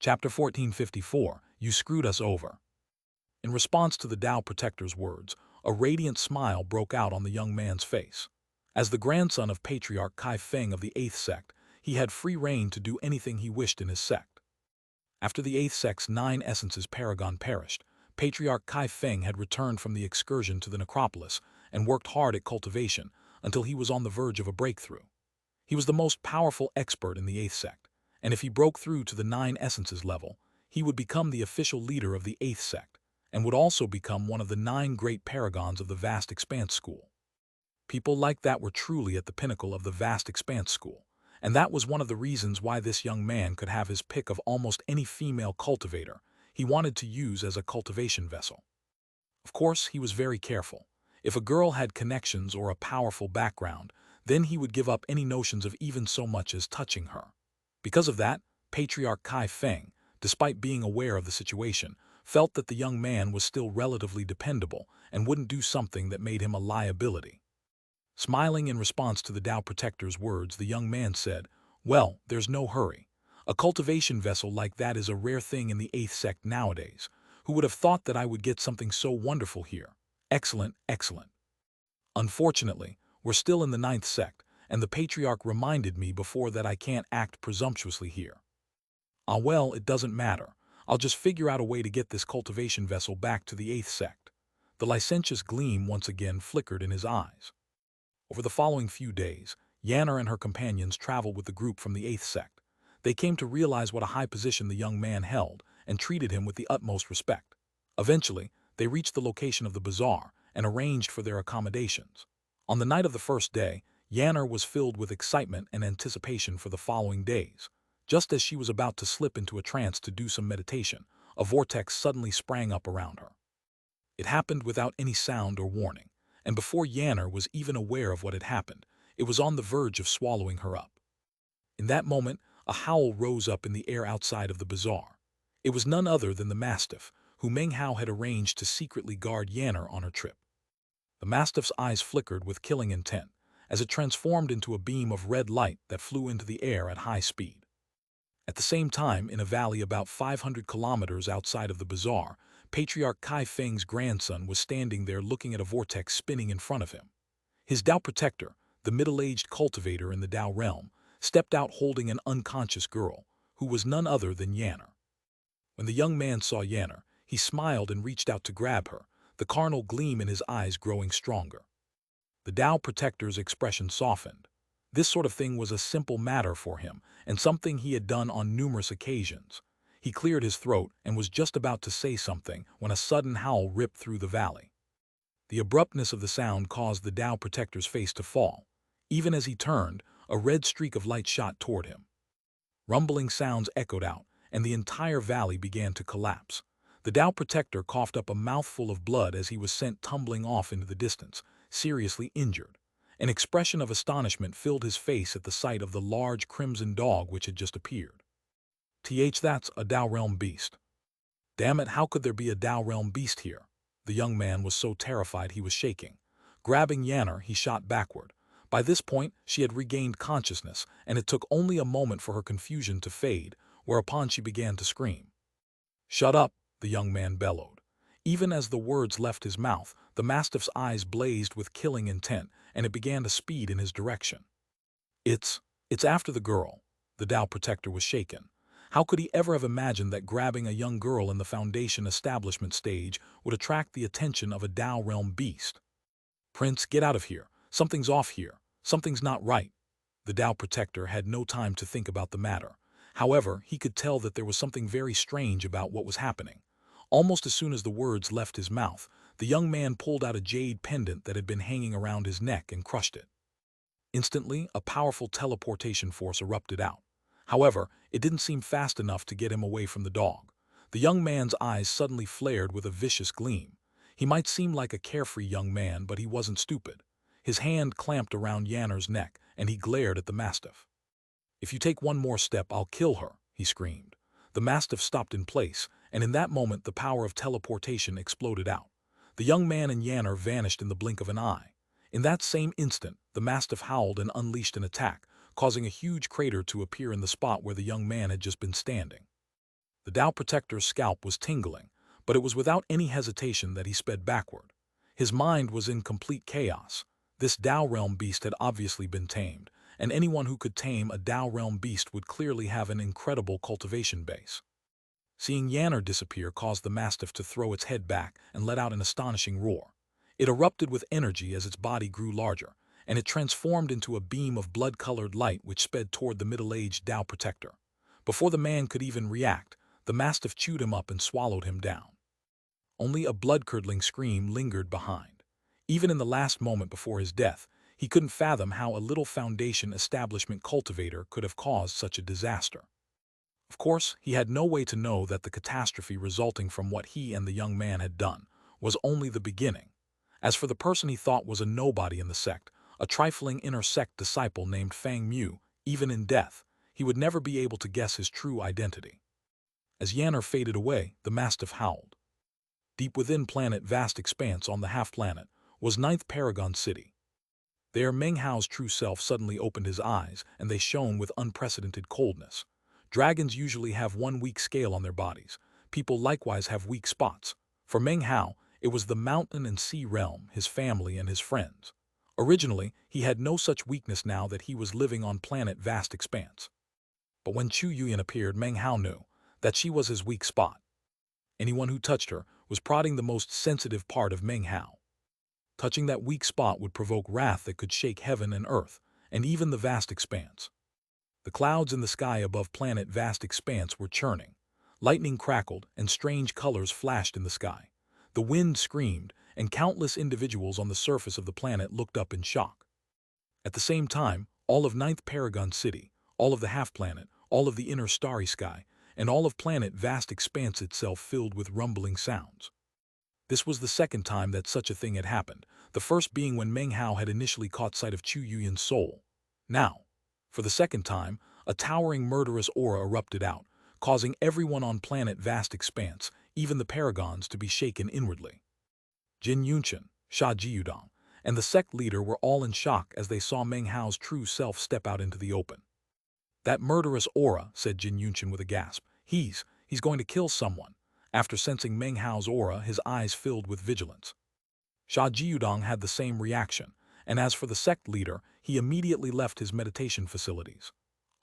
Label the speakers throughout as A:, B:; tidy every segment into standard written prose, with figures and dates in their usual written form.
A: Chapter 1454, You Screwed Us Over. In response to the Tao Protector's words, a radiant smile broke out on the young man's face. As the grandson of Patriarch Kai Feng of the Eighth Sect, he had free reign to do anything he wished in his sect. After the Eighth Sect's 9 Essences paragon perished, Patriarch Kai Feng had returned from the excursion to the necropolis and worked hard at cultivation until he was on the verge of a breakthrough. He was the most powerful expert in the Eighth Sect, and if he broke through to the 9 Essences level, he would become the official leader of the Eighth Sect, and would also become one of the 9 great paragons of the Vast Expanse School. People like that were truly at the pinnacle of the Vast Expanse School, and that was one of the reasons why this young man could have his pick of almost any female cultivator he wanted to use as a cultivation vessel. Of course, he was very careful. If a girl had connections or a powerful background, then he would give up any notions of even so much as touching her. Because of that, Patriarch Kai Feng, despite being aware of the situation, felt that the young man was still relatively dependable and wouldn't do something that made him a liability. Smiling in response to the Tao Protector's words, the young man said, "Well, there's no hurry. A cultivation vessel like that is a rare thing in the Eighth Sect nowadays. Who would have thought that I would get something so wonderful here? Excellent, excellent. Unfortunately, we're still in the Ninth Sect, and the Patriarch reminded me before that I can't act presumptuously here. Ah well, it doesn't matter. I'll just figure out a way to get this cultivation vessel back to the Eighth Sect." The licentious gleam once again flickered in his eyes. Over the following few days, Yanner and her companions traveled with the group from the Eighth Sect. They came to realize what a high position the young man held and treated him with the utmost respect. Eventually, they reached the location of the bazaar and arranged for their accommodations. On the night of the first day, Yanner was filled with excitement and anticipation for the following days. Just as she was about to slip into a trance to do some meditation, a vortex suddenly sprang up around her. It happened without any sound or warning, and before Yanner was even aware of what had happened, it was on the verge of swallowing her up. In that moment, a howl rose up in the air outside of the bazaar. It was none other than the Mastiff, who Meng Hao had arranged to secretly guard Yanner on her trip. The Mastiff's eyes flickered with killing intent, as it transformed into a beam of red light that flew into the air at high speed. At the same time, in a valley about 500 kilometers outside of the bazaar, Patriarch Kai Feng's grandson was standing there looking at a vortex spinning in front of him. His Tao Protector, the middle-aged cultivator in the Tao realm, stepped out holding an unconscious girl, who was none other than Yanner. When the young man saw Yanner, he smiled and reached out to grab her, the carnal gleam in his eyes growing stronger. The Tao Protector's expression softened. This sort of thing was a simple matter for him, and something he had done on numerous occasions. He cleared his throat and was just about to say something when a sudden howl ripped through the valley. The abruptness of the sound caused the Tao Protector's face to fall. Even as he turned, a red streak of light shot toward him. Rumbling sounds echoed out, and the entire valley began to collapse. The Tao Protector coughed up a mouthful of blood as he was sent tumbling off into the distance, seriously injured. An expression of astonishment filled his face at the sight of the large crimson dog which had just appeared. That's a Tao realm beast. Damn it, how could there be a Tao realm beast here? The young man was so terrified he was shaking. Grabbing Yanner, he shot backward. By this point, she had regained consciousness, and it took only a moment for her confusion to fade, whereupon she began to scream. "Shut up," the young man bellowed. Even as the words left his mouth, the Mastiff's eyes blazed with killing intent, and it began to speed in his direction. It's after the girl." The Tao Protector was shaken. How could he ever have imagined that grabbing a young girl in the Foundation establishment stage would attract the attention of a Tao realm beast? "Prince, get out of here. Something's off here. Something's not right." The Tao Protector had no time to think about the matter. However, he could tell that there was something very strange about what was happening. Almost as soon as the words left his mouth, the young man pulled out a jade pendant that had been hanging around his neck and crushed it. Instantly, a powerful teleportation force erupted out. However, it didn't seem fast enough to get him away from the dog. The young man's eyes suddenly flared with a vicious gleam. He might seem like a carefree young man, but he wasn't stupid. His hand clamped around Yanner's neck, and he glared at the Mastiff. "If you take one more step, I'll kill her," he screamed. The Mastiff stopped in place, and in that moment the power of teleportation exploded out. The young man and Yanner vanished in the blink of an eye. In that same instant, the Mastiff howled and unleashed an attack, causing a huge crater to appear in the spot where the young man had just been standing. The Tao Protector's scalp was tingling, but it was without any hesitation that he sped backward. His mind was in complete chaos. This Tao realm beast had obviously been tamed, and anyone who could tame a Tao realm beast would clearly have an incredible cultivation base. Seeing Yanner disappear caused the mastiff to throw its head back and let out an astonishing roar. It erupted with energy as its body grew larger, and it transformed into a beam of blood-colored light which sped toward the middle-aged Tao Protector. Before the man could even react, the mastiff chewed him up and swallowed him down. Only a blood-curdling scream lingered behind. Even in the last moment before his death, he couldn't fathom how a little Foundation establishment cultivator could have caused such a disaster. Of course, he had no way to know that the catastrophe resulting from what he and the young man had done was only the beginning. As for the person he thought was a nobody in the sect, a trifling inner sect disciple named Fang Mu, even in death, he would never be able to guess his true identity. As Yanner faded away, the mastiff howled. Deep within planet Vast Expanse on the half-planet was Ninth Paragon City. There Meng Hao's true self suddenly opened his eyes, and they shone with unprecedented coldness. Dragons usually have one weak scale on their bodies. People likewise have weak spots. For Meng Hao, it was the mountain and sea realm, his family and his friends. Originally, he had no such weakness now that he was living on planet Vast Expanse. But when Chu Yuyan appeared, Meng Hao knew that she was his weak spot. Anyone who touched her was prodding the most sensitive part of Meng Hao. Touching that weak spot would provoke wrath that could shake heaven and earth, and even the Vast Expanse. The clouds in the sky above planet Vast Expanse were churning. Lightning crackled, and strange colors flashed in the sky. The wind screamed, and countless individuals on the surface of the planet looked up in shock. At the same time, all of Ninth Paragon City, all of the half-planet, all of the inner starry sky, and all of planet Vast Expanse itself filled with rumbling sounds. This was the second time that such a thing had happened, the first being when Meng Hao had initially caught sight of Chu Yuyan's soul. Now, for the second time, a towering murderous aura erupted out, causing everyone on planet Vast Expanse, even the paragons, to be shaken inwardly. Jin Yunshan, Sha Jiudong, and the sect leader were all in shock as they saw Meng Hao's true self step out into the open. "That murderous aura," said Jin Yunshan with a gasp. He's going to kill someone." After sensing Meng Hao's aura, his eyes filled with vigilance. Sha Jiudong had the same reaction, and as for the sect leader, he immediately left his meditation facilities.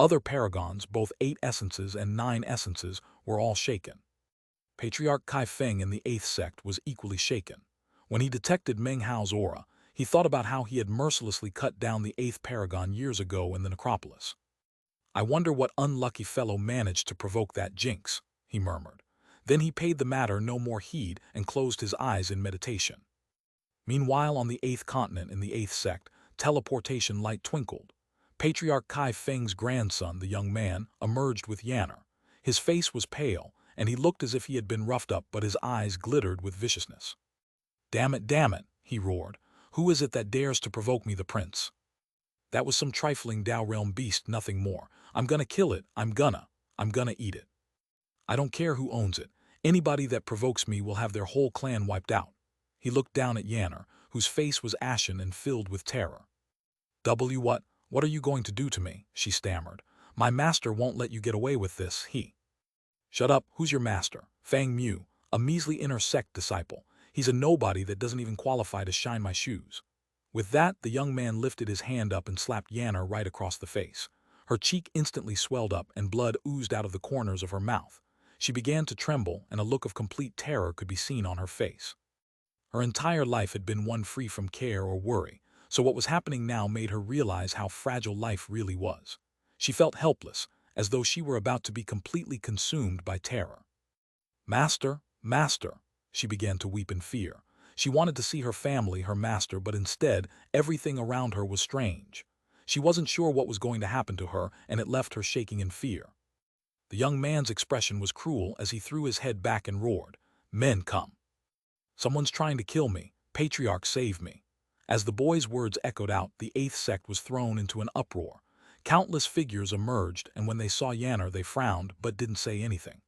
A: Other paragons, both 8 essences and 9 essences, were all shaken. Patriarch Kai Feng in the 8th sect was equally shaken. When he detected Meng Hao's aura, he thought about how he had mercilessly cut down the 8th paragon years ago in the necropolis. "I wonder what unlucky fellow managed to provoke that jinx," he murmured. Then he paid the matter no more heed and closed his eyes in meditation. Meanwhile, on the 8th continent in the 8th sect, teleportation light twinkled. Patriarch Kai Feng's grandson, the young man, emerged with Yanner. His face was pale, and he looked as if he had been roughed up, but his eyes glittered with viciousness. Damn it, he roared. "Who is it that dares to provoke me, the prince? That was some trifling Tao realm beast, nothing more. I'm gonna kill it, I'm gonna eat it. I don't care who owns it. Anybody that provokes me will have their whole clan wiped out." He looked down at Yanner, whose face was ashen and filled with terror. What are you going to do to me?" she stammered. "My master won't let you get away with this, he." "Shut up, who's your master?" "Fang Mu, a measly inner sect disciple. He's a nobody that doesn't even qualify to shine my shoes." With that, the young man lifted his hand up and slapped Yanner right across the face. Her cheek instantly swelled up and blood oozed out of the corners of her mouth. She began to tremble, and a look of complete terror could be seen on her face. Her entire life had been one free from care or worry, so what was happening now made her realize how fragile life really was. She felt helpless, as though she were about to be completely consumed by terror. "Master, master," she began to weep in fear. She wanted to see her family, her master, but instead, everything around her was strange. She wasn't sure what was going to happen to her, and it left her shaking in fear. The young man's expression was cruel as he threw his head back and roared, "Men, come. Someone's trying to kill me. Patriarch, save me." As the boy's words echoed out, the 8th sect was thrown into an uproar. Countless figures emerged, and when they saw Yanner, they frowned but didn't say anything.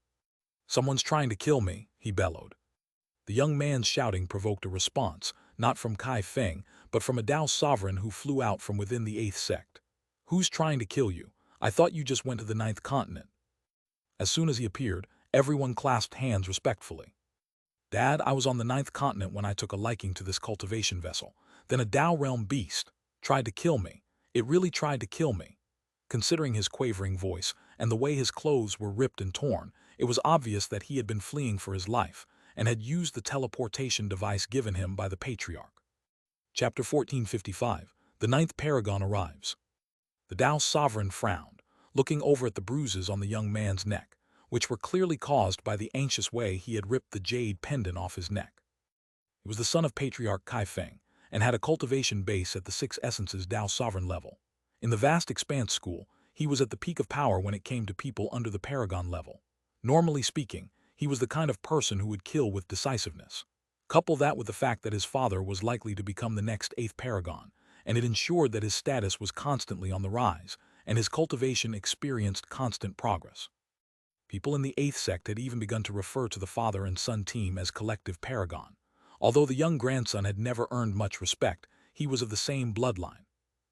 A: "Someone's trying to kill me," he bellowed. The young man's shouting provoked a response, not from Kai Feng, but from a Tao sovereign who flew out from within the 8th sect. "Who's trying to kill you? I thought you just went to the 9th continent." As soon as he appeared, Everyone clasped hands respectfully. Dad, I was on the ninth continent when I took a liking to this cultivation vessel. Then a Tao realm beast tried to kill me. It really tried to kill me. Considering his quavering voice and the way his clothes were ripped and torn, it was obvious that he had been fleeing for his life and had used the teleportation device given him by the patriarch. Chapter 1455. The ninth paragon arrives. The Tao sovereign frowned, looking over at the bruises on the young man's neck, which were clearly caused by the anxious way he had ripped the jade pendant off his neck. He was the son of Patriarch Kaifeng and had a cultivation base at the Six Essences Tao sovereign level. In the vast expanse school, he was at the peak of power when it came to people under the paragon level. Normally speaking, he was the kind of person who would kill with decisiveness. Couple that with the fact that his father was likely to become the next eighth paragon, and it ensured that his status was constantly on the rise, and his cultivation experienced constant progress. People in the eighth sect had even begun to refer to the father and son team as collective paragon. Although the young grandson had never earned much respect, he was of the same bloodline.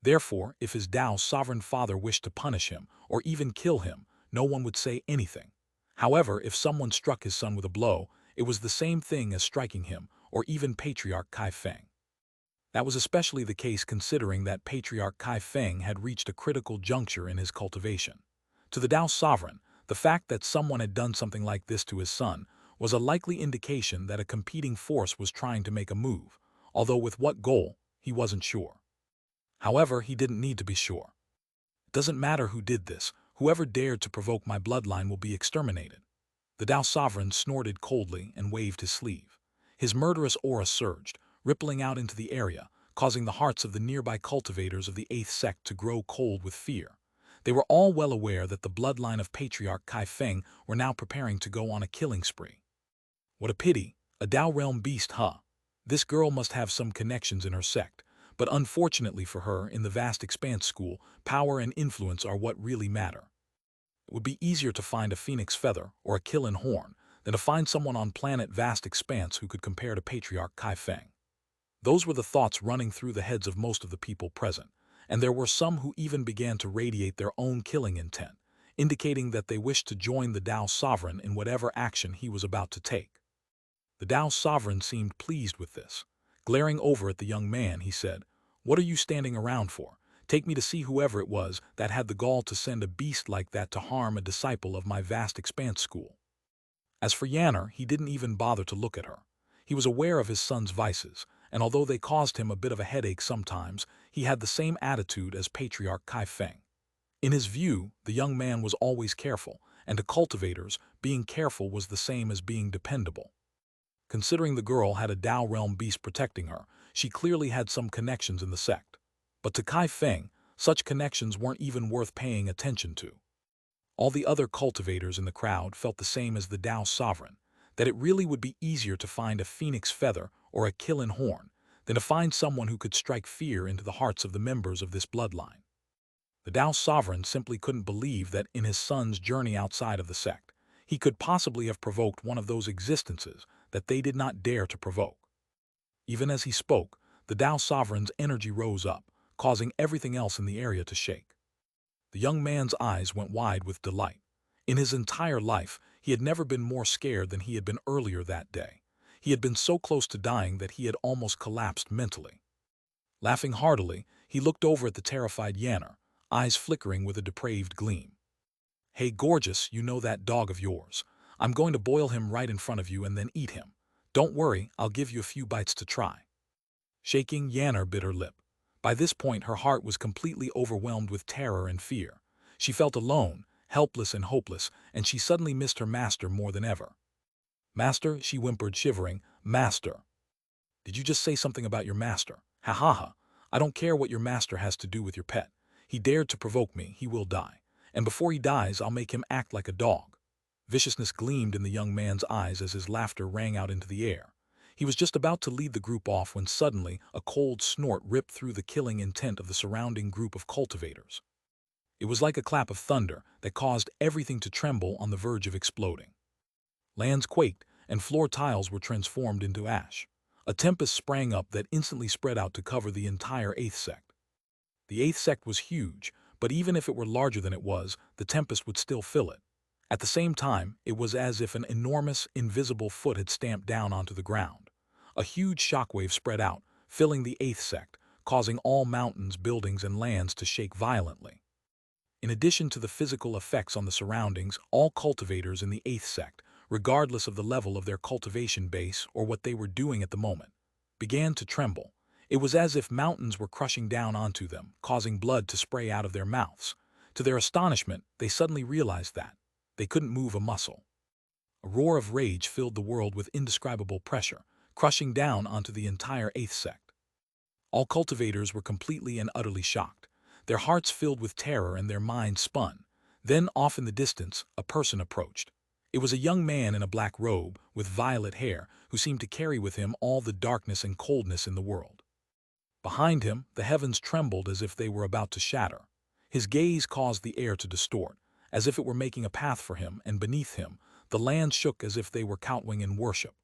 A: Therefore, if his Tao sovereign father wished to punish him or even kill him, no one would say anything. However, if someone struck his son with a blow, it was the same thing as striking him or even Patriarch Kaifeng. That was especially the case considering that Patriarch Kaifeng had reached a critical juncture in his cultivation. To the Tao sovereign, the fact that someone had done something like this to his son was a likely indication that a competing force was trying to make a move, although with what goal, he wasn't sure. However, he didn't need to be sure. It doesn't matter who did this, whoever dared to provoke my bloodline will be exterminated. The Tao sovereign snorted coldly and waved his sleeve. His murderous aura surged, rippling out into the area, causing the hearts of the nearby cultivators of the eighth sect to grow cold with fear. They were all well aware that the bloodline of Patriarch Kaifeng were now preparing to go on a killing spree. What a pity, a Tao realm beast, huh? This girl must have some connections in her sect, but unfortunately for her, in the vast expanse school, power and influence are what really matter. It would be easier to find a phoenix feather or a killing horn than to find someone on planet vast expanse who could compare to Patriarch Kaifeng. Those were the thoughts running through the heads of most of the people present, and there were some who even began to radiate their own killing intent, indicating that they wished to join the Tao sovereign in whatever action he was about to take. The Tao sovereign seemed pleased with this. Glaring over at the young man, he said, "What are you standing around for? Take me to see whoever it was that had the gall to send a beast like that to harm a disciple of my vast expanse school." As for Yanner, he didn't even bother to look at her. He was aware of his son's vices, and although they caused him a bit of a headache sometimes, he had the same attitude as Patriarch Kaifeng. In his view, the young man was always careful, and to cultivators, being careful was the same as being dependable. Considering the girl had a Tao realm beast protecting her, she clearly had some connections in the sect. But to Kaifeng, such connections weren't even worth paying attention to. All the other cultivators in the crowd felt the same as the Tao sovereign, that it really would be easier to find a phoenix feather or a killing horn than to find someone who could strike fear into the hearts of the members of this bloodline. The Tao sovereign simply couldn't believe that in his son's journey outside of the sect, he could possibly have provoked one of those existences that they did not dare to provoke. Even as he spoke, the Tao sovereign's energy rose up, causing everything else in the area to shake. The young man's eyes went wide with delight. In his entire life, he had never been more scared than he had been earlier that day. He had been so close to dying that he had almost collapsed mentally. Laughing heartily, he looked over at the terrified Yanner, eyes flickering with a depraved gleam. "Hey, gorgeous, you know that dog of yours. I'm going to boil him right in front of you and then eat him. Don't worry, I'll give you a few bites to try." Shaking, Yanner bit her lip. By this point, her heart was completely overwhelmed with terror and fear. She felt alone, helpless and hopeless, and she suddenly missed her master more than ever. "Master," she whimpered, shivering. "Master." "Did you just say something about your master? Ha ha ha. I don't care what your master has to do with your pet. He dared to provoke me, he will die. And before he dies, I'll make him act like a dog." Viciousness gleamed in the young man's eyes as his laughter rang out into the air. He was just about to lead the group off when suddenly a cold snort ripped through the killing intent of the surrounding group of cultivators. It was like a clap of thunder that caused everything to tremble on the verge of exploding. Lands quaked, and floor tiles were transformed into ash. A tempest sprang up that instantly spread out to cover the entire eighth sect. The eighth sect was huge, but even if it were larger than it was, the tempest would still fill it. At the same time, it was as if an enormous, invisible foot had stamped down onto the ground. A huge shockwave spread out, filling the eighth sect, causing all mountains, buildings, and lands to shake violently. In addition to the physical effects on the surroundings, all cultivators in the eighth sect, regardless of the level of their cultivation base or what they were doing at the moment, began to tremble. It was as if mountains were crushing down onto them, causing blood to spray out of their mouths. To their astonishment, they suddenly realized that they couldn't move a muscle. A roar of rage filled the world with indescribable pressure, crushing down onto the entire eighth sect. All cultivators were completely and utterly shocked, their hearts filled with terror and their minds spun. Then, off in the distance, a person approached. It was a young man in a black robe, with violet hair, who seemed to carry with him all the darkness and coldness in the world. Behind him, the heavens trembled as if they were about to shatter. His gaze caused the air to distort, as if it were making a path for him, and beneath him, the land shook as if they were kowtowing in worship.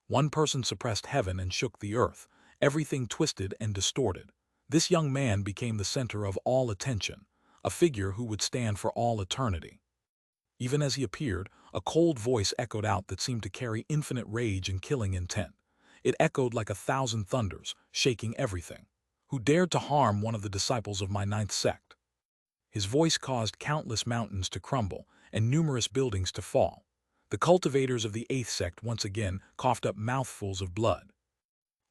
A: One person suppressed heaven and shook the earth, everything twisted and distorted. This young man became the center of all attention, a figure who would stand for all eternity. Even as he appeared, a cold voice echoed out that seemed to carry infinite rage and killing intent. It echoed like 1,000 thunders, shaking everything. Who dared to harm one of the disciples of my ninth sect? His voice caused countless mountains to crumble and numerous buildings to fall. The cultivators of the eighth sect once again coughed up mouthfuls of blood.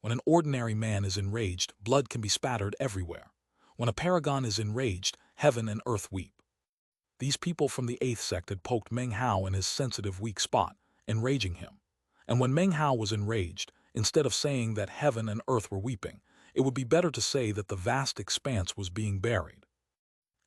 A: When an ordinary man is enraged, blood can be spattered everywhere. When a paragon is enraged, heaven and earth weep. These people from the eighth sect had poked Meng Hao in his sensitive, weak spot, enraging him. And when Meng Hao was enraged, instead of saying that heaven and earth were weeping, it would be better to say that the vast expanse was being buried.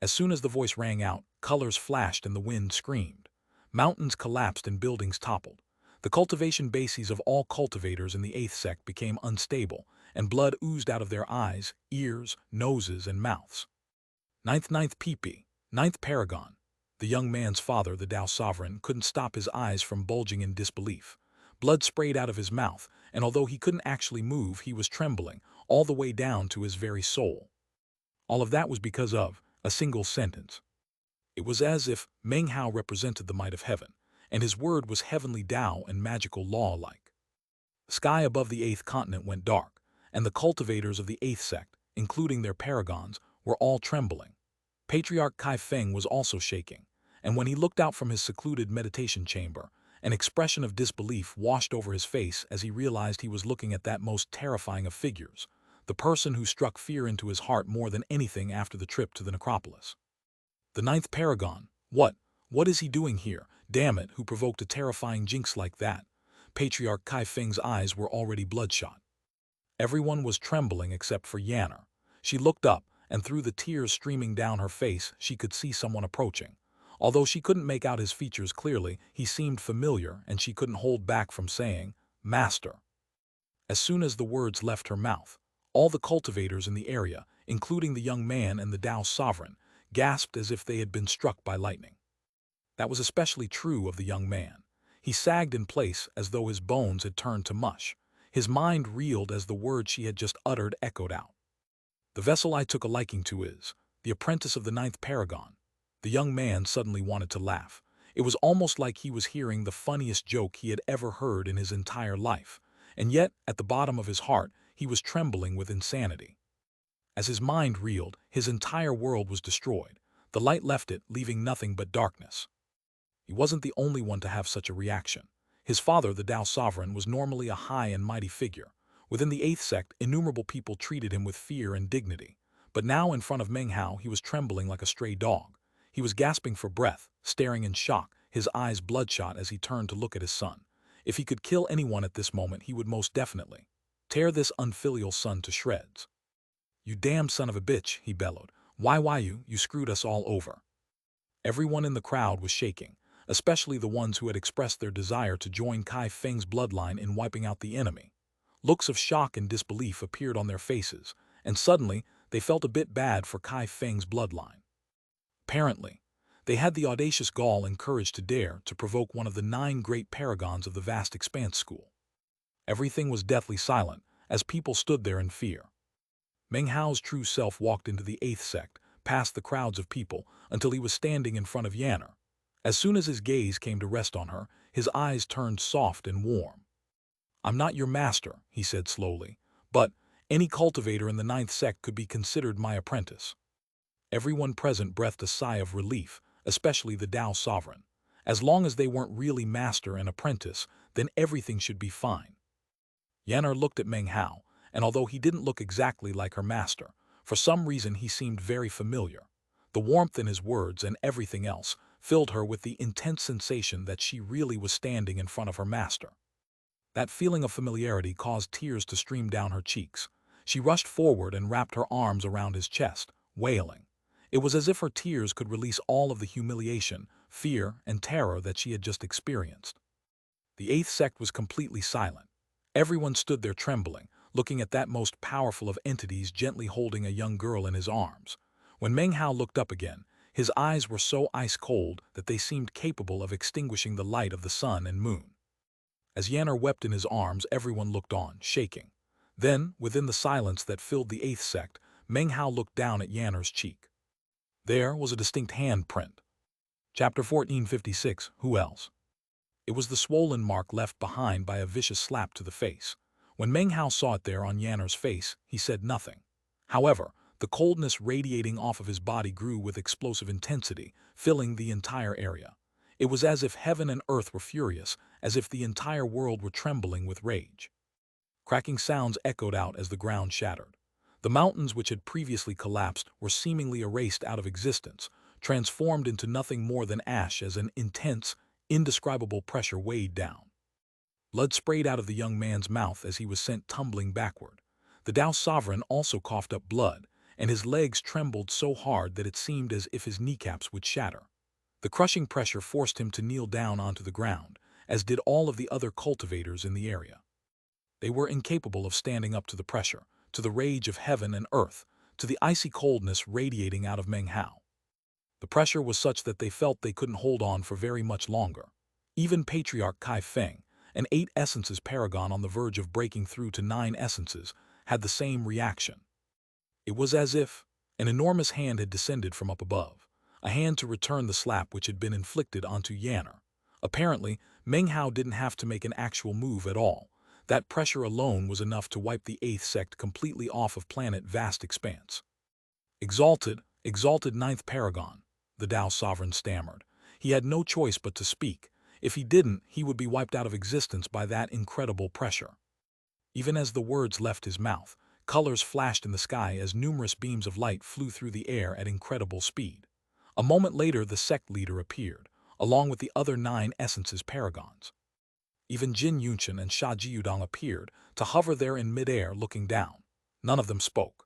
A: As soon as the voice rang out, colors flashed and the wind screamed. Mountains collapsed and buildings toppled. The cultivation bases of all cultivators in the eighth sect became unstable, and blood oozed out of their eyes, ears, noses, and mouths. Ninth PP, ninth paragon. The young man's father, the Tao sovereign, couldn't stop his eyes from bulging in disbelief. Blood sprayed out of his mouth, and although he couldn't actually move, he was trembling, all the way down to his very soul. All of that was because of a single sentence. It was as if Meng Hao represented the might of heaven, and his word was heavenly Tao and magical law-like. The sky above the eighth continent went dark, and the cultivators of the eighth sect, including their paragons, were all trembling. Patriarch Kai Feng was also shaking, and when he looked out from his secluded meditation chamber, an expression of disbelief washed over his face as he realized he was looking at that most terrifying of figures, the person who struck fear into his heart more than anything after the trip to the necropolis. The ninth paragon. What is he doing here? Damn it, who provoked a terrifying jinx like that? Patriarch Kai Feng's eyes were already bloodshot. Everyone was trembling except for Yanner. She looked up, and through the tears streaming down her face, she could see someone approaching. Although she couldn't make out his features clearly, he seemed familiar, and she couldn't hold back from saying, "Master." As soon as the words left her mouth, all the cultivators in the area, including the young man and the Tao sovereign, gasped as if they had been struck by lightning. That was especially true of the young man. He sagged in place as though his bones had turned to mush. His mind reeled as the words she had just uttered echoed out. The vessel I took a liking to is the apprentice of the ninth paragon. The young man suddenly wanted to laugh. It was almost like he was hearing the funniest joke he had ever heard in his entire life, and yet, at the bottom of his heart, he was trembling with insanity. As his mind reeled, his entire world was destroyed. The light left it, leaving nothing but darkness. He wasn't the only one to have such a reaction. His father, the Tao sovereign, was normally a high and mighty figure. Within the eighth sect, innumerable people treated him with fear and dignity. But now, in front of Meng Hao, he was trembling like a stray dog. He was gasping for breath, staring in shock, his eyes bloodshot as he turned to look at his son. If he could kill anyone at this moment, he would most definitely tear this unfilial son to shreds. "You damn son of a bitch," he bellowed. Why you screwed us all over." Everyone in the crowd was shaking, especially the ones who had expressed their desire to join Kai Feng's bloodline in wiping out the enemy. Looks of shock and disbelief appeared on their faces, and suddenly they felt a bit bad for Kai Feng's bloodline. Apparently, they had the audacious gall and courage to dare to provoke one of the 9 great paragons of the vast expanse school. Everything was deathly silent as people stood there in fear. Meng Hao's true self walked into the eighth sect, past the crowds of people, until he was standing in front of Yanner. As soon as his gaze came to rest on her, his eyes turned soft and warm. "I'm not your master," he said slowly, "but any cultivator in the ninth sect could be considered my apprentice." Everyone present breathed a sigh of relief, especially the Tao sovereign. As long as they weren't really master and apprentice, then everything should be fine. Yanner looked at Meng Hao, and although he didn't look exactly like her master, for some reason he seemed very familiar. The warmth in his words and everything else filled her with the intense sensation that she really was standing in front of her master. That feeling of familiarity caused tears to stream down her cheeks. She rushed forward and wrapped her arms around his chest, wailing. It was as if her tears could release all of the humiliation, fear, and terror that she had just experienced. The eighth sect was completely silent. Everyone stood there trembling, looking at that most powerful of entities gently holding a young girl in his arms. When Meng Hao looked up again, his eyes were so ice-cold that they seemed capable of extinguishing the light of the sun and moon. As Yanner wept in his arms, everyone looked on, shaking. Then, within the silence that filled the eighth sect, Meng Hao looked down at Yanner's cheek. There was a distinct handprint. Chapter 1456, Who Else? It was the swollen mark left behind by a vicious slap to the face. When Meng Hao saw it there on Yanner's face, he said nothing. However, the coldness radiating off of his body grew with explosive intensity, filling the entire area. It was as if heaven and earth were furious, as if the entire world were trembling with rage. Cracking sounds echoed out as the ground shattered. The mountains which had previously collapsed were seemingly erased out of existence, transformed into nothing more than ash as an intense, indescribable pressure weighed down. Blood sprayed out of the young man's mouth as he was sent tumbling backward. The Tao sovereign also coughed up blood, and his legs trembled so hard that it seemed as if his kneecaps would shatter. The crushing pressure forced him to kneel down onto the ground, as did all of the other cultivators in the area. They were incapable of standing up to the pressure, to the rage of heaven and earth, to the icy coldness radiating out of Meng Hao. The pressure was such that they felt they couldn't hold on for very much longer. Even Patriarch Kai Feng, an 8 essences paragon on the verge of breaking through to 9 essences, had the same reaction. It was as if an enormous hand had descended from up above, a hand to return the slap which had been inflicted onto Yanner. Apparently, Meng Hao didn't have to make an actual move at all. That pressure alone was enough to wipe the eighth sect completely off of planet Vast Expanse. Exalted ninth paragon, the Tao sovereign stammered. He had no choice but to speak. If he didn't, he would be wiped out of existence by that incredible pressure. Even as the words left his mouth, colors flashed in the sky as numerous beams of light flew through the air at incredible speed. A moment later, the sect leader appeared, along with the other 9 essences paragons. Even Jin Yunchen and Sha Jiudong appeared, to hover there in midair looking down. None of them spoke.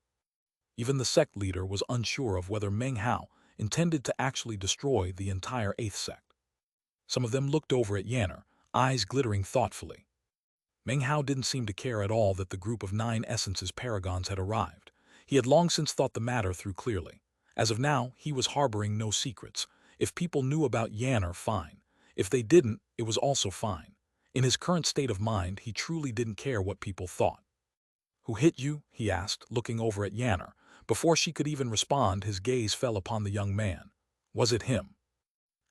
A: Even the sect leader was unsure of whether Meng Hao intended to actually destroy the entire eighth sect. Some of them looked over at Yanner, eyes glittering thoughtfully. Meng Hao didn't seem to care at all that the group of 9 essences paragons had arrived. He had long since thought the matter through clearly. As of now, he was harboring no secrets. If people knew about Yanner, fine. If they didn't, it was also fine. In his current state of mind, he truly didn't care what people thought. "Who hit you?" he asked, looking over at Yanner. Before she could even respond, his gaze fell upon the young man. Was it him?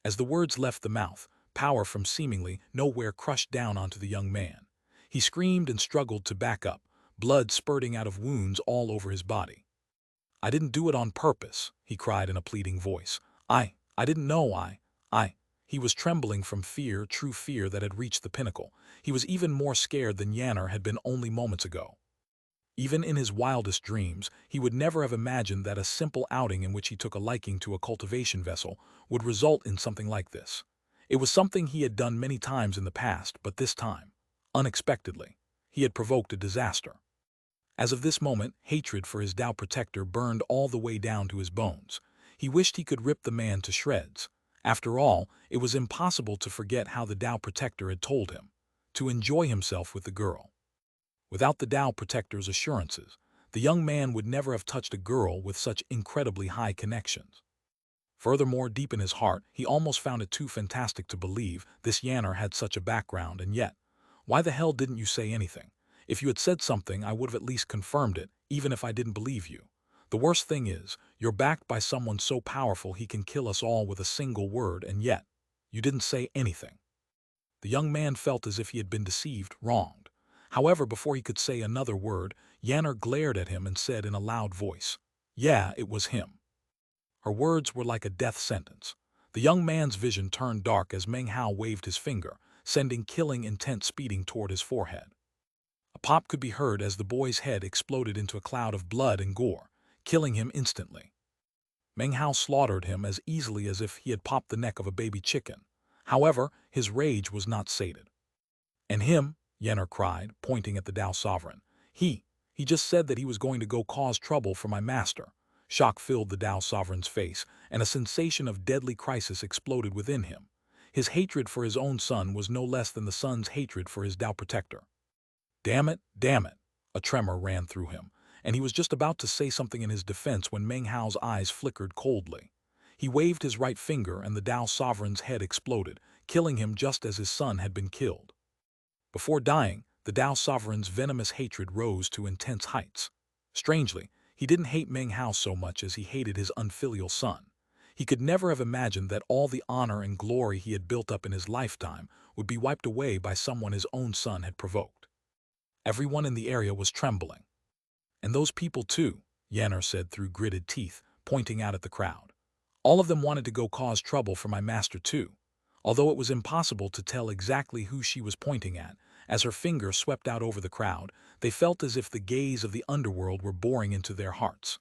A: As the words left the mouth, power from seemingly nowhere crushed down onto the young man. He screamed and struggled to back up, blood spurting out of wounds all over his body. "I didn't do it on purpose," he cried in a pleading voice. I didn't know I. He was trembling from fear, true fear that had reached the pinnacle. He was even more scared than Yanner had been only moments ago. Even in his wildest dreams, he would never have imagined that a simple outing in which he took a liking to a cultivation vessel would result in something like this. It was something he had done many times in the past, but this time, unexpectedly, he had provoked a disaster. As of this moment, hatred for his Tao protector burned all the way down to his bones. He wished he could rip the man to shreds. After all, it was impossible to forget how the Tao protector had told him to enjoy himself with the girl. Without the Tao protector's assurances, the young man would never have touched a girl with such incredibly high connections. Furthermore, deep in his heart, he almost found it too fantastic to believe this Yanner had such a background, and yet, why the hell didn't you say anything? If you had said something, I would have at least confirmed it, even if I didn't believe you. The worst thing is, you're backed by someone so powerful he can kill us all with a single word, and yet, You didn't say anything." The young man felt as if he had been deceived, wronged. However, before he could say another word, Yanner glared at him and said in a loud voice, "Yeah, it was him." Her words were like a death sentence. The young man's vision turned dark as Meng Hao waved his finger, sending killing intent speeding toward his forehead. A pop could be heard as the boy's head exploded into a cloud of blood and gore, killing him instantly. Meng Hao slaughtered him as easily as if he had popped the neck of a baby chicken. However, his rage was not sated. "And him," Yenner cried, pointing at the Dao sovereign. He just said that he was going to go cause trouble for my master." Shock filled the Dao sovereign's face, and a sensation of deadly crisis exploded within him. His hatred for his own son was no less than the son's hatred for his Dao protector. Damn it, damn it! A tremor ran through him, and he was just about to say something in his defense when Meng Hao's eyes flickered coldly. He waved his right finger and the Dao sovereign's head exploded, killing him just as his son had been killed. Before dying, the Dao sovereign's venomous hatred rose to intense heights. Strangely, he didn't hate Meng Hao so much as he hated his unfilial son. He could never have imagined that all the honor and glory he had built up in his lifetime would be wiped away by someone his own son had provoked. Everyone in the area was trembling. "And those people too," Yanner said through gritted teeth, pointing out at the crowd. "All of them wanted to go cause trouble for my master too." Although it was impossible to tell exactly who she was pointing at, as her finger swept out over the crowd, they felt as if the gaze of the underworld were boring into their hearts.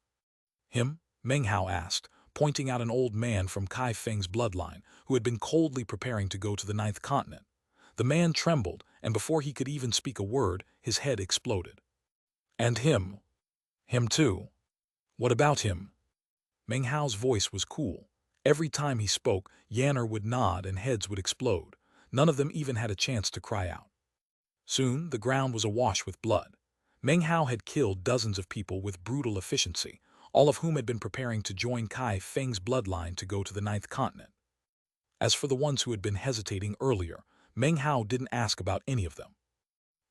A: "Him?" Meng Hao asked, pointing out an old man from Kai Feng's bloodline who had been coldly preparing to go to the 9th continent. The man trembled, and before he could even speak a word, his head exploded. "And him? Him too? What about him?" Meng Hao's voice was cool. Every time he spoke, Yanner would nod and heads would explode. None of them even had a chance to cry out. Soon, the ground was awash with blood. Meng Hao had killed dozens of people with brutal efficiency, all of whom had been preparing to join Kai Feng's bloodline to go to the 9th continent. As for the ones who had been hesitating earlier, Meng Hao didn't ask about any of them.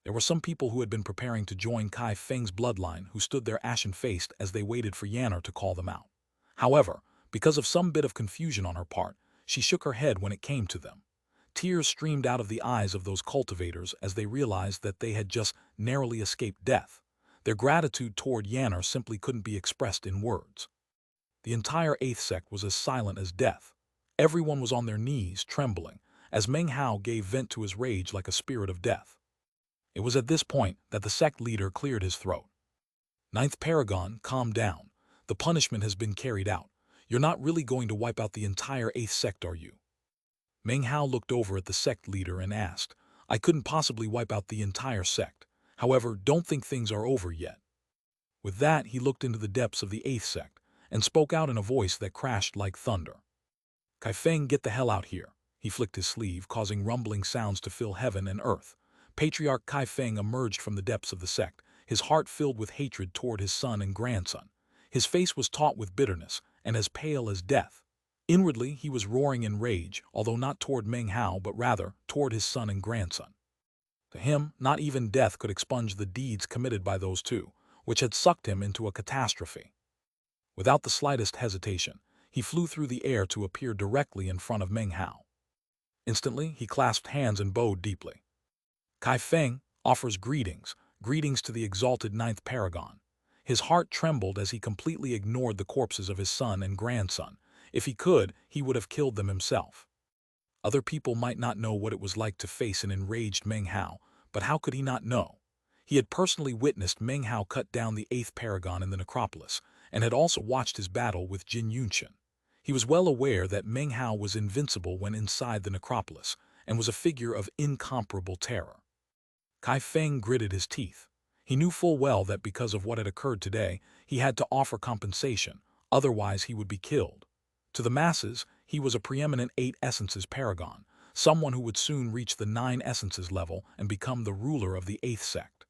A: There were some people who had been preparing to join Kai Feng's bloodline who stood there ashen-faced as they waited for Yanner to call them out. However, because of some bit of confusion on her part, she shook her head when it came to them. Tears streamed out of the eyes of those cultivators as they realized that they had just narrowly escaped death. Their gratitude toward Yanner simply couldn't be expressed in words. The entire 8th sect was as silent as death. Everyone was on their knees, trembling, as Meng Hao gave vent to his rage like a spirit of death. It was at this point that the sect leader cleared his throat. "9th Paragon, calm down. The punishment has been carried out. You're not really going to wipe out the entire 8th sect, are you?" Meng Hao looked over at the sect leader and asked, "I couldn't possibly wipe out the entire sect. However, don't think things are over yet." With that, he looked into the depths of the 8th sect and spoke out in a voice that crashed like thunder. "Kai Feng, get the hell out here." He flicked his sleeve, causing rumbling sounds to fill heaven and earth. Patriarch Kai Feng emerged from the depths of the sect, his heart filled with hatred toward his son and grandson. His face was taut with bitterness and as pale as death. Inwardly, he was roaring in rage, although not toward Meng Hao but rather toward his son and grandson. To him, not even death could expunge the deeds committed by those two, which had sucked him into a catastrophe. Without the slightest hesitation, he flew through the air to appear directly in front of Meng Hao. Instantly, he clasped hands and bowed deeply. "Kai Feng offers greetings, greetings to the exalted 9th Paragon." His heart trembled as he completely ignored the corpses of his son and grandson. If he could, he would have killed them himself. Other people might not know what it was like to face an enraged Meng Hao, but how could he not know? He had personally witnessed Meng Hao cut down the 8th Paragon in the necropolis, and had also watched his battle with Jin Yunshan. He was well aware that Meng Hao was invincible when inside the necropolis, and was a figure of incomparable terror. Kai Feng gritted his teeth. He knew full well that because of what had occurred today, he had to offer compensation, otherwise he would be killed. To the masses, he was a preeminent 8 essences paragon, someone who would soon reach the 9 essences level and become the ruler of the 8th sect.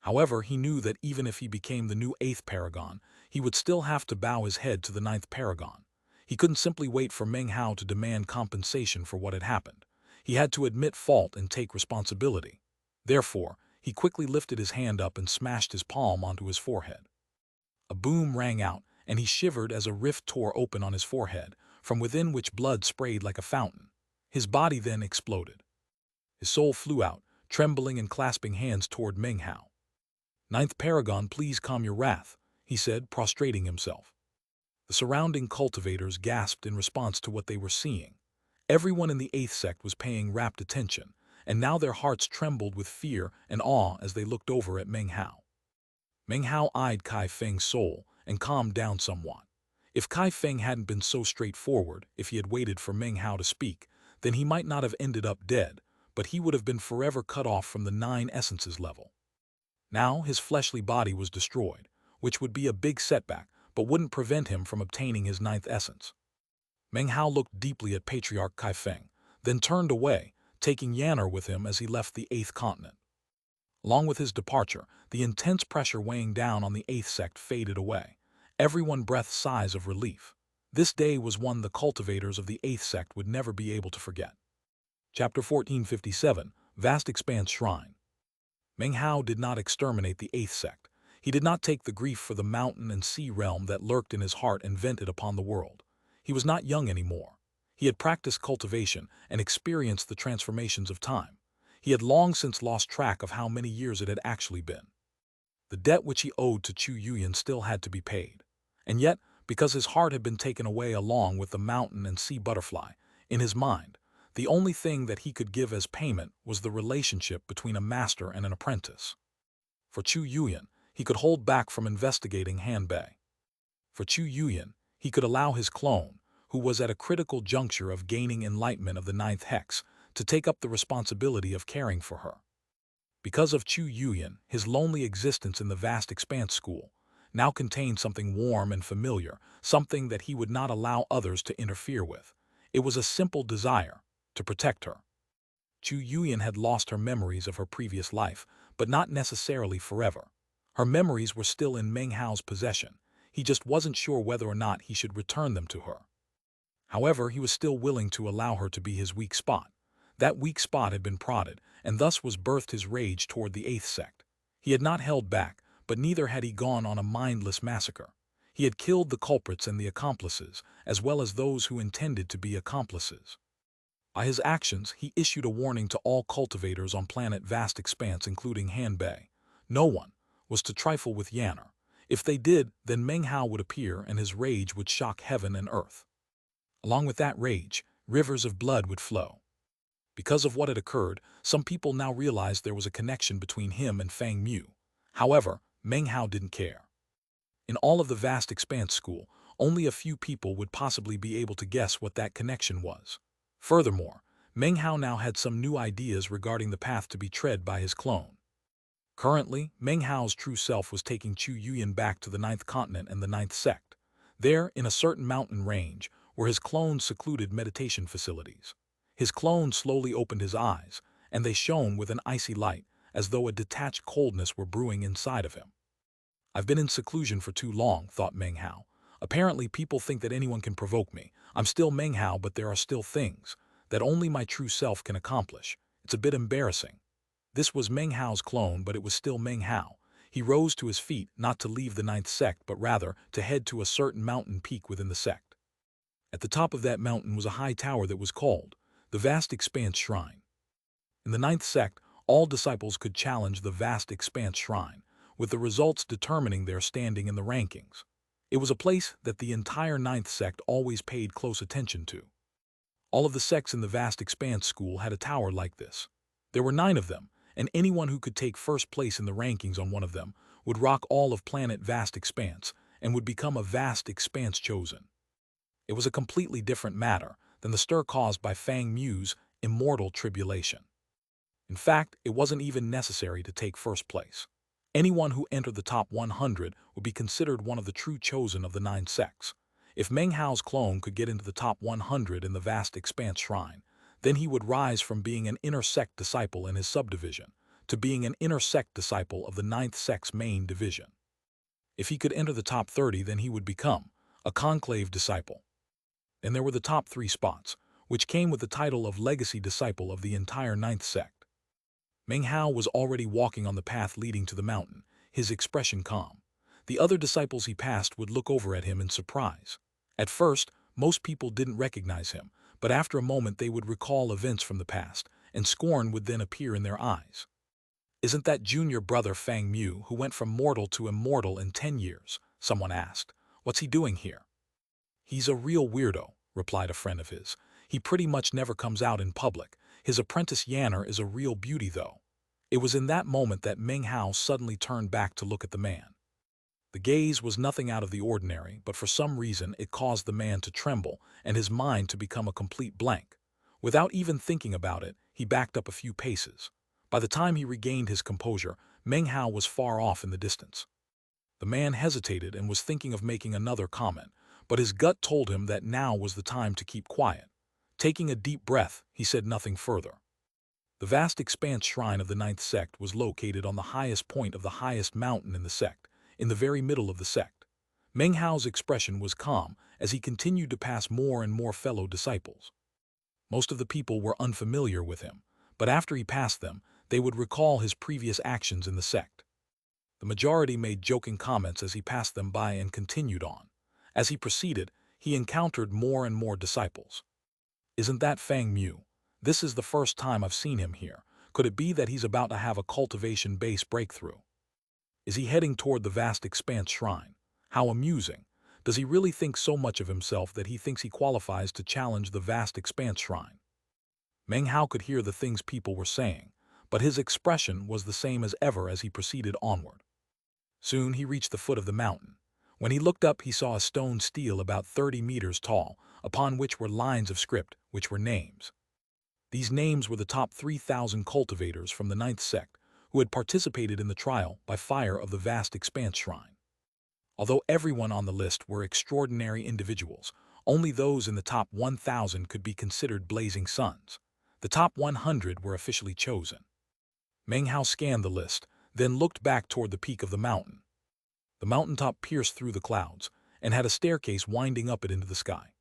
A: However, he knew that even if he became the new 8th paragon, he would still have to bow his head to the 9th paragon. He couldn't simply wait for Meng Hao to demand compensation for what had happened. He had to admit fault and take responsibility. Therefore, he quickly lifted his hand up and smashed his palm onto his forehead. A boom rang out, and he shivered as a rift tore open on his forehead, from within which blood sprayed like a fountain. His body then exploded. His soul flew out, trembling and clasping hands toward Meng Hao. "Ninth Paragon, please calm your wrath," he said, prostrating himself. The surrounding cultivators gasped in response to what they were seeing. Everyone in the Eighth Sect was paying rapt attention, and now their hearts trembled with fear and awe as they looked over at Meng Hao. Meng Hao eyed Kai Feng's soul and calmed down somewhat. If Kai Feng hadn't been so straightforward, if he had waited for Meng Hao to speak, then he might not have ended up dead, but he would have been forever cut off from the 9 essences level. Now his fleshly body was destroyed, which would be a big setback, but wouldn't prevent him from obtaining his 9th essence. Meng Hao looked deeply at Patriarch Kai Feng, then turned away, taking Yanner with him as he left the 8th continent. Along with his departure, the intense pressure weighing down on the 8th sect faded away. Everyone breathed sighs of relief. This day was one the cultivators of the 8th sect would never be able to forget. Chapter 1457, Vast Expanse Shrine. Meng Hao did not exterminate the 8th sect. He did not take the grief for the mountain and sea realm that lurked in his heart and vented upon the world. He was not young anymore. He had practiced cultivation and experienced the transformations of time. He had long since lost track of how many years it had actually been. The debt which he owed to Chu Yuyan still had to be paid. And yet, because his heart had been taken away along with the mountain and sea butterfly, in his mind, the only thing that he could give as payment was the relationship between a master and an apprentice. For Chu Yuyan, he could hold back from investigating Hanbei. For Chu Yuyan, he could allow his clone, who was at a critical juncture of gaining enlightenment of the 9th hex, to take up the responsibility of caring for her. Because of Chu Yuyan, his lonely existence in the vast expanse school now contained something warm and familiar, something that he would not allow others to interfere with. It was a simple desire to protect her. Chu Yuyan had lost her memories of her previous life, but not necessarily forever. Her memories were still in Meng Hao's possession. He just wasn't sure whether or not he should return them to her. However, he was still willing to allow her to be his weak spot. That weak spot had been prodded, and thus was birthed his rage toward the 8th sect. He had not held back, but neither had he gone on a mindless massacre. He had killed the culprits and the accomplices, as well as those who intended to be accomplices. By his actions, he issued a warning to all cultivators on planet Vast Expanse, including Hanbei. No one was to trifle with Yanner. If they did, then Meng Hao would appear and his rage would shock heaven and earth. Along with that rage, rivers of blood would flow. Because of what had occurred, some people now realized there was a connection between him and Fang Mu. However, Meng Hao didn't care. In all of the Vast Expanse school, only a few people would possibly be able to guess what that connection was. Furthermore, Meng Hao now had some new ideas regarding the path to be tread by his clone. Currently, Meng Hao's true self was taking Chu Yuyan back to the 9th continent and the 9th sect. There, in a certain mountain range, were his clone's secluded meditation facilities. His clone slowly opened his eyes, and they shone with an icy light, as though a detached coldness were brewing inside of him. "I've been in seclusion for too long," thought Meng Hao. "Apparently people think that anyone can provoke me. I'm still Meng Hao, but there are still things that only my true self can accomplish. It's a bit embarrassing." This was Meng Hao's clone, but it was still Meng Hao. He rose to his feet, not to leave the 9th sect, but rather to head to a certain mountain peak within the sect. At the top of that mountain was a high tower that was called the Vast Expanse Shrine. In the 9th sect, all disciples could challenge the Vast Expanse Shrine, with the results determining their standing in the rankings. It was a place that the entire 9th sect always paid close attention to. All of the sects in the Vast Expanse school had a tower like this. There were 9 of them, and anyone who could take first place in the rankings on one of them would rock all of planet Vast Expanse and would become a Vast Expanse chosen. It was a completely different matter than the stir caused by Fang Mu's immortal tribulation. In fact, it wasn't even necessary to take first place. Anyone who entered the top 100 would be considered one of the true chosen of the 9 sects. If Meng Hao's clone could get into the top 100 in the Vast Expanse Shrine, then he would rise from being an inner sect disciple in his subdivision to being an inner sect disciple of the 9th sect's main division. If he could enter the top 30, then he would become a conclave disciple. Then there were the top 3 spots, which came with the title of legacy disciple of the entire 9th sect. Meng Hao was already walking on the path leading to the mountain, his expression calm. The other disciples he passed would look over at him in surprise. At first, most people didn't recognize him, but after a moment they would recall events from the past, and scorn would then appear in their eyes. "Isn't that junior brother Fang Mu who went from mortal to immortal in 10 years?" someone asked. "What's he doing here?" "He's a real weirdo," replied a friend of his. "He pretty much never comes out in public. His apprentice Yanner is a real beauty, though." It was in that moment that Meng Hao suddenly turned back to look at the man. The gaze was nothing out of the ordinary, but for some reason it caused the man to tremble and his mind to become a complete blank. Without even thinking about it, he backed up a few paces. By the time he regained his composure, Meng Hao was far off in the distance. The man hesitated and was thinking of making another comment, but his gut told him that now was the time to keep quiet. Taking a deep breath, he said nothing further. The vast expanse shrine of the ninth sect was located on the highest point of the highest mountain in the sect, in the very middle of the sect. Meng Hao's expression was calm as he continued to pass more and more fellow disciples. Most of the people were unfamiliar with him, but after he passed them, they would recall his previous actions in the sect. The majority made joking comments as he passed them by and continued on. As he proceeded, he encountered more and more disciples. "Isn't that Fang Mu? This is the first time I've seen him here. Could it be that he's about to have a cultivation-based breakthrough? Is he heading toward the vast expanse shrine? How amusing. Does he really think so much of himself that he thinks he qualifies to challenge the vast expanse shrine?" Meng Hao could hear the things people were saying, but his expression was the same as ever as he proceeded onward. Soon he reached the foot of the mountain. When he looked up, he saw a stone stele about 30 meters tall, upon which were lines of script, which were names. These names were the top 3,000 cultivators from the ninth sect who had participated in the trial by fire of the vast expanse shrine. Although everyone on the list were extraordinary individuals, only those in the top 1,000 could be considered blazing suns. The top 100 were officially chosen. Meng Hao scanned the list, then looked back toward the peak of the mountain. The mountaintop pierced through the clouds and had a staircase winding up it into the sky.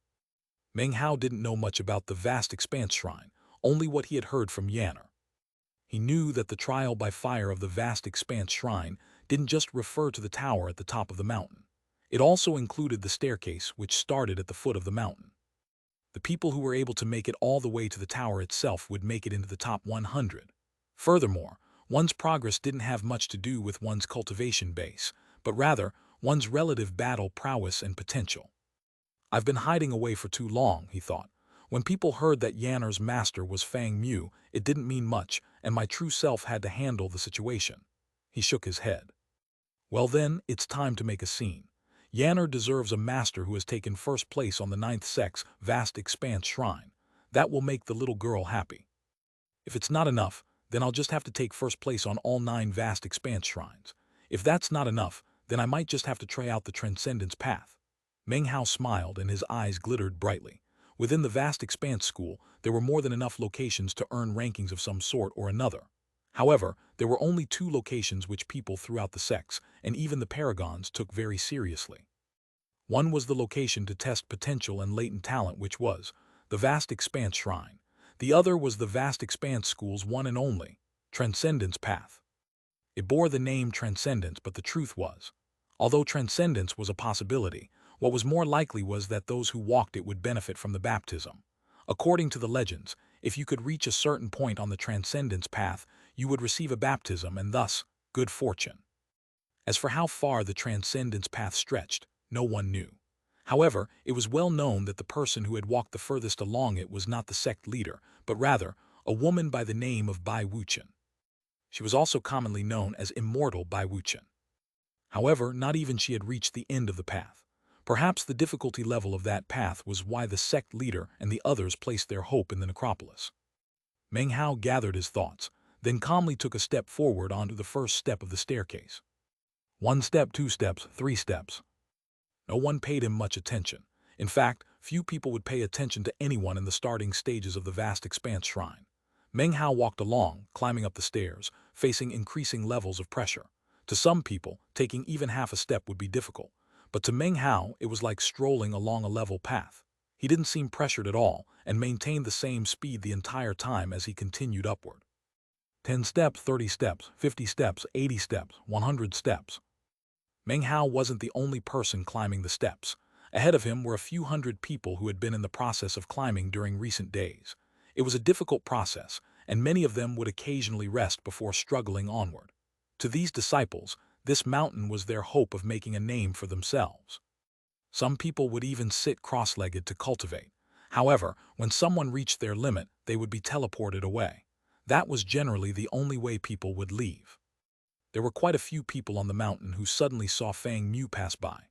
A: Meng Hao didn't know much about the vast expanse shrine, only what he had heard from Yanner. He knew that the trial by fire of the vast expanse shrine didn't just refer to the tower at the top of the mountain. It also included the staircase which started at the foot of the mountain. The people who were able to make it all the way to the tower itself would make it into the top 100. Furthermore, one's progress didn't have much to do with one's cultivation base, but rather one's relative battle prowess and potential. "I've been hiding away for too long," he thought. "When people heard that Yanner's master was Fang Mu, it didn't mean much, and my true self had to handle the situation." He shook his head. "Well then, it's time to make a scene. Yanner deserves a master who has taken first place on the ninth sect's vast expanse shrine. That will make the little girl happy. If it's not enough, then I'll just have to take first place on all 9 vast expanse shrines. If that's not enough, then I might just have to try out the transcendence path." Meng Hao smiled and his eyes glittered brightly. Within the vast expanse school, there were more than enough locations to earn rankings of some sort or another. However, there were only 2 locations which people throughout the sects, and even the paragons, took very seriously. One was the location to test potential and latent talent, which was the vast expanse shrine. The other was the vast expanse school's one and only transcendence path. It bore the name Transcendence, but the truth was, although transcendence was a possibility, what was more likely was that those who walked it would benefit from the baptism. According to the legends, if you could reach a certain point on the transcendence path, you would receive a baptism and thus good fortune. As for how far the transcendence path stretched, no one knew. However, it was well known that the person who had walked the furthest along it was not the sect leader, but rather a woman by the name of Bai Wuchen. She was also commonly known as Immortal Bai Wuchen. However, not even she had reached the end of the path. Perhaps the difficulty level of that path was why the sect leader and the others placed their hope in the necropolis. Meng Hao gathered his thoughts, then calmly took a step forward onto the first step of the staircase. 1 step, 2 steps, 3 steps. No one paid him much attention. In fact, few people would pay attention to anyone in the starting stages of the vast expanse shrine. Meng Hao walked along, climbing up the stairs, facing increasing levels of pressure. To some people, taking even half a step would be difficult, but to Meng Hao it was like strolling along a level path. He didn't seem pressured at all and maintained the same speed the entire time as he continued upward. 10 steps, 30 steps, 50 steps, 80 steps, 100 steps. Meng Hao wasn't the only person climbing the steps. Ahead of him were a few hundred people who had been in the process of climbing during recent days. It was a difficult process, and many of them would occasionally rest before struggling onward. To these disciples, this mountain was their hope of making a name for themselves. Some people would even sit cross-legged to cultivate. However, when someone reached their limit, they would be teleported away. That was generally the only way people would leave. There were quite a few people on the mountain who suddenly saw Fang Mu pass by.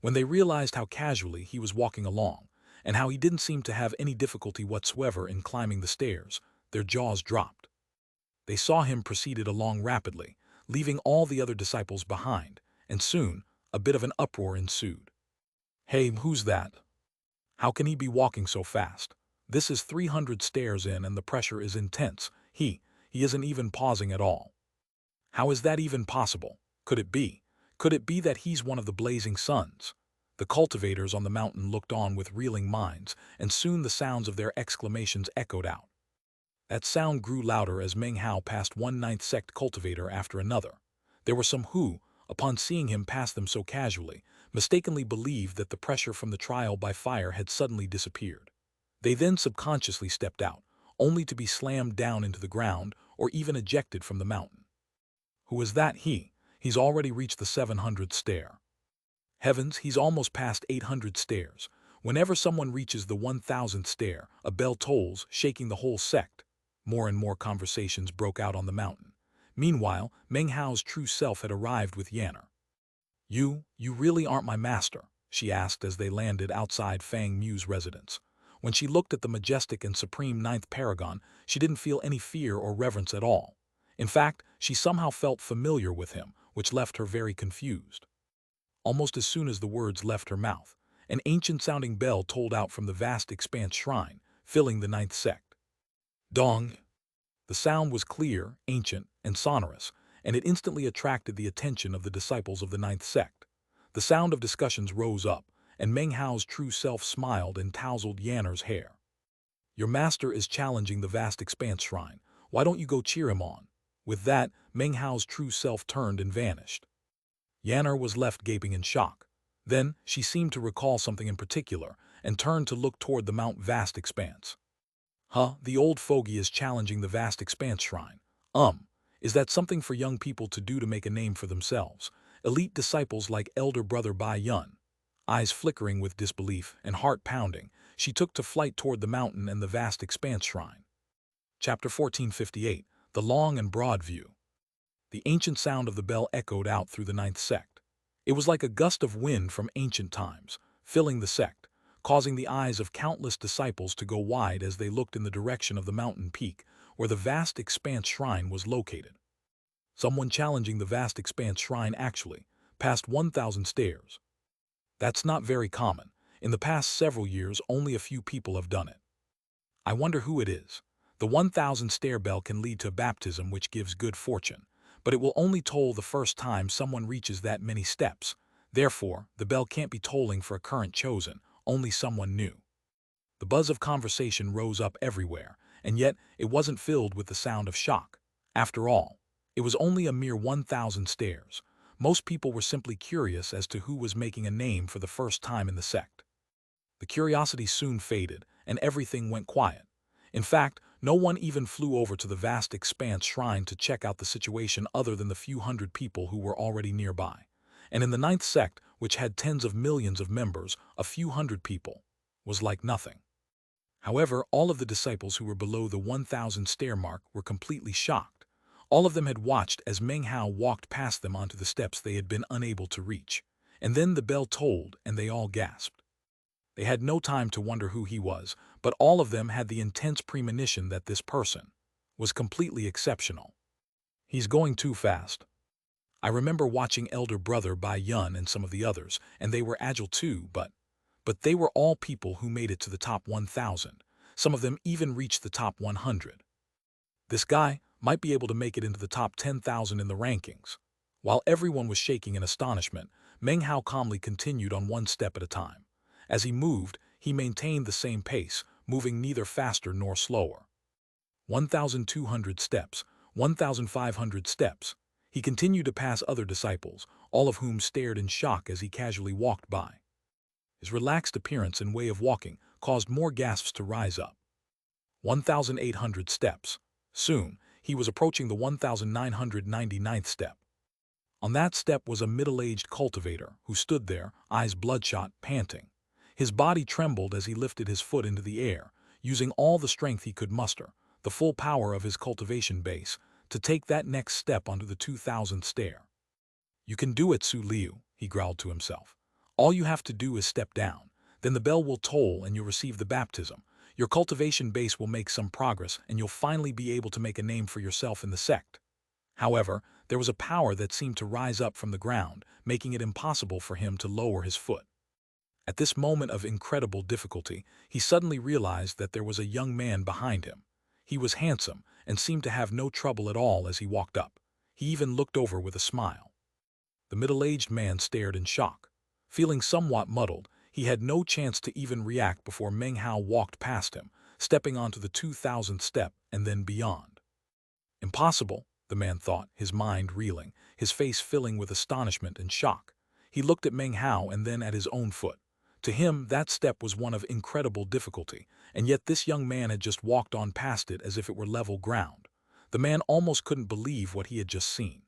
A: When they realized how casually he was walking along, and how he didn't seem to have any difficulty whatsoever in climbing the stairs, their jaws dropped. They saw him proceeded along rapidly, leaving all the other disciples behind, and soon, a bit of an uproar ensued. "Hey, who's that? How can he be walking so fast? This is 300 stairs in and the pressure is intense. He isn't even pausing at all. How is that even possible? Could it be? Could it be that he's one of the blazing suns?" The cultivators on the mountain looked on with reeling minds, and soon the sounds of their exclamations echoed out. That sound grew louder as Meng Hao passed one ninth sect cultivator after another. There were some who, upon seeing him pass them so casually, mistakenly believed that the pressure from the trial by fire had suddenly disappeared. They then subconsciously stepped out, only to be slammed down into the ground or even ejected from the mountain. Who is that he? He's already reached the 700th stair. Heavens, he's almost past 800 stairs. Whenever someone reaches the 1000th stair, a bell tolls, shaking the whole sect. More and more conversations broke out on the mountain. Meanwhile, Meng Hao's true self had arrived with Yanner. You really aren't my master?" she asked as they landed outside Fang Mu's residence. When she looked at the majestic and supreme ninth paragon, she didn't feel any fear or reverence at all. In fact, she somehow felt familiar with him, which left her very confused. Almost as soon as the words left her mouth, an ancient-sounding bell tolled out from the vast expanse shrine, filling the ninth sect. Dong! The sound was clear, ancient, and sonorous, and it instantly attracted the attention of the disciples of the ninth sect. The sound of discussions rose up, and Meng Hao's true self smiled and tousled Yanner's hair. "Your master is challenging the vast expanse shrine. Why don't you go cheer him on?" With that, Meng Hao's true self turned and vanished. Yanner was left gaping in shock. Then, she seemed to recall something in particular, and turned to look toward the Mount Vast Expanse. The old fogey is challenging the Vast Expanse Shrine. Is that something for young people to do to make a name for themselves? Elite disciples like elder brother Bai Yun. Eyes flickering with disbelief and heart pounding, she took to flight toward the mountain and the Vast Expanse Shrine. Chapter 1458, The Long and Broad View. The ancient sound of the bell echoed out through the ninth sect. It was like a gust of wind from ancient times, filling the sect, causing the eyes of countless disciples to go wide as they looked in the direction of the mountain peak, where the Vast Expanse Shrine was located. Someone challenging the Vast Expanse Shrine actually, past 1,000 stairs. That's not very common. In the past several years, only a few people have done it. I wonder who it is. The 1,000 stair bell can lead to baptism, which gives good fortune, but it will only toll the first time someone reaches that many steps. Therefore, the bell can't be tolling for a current chosen, only someone new. The buzz of conversation rose up everywhere, and yet it wasn't filled with the sound of shock. After all, it was only a mere 1,000 stairs. Most people were simply curious as to who was making a name for the first time in the sect. The curiosity soon faded, and everything went quiet. In fact, no one even flew over to the Vast Expanse Shrine to check out the situation other than the few hundred people who were already nearby. And in the ninth sect, which had tens of millions of members, a few hundred people was like nothing. However, all of the disciples who were below the 1,000 stair mark were completely shocked. All of them had watched as Meng Hao walked past them onto the steps they had been unable to reach. And then the bell tolled and they all gasped. They had no time to wonder who he was, but all of them had the intense premonition that this person was completely exceptional. He's going too fast. I remember watching elder brother Bai Yun and some of the others, and they were agile too, but they were all people who made it to the top 1,000. Some of them even reached the top 100. This guy might be able to make it into the top 10,000 in the rankings. While everyone was shaking in astonishment, Meng Hao calmly continued on one step at a time. As he moved, he maintained the same pace, moving neither faster nor slower. 1,200 steps, 1,500 steps. He continued to pass other disciples, all of whom stared in shock as he casually walked by. His relaxed appearance and way of walking caused more gasps to rise up. 1,800 steps. Soon, he was approaching the 1,999th step. On that step was a middle-aged cultivator who stood there, eyes bloodshot, panting. His body trembled as he lifted his foot into the air, using all the strength he could muster, the full power of his cultivation base, to take that next step onto the 2,000th stair. "You can do it, Su Liu," he growled to himself. "All you have to do is step down. Then the bell will toll and you'll receive the baptism. Your cultivation base will make some progress and you'll finally be able to make a name for yourself in the sect." However, there was a power that seemed to rise up from the ground, making it impossible for him to lower his foot. At this moment of incredible difficulty, he suddenly realized that there was a young man behind him. He was handsome and seemed to have no trouble at all as he walked up. He even looked over with a smile. The middle-aged man stared in shock. Feeling somewhat muddled, he had no chance to even react before Meng Hao walked past him, stepping onto the 2,000th step and then beyond. "Impossible," the man thought, his mind reeling, his face filling with astonishment and shock. He looked at Meng Hao and then at his own foot. To him, that step was one of incredible difficulty, and yet this young man had just walked on past it as if it were level ground. The man almost couldn't believe what he had just seen.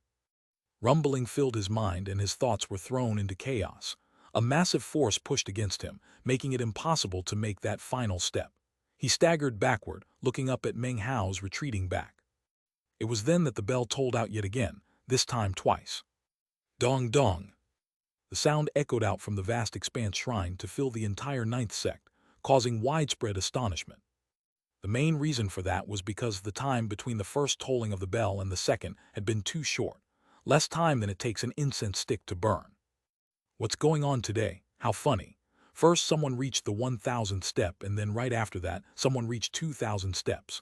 A: Rumbling filled his mind and his thoughts were thrown into chaos. A massive force pushed against him, making it impossible to make that final step. He staggered backward, looking up at Meng Hao's retreating back. It was then that the bell tolled out yet again, this time twice. Dong dong. The sound echoed out from the vast expanse shrine to fill the entire ninth sect, causing widespread astonishment. The main reason for that was because the time between the first tolling of the bell and the second had been too short, less time than it takes an incense stick to burn. What's going on today? How funny. First someone reached the 1,000th step and then right after that, someone reached 2,000 steps.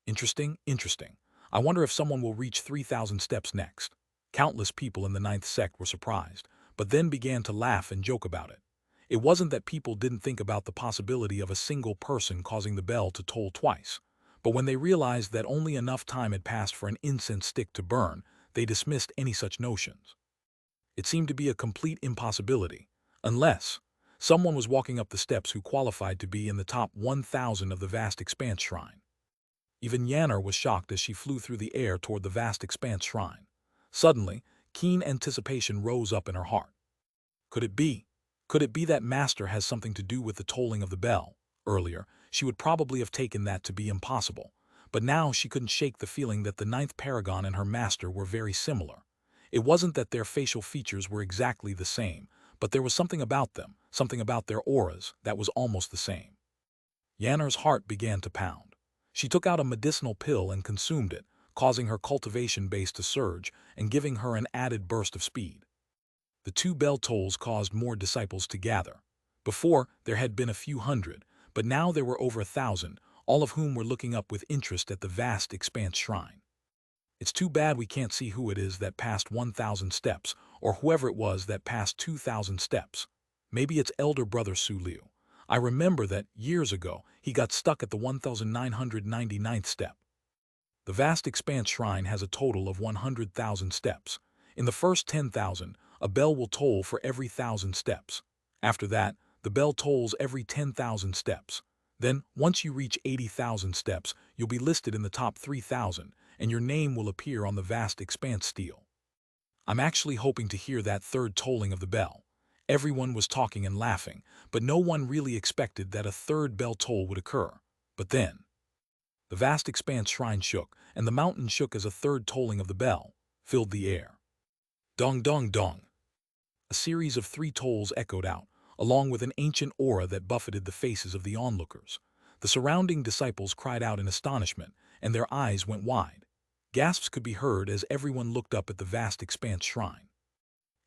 A: Interesting, interesting. I wonder if someone will reach 3,000 steps next. Countless people in the ninth sect were surprised, but then began to laugh and joke about it. It wasn't that people didn't think about the possibility of a single person causing the bell to toll twice, but when they realized that only enough time had passed for an incense stick to burn, they dismissed any such notions. It seemed to be a complete impossibility, unless someone was walking up the steps who qualified to be in the top 1,000 of the vast expanse shrine. Even Yanner was shocked as she flew through the air toward the vast expanse shrine. Suddenly, keen anticipation rose up in her heart. Could it be? Could it be that Master has something to do with the tolling of the bell? Earlier, she would probably have taken that to be impossible, but now she couldn't shake the feeling that the ninth paragon and her master were very similar. It wasn't that their facial features were exactly the same, but there was something about them, something about their auras, that was almost the same. Yanner's heart began to pound. She took out a medicinal pill and consumed it, causing her cultivation base to surge and giving her an added burst of speed. The two bell tolls caused more disciples to gather. Before, there had been a few hundred, but now there were over 1,000, all of whom were looking up with interest at the vast expanse shrine. It's too bad we can't see who it is that passed 1,000 steps, or whoever it was that passed 2,000 steps. Maybe it's elder brother Su Liu. I remember that, years ago, he got stuck at the 1,999th step. The vast expanse shrine has a total of 100,000 steps. In the first 10,000, a bell will toll for every 1,000 steps. After that, the bell tolls every 10,000 steps. Then, once you reach 80,000 steps, you'll be listed in the top 3,000, and your name will appear on the vast expanse stele. I'm actually hoping to hear that third tolling of the bell. Everyone was talking and laughing, but no one really expected that a third bell toll would occur. But then, the vast expanse shrine shook, and the mountain shook as a third tolling of the bell filled the air. Dong dong dong. A series of 3 tolls echoed out, along with an ancient aura that buffeted the faces of the onlookers. The surrounding disciples cried out in astonishment, and their eyes went wide. Gasps could be heard as everyone looked up at the vast expanse shrine.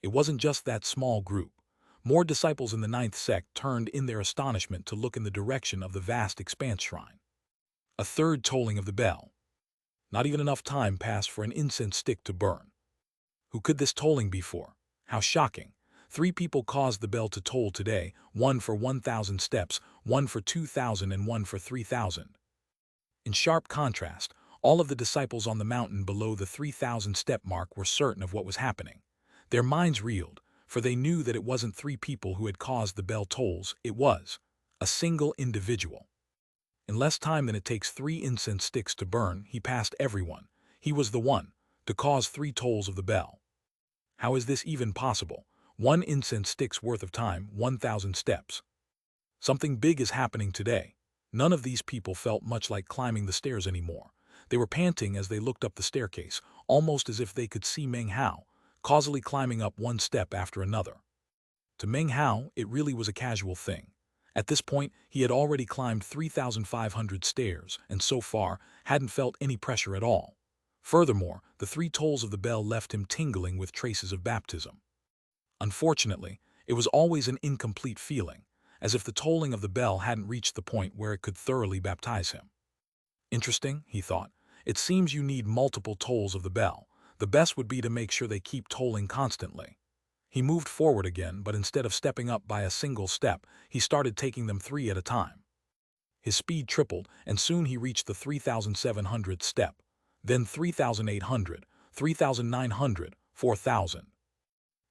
A: It wasn't just that small group. More disciples in the ninth sect turned in their astonishment to look in the direction of the vast expanse shrine. A third tolling of the bell. Not even enough time passed for an incense stick to burn. Who could this tolling be for? How shocking. 3 people caused the bell to toll today, one for 1,000 steps, one for 2,000 and one for 3,000. In sharp contrast, all of the disciples on the mountain below the 3,000 step mark were certain of what was happening. Their minds reeled, for they knew that it wasn't three people who had caused the bell tolls, it was a single individual. In less time than it takes 3 incense sticks to burn, he passed everyone. He was the one to cause 3 tolls of the bell. How is this even possible? 1 incense stick's worth of time, 1,000 steps. Something big is happening today. None of these people felt much like climbing the stairs anymore. They were panting as they looked up the staircase, almost as if they could see Meng Hao, causally climbing up one step after another. To Meng Hao, it really was a casual thing. At this point, he had already climbed 3,500 stairs, and so far, hadn't felt any pressure at all. Furthermore, the 3 tolls of the bell left him tingling with traces of baptism. Unfortunately, it was always an incomplete feeling, as if the tolling of the bell hadn't reached the point where it could thoroughly baptize him. Interesting, he thought. It seems you need multiple tolls of the bell. The best would be to make sure they keep tolling constantly. He moved forward again, but instead of stepping up by a single step, he started taking them 3 at a time. His speed tripled, and soon he reached the 3,700th step, then 3,800, 3,900, 4,000.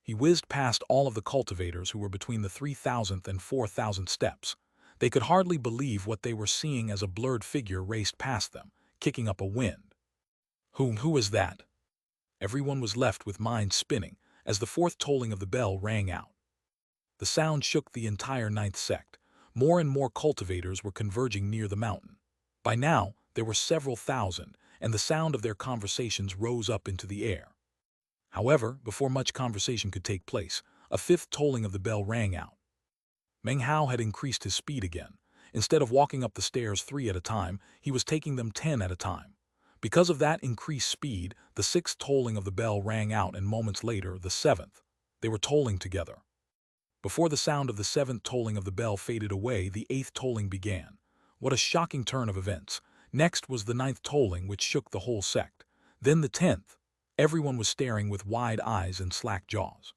A: He whizzed past all of the cultivators who were between the 3,000th and 4,000th steps. They could hardly believe what they were seeing as a blurred figure raced past them, kicking up a wind. Who is that? Everyone was left with minds spinning as the 4th tolling of the bell rang out. The sound shook the entire 9th sect. More and more cultivators were converging near the mountain. By now, there were several thousand, and the sound of their conversations rose up into the air. However, before much conversation could take place, a 5th tolling of the bell rang out. Meng Hao had increased his speed again. Instead of walking up the stairs 3 at a time, he was taking them 10 at a time. Because of that increased speed, the 6th tolling of the bell rang out, and moments later, the 7th. They were tolling together. Before the sound of the 7th tolling of the bell faded away, the 8th tolling began. What a shocking turn of events. Next was the 9th tolling, which shook the whole sect. Then the 10th. Everyone was staring with wide eyes and slack jaws.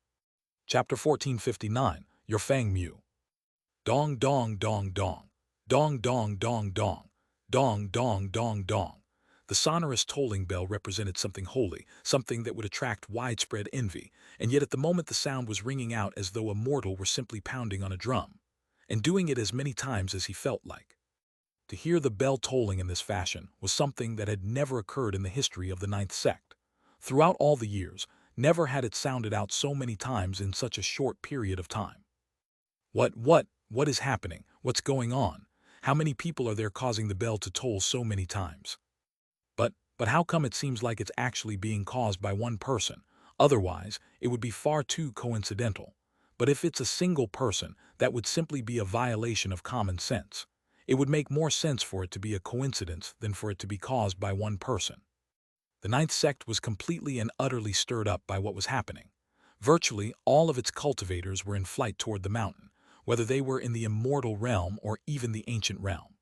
A: Chapter 1459, Your Fang Mu. Dong dong dong dong. Dong dong dong dong. Dong dong dong dong. The sonorous tolling bell represented something holy, something that would attract widespread envy, and yet at the moment the sound was ringing out as though a mortal were simply pounding on a drum, and doing it as many times as he felt like. To hear the bell tolling in this fashion was something that had never occurred in the history of the 9th sect. Throughout all the years, never had it sounded out so many times in such a short period of time. What is happening? What's going on? How many people are there causing the bell to toll so many times? But how come it seems like it's actually being caused by one person? Otherwise, it would be far too coincidental. But if it's a single person, that would simply be a violation of common sense. It would make more sense for it to be a coincidence than for it to be caused by one person. The 9th sect was completely and utterly stirred up by what was happening. Virtually all of its cultivators were in flight toward the mountain, whether they were in the immortal realm or even the ancient realm.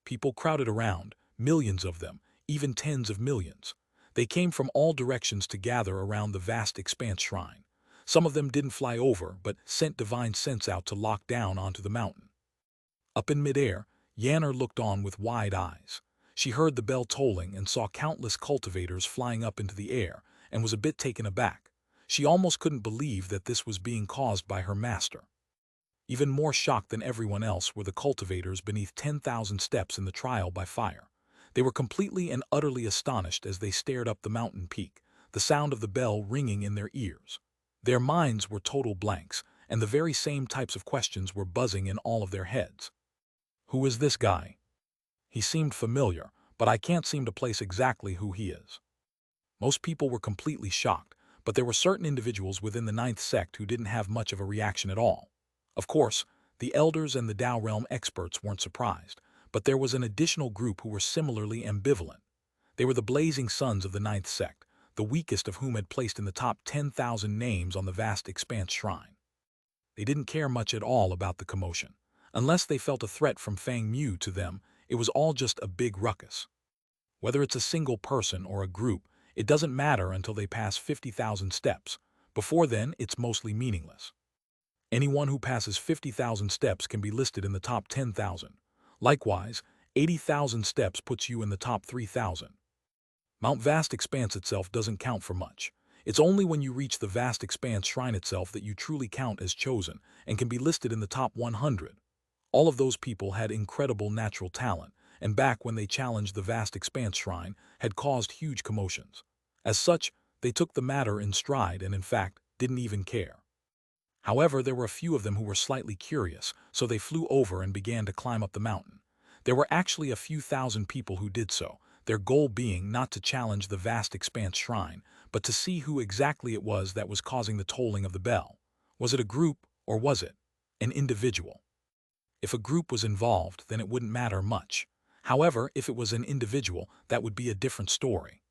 A: People crowded around, millions of them, even tens of millions. They came from all directions to gather around the vast expanse shrine. Some of them didn't fly over, but sent divine sense out to lock down onto the mountain. Up in midair, Yanner looked on with wide eyes. She heard the bell tolling and saw countless cultivators flying up into the air, and was a bit taken aback. She almost couldn't believe that this was being caused by her master. Even more shocked than everyone else were the cultivators beneath 10,000 steps in the trial by fire. They were completely and utterly astonished as they stared up the mountain peak, the sound of the bell ringing in their ears. Their minds were total blanks, and the very same types of questions were buzzing in all of their heads. Who is this guy? He seemed familiar, but I can't seem to place exactly who he is. Most people were completely shocked, but there were certain individuals within the 9th sect who didn't have much of a reaction at all. Of course, the elders and the Tao realm experts weren't surprised, but there was an additional group who were similarly ambivalent. They were the blazing sons of the 9th sect, the weakest of whom had placed in the top 10,000 names on the vast expanse shrine. They didn't care much at all about the commotion. Unless they felt a threat from Fang Mu to them, it was all just a big ruckus. Whether it's a single person or a group, it doesn't matter until they pass 50,000 steps. Before then, it's mostly meaningless. Anyone who passes 50,000 steps can be listed in the top 10,000. Likewise, 80,000 steps puts you in the top 3,000. Mount Vast Expanse itself doesn't count for much. It's only when you reach the vast expanse shrine itself that you truly count as chosen and can be listed in the top 100. All of those people had incredible natural talent, and back when they challenged the vast expanse shrine, had caused huge commotions. As such, they took the matter in stride and in fact didn't even care. However, there were a few of them who were slightly curious, so they flew over and began to climb up the mountain. There were actually a few thousand people who did so, their goal being not to challenge the vast expanse shrine, but to see who exactly it was that was causing the tolling of the bell. Was it a group, or was it an individual? If a group was involved, then it wouldn't matter much. However, if it was an individual, that would be a different story.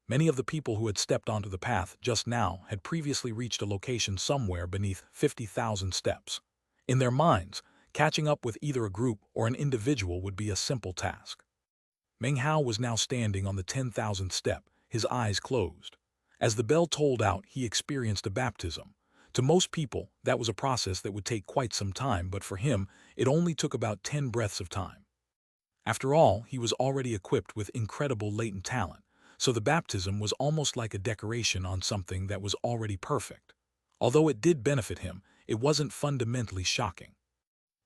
A: Many of the people who had stepped onto the path just now had previously reached a location somewhere beneath 50,000 steps. In their minds, catching up with either a group or an individual would be a simple task. Meng Hao was now standing on the 10,000th step, his eyes closed. As the bell tolled out, he experienced a baptism. To most people, that was a process that would take quite some time, but for him, it only took about 10 breaths of time. After all, he was already equipped with incredible latent talent, so the baptism was almost like a decoration on something that was already perfect. Although it did benefit him, it wasn't fundamentally shocking.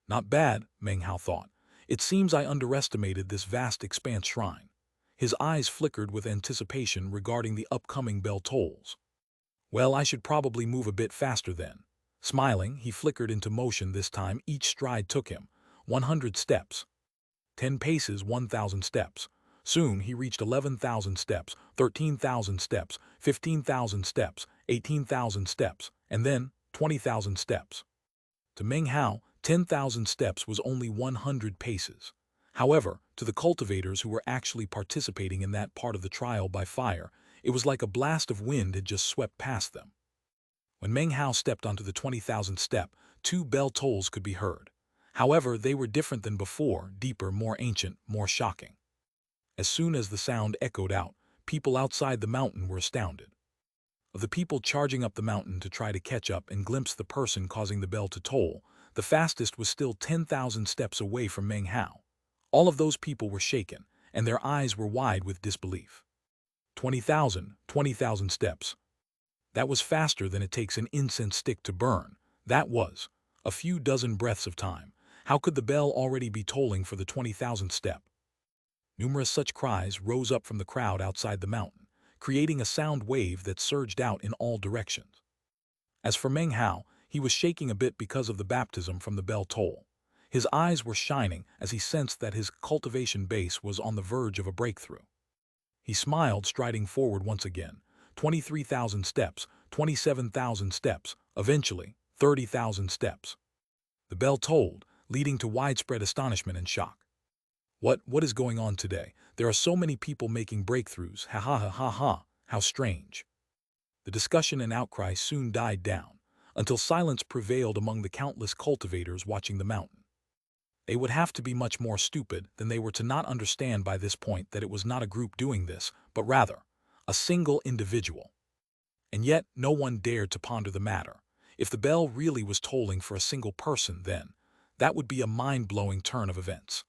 A: Not bad, Meng Hao thought. It seems I underestimated this vast expanse shrine. His eyes flickered with anticipation regarding the upcoming bell tolls. Well, I should probably move a bit faster then. Smiling, he flickered into motion this time. Each stride took him 100 steps. 10 paces, 1,000 steps. Soon he reached 11,000 steps, 13,000 steps, 15,000 steps, 18,000 steps, and then 20,000 steps. To Meng Hao, 10,000 steps was only 100 paces. However, to the cultivators who were actually participating in that part of the trial by fire, it was like a blast of wind had just swept past them. When Meng Hao stepped onto the 20,000th step, 2 bell tolls could be heard. However, they were different than before, deeper, more ancient, more shocking. As soon as the sound echoed out, people outside the mountain were astounded. Of the people charging up the mountain to try to catch up and glimpse the person causing the bell to toll, the fastest was still 10,000 steps away from Meng Hao. All of those people were shaken, and their eyes were wide with disbelief. 20,000 steps. That was faster than it takes an incense stick to burn. That was a few dozen breaths of time. How could the bell already be tolling for the 20,000th step? Numerous such cries rose up from the crowd outside the mountain, creating a sound wave that surged out in all directions. As for Meng Hao, he was shaking a bit because of the baptism from the bell toll. His eyes were shining as he sensed that his cultivation base was on the verge of a breakthrough. He smiled, striding forward once again. 23,000 steps, 27,000 steps, eventually 30,000 steps. The bell tolled, leading to widespread astonishment and shock. What is going on today? There are so many people making breakthroughs. Ha ha ha ha ha. How strange. The discussion and outcry soon died down, until silence prevailed among the countless cultivators watching the mountain. They would have to be much more stupid than they were to not understand by this point that it was not a group doing this, but rather a single individual. And yet no one dared to ponder the matter. If the bell really was tolling for a single person, then that would be a mind-blowing turn of events.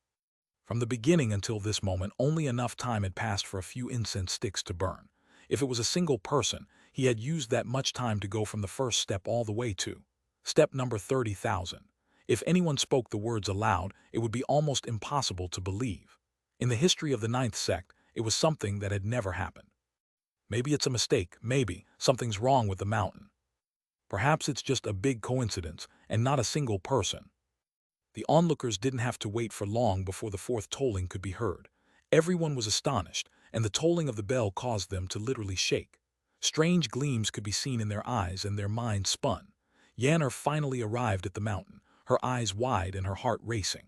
A: From the beginning until this moment, only enough time had passed for a few incense sticks to burn. If it was a single person, he had used that much time to go from the first step all the way to step number 30,000. If anyone spoke the words aloud, it would be almost impossible to believe. In the history of the ninth sect, it was something that had never happened. Maybe it's a mistake, maybe something's wrong with the mountain. Perhaps it's just a big coincidence and not a single person. The onlookers didn't have to wait for long before the fourth tolling could be heard. Everyone was astonished, and the tolling of the bell caused them to literally shake. Strange gleams could be seen in their eyes, and their minds spun. Yanner finally arrived at the mountain, her eyes wide and her heart racing.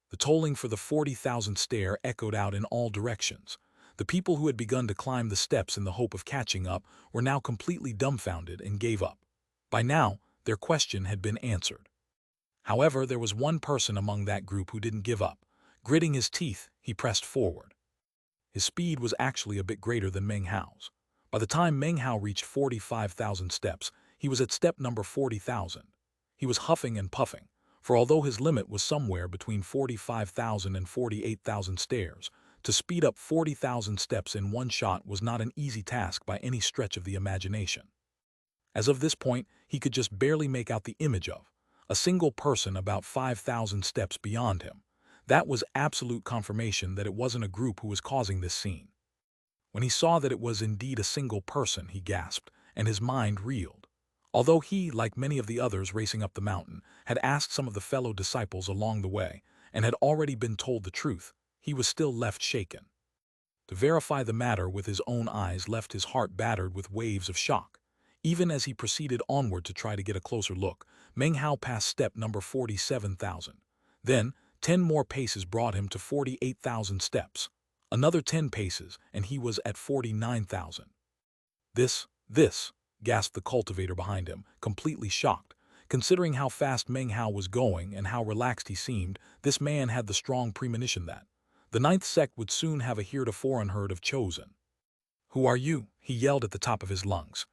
A: The tolling for the 40,000th stair echoed out in all directions. The people who had begun to climb the steps in the hope of catching up were now completely dumbfounded and gave up. By now, their question had been answered. However, there was one person among that group who didn't give up. Gritting his teeth, he pressed forward. His speed was actually a bit greater than Meng Hao's. By the time Meng Hao reached 45,000 steps, he was at step number 40,000. He was huffing and puffing, for although his limit was somewhere between 45,000 and 48,000 stairs, To speed up 40,000 steps in one shot was not an easy task by any stretch of the imagination. As of this point, he could just barely make out the image of a single person about 5,000 steps beyond him. That was absolute confirmation that it wasn't a group who was causing this scene. When he saw that it was indeed a single person, he gasped, and his mind reeled. Although he, like many of the others racing up the mountain, had asked some of the fellow disciples along the way, and had already been told the truth, he was still left shaken. To verify the matter with his own eyes left his heart battered with waves of shock. Even as he proceeded onward to try to get a closer look, Meng Hao passed step number 47,000. Then, 10 more paces brought him to 48,000 steps. Another 10 paces, and he was at 49,000. This, gasped the cultivator behind him, completely shocked. Considering how fast Meng Hao was going and how relaxed he seemed, this man had the strong premonition that the ninth sect would soon have a heretofore unheard of chosen. "Who are you?" he yelled at the top of his lungs.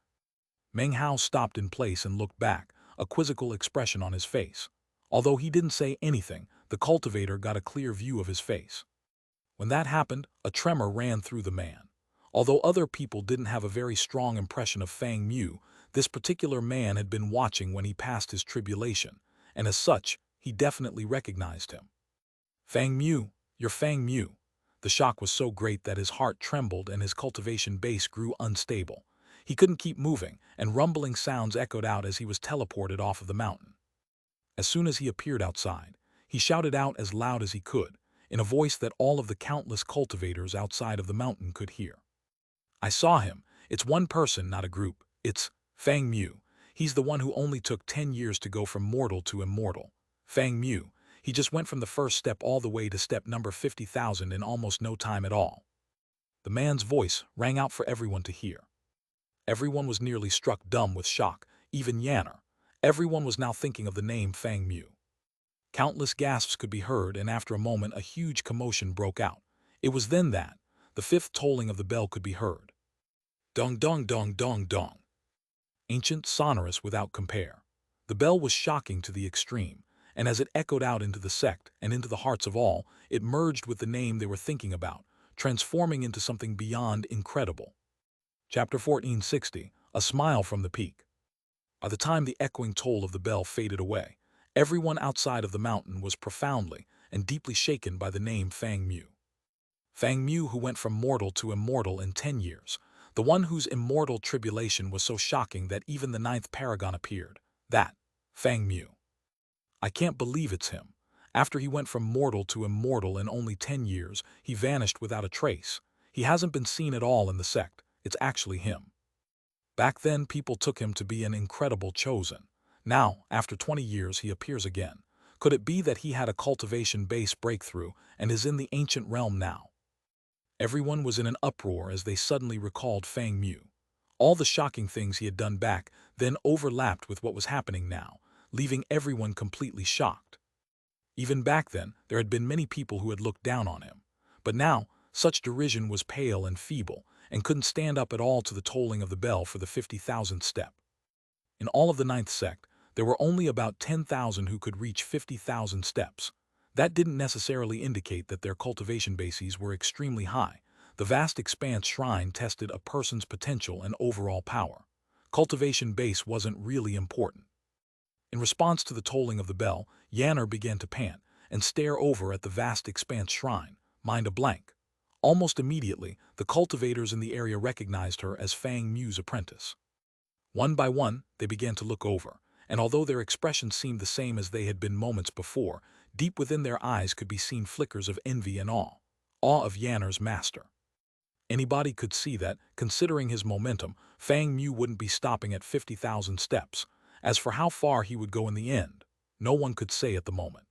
A: Meng Hao stopped in place and looked back, a quizzical expression on his face. Although he didn't say anything, the cultivator got a clear view of his face. When that happened, a tremor ran through the man. Although other people didn't have a very strong impression of Fang Mu, this particular man had been watching when he passed his tribulation, and as such, he definitely recognized him. "Fang Mu, you're Fang Mu." The shock was so great that his heart trembled and his cultivation base grew unstable. He couldn't keep moving, and rumbling sounds echoed out as he was teleported off of the mountain. As soon as he appeared outside, he shouted out as loud as he could, in a voice that all of the countless cultivators outside of the mountain could hear. "I saw him. It's one person, not a group. It's Fang Mu. He's the one who only took 10 years to go from mortal to immortal. Fang Mu. He just went from the first step all the way to step number 50,000 in almost no time at all." The man's voice rang out for everyone to hear. Everyone was nearly struck dumb with shock, even Yanner. Everyone was now thinking of the name Fang Mu. Countless gasps could be heard, and after a moment a huge commotion broke out. It was then that the fifth tolling of the bell could be heard. Dong dong dong dong dong. Ancient, sonorous without compare. The bell was shocking to the extreme, and as it echoed out into the sect and into the hearts of all, it merged with the name they were thinking about, transforming into something beyond incredible. Chapter 1460, A Smile from the Peak. By the time the echoing toll of the bell faded away, everyone outside of the mountain was profoundly and deeply shaken by the name Fang Mu. Fang Mu, who went from mortal to immortal in 10 years, the one whose immortal tribulation was so shocking that even the ninth paragon appeared. That Fang Mu. "I can't believe it's him. After he went from mortal to immortal in only 10 years, he vanished without a trace. He hasn't been seen at all in the sect. It's actually him. Back then, people took him to be an incredible chosen. Now, after 20 years, he appears again. Could it be that he had a cultivation-based breakthrough and is in the ancient realm now?" Everyone was in an uproar as they suddenly recalled Fang Mu. All the shocking things he had done back then overlapped with what was happening now, leaving everyone completely shocked. Even back then, there had been many people who had looked down on him. But now, such derision was pale and feeble, and couldn't stand up at all to the tolling of the bell for the 50,000th step. In all of the ninth sect, there were only about 10,000 who could reach 50,000 steps. That didn't necessarily indicate that their cultivation bases were extremely high. The vast expanse shrine tested a person's potential and overall power. Cultivation base wasn't really important. In response to the tolling of the bell, Yanner began to pant and stare over at the vast expanse shrine, mind a blank. Almost immediately, the cultivators in the area recognized her as Fang Mu's apprentice. One by one, they began to look over, and although their expressions seemed the same as they had been moments before, deep within their eyes could be seen flickers of envy and awe. Awe of Yanner's master. Anybody could see that, considering his momentum, Fang Mu wouldn't be stopping at 50,000 steps. As for how far he would go in the end, no one could say at the moment.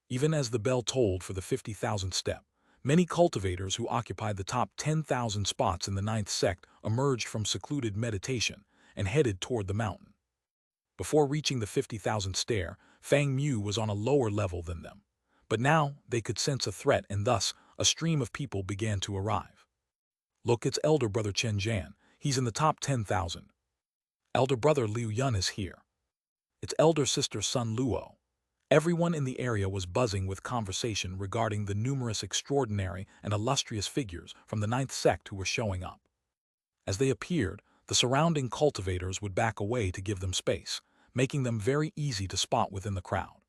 A: Even as the bell tolled for the 50,000th step, many cultivators who occupied the top 10,000 spots in the ninth sect emerged from secluded meditation and headed toward the mountain. Before reaching the 50,000th stair, Fang Mu was on a lower level than them. But now they could sense a threat, and thus a stream of people began to arrive. "Look, it's elder brother Chen Jian. He's in the top 10,000. Elder brother Liu Yun is here. It's elder sister Sun Luo. Everyone in the area was buzzing with conversation regarding the numerous extraordinary and illustrious figures from the ninth sect who were showing up. As they appeared, the surrounding cultivators would back away to give them space, making them very easy to spot within the crowd.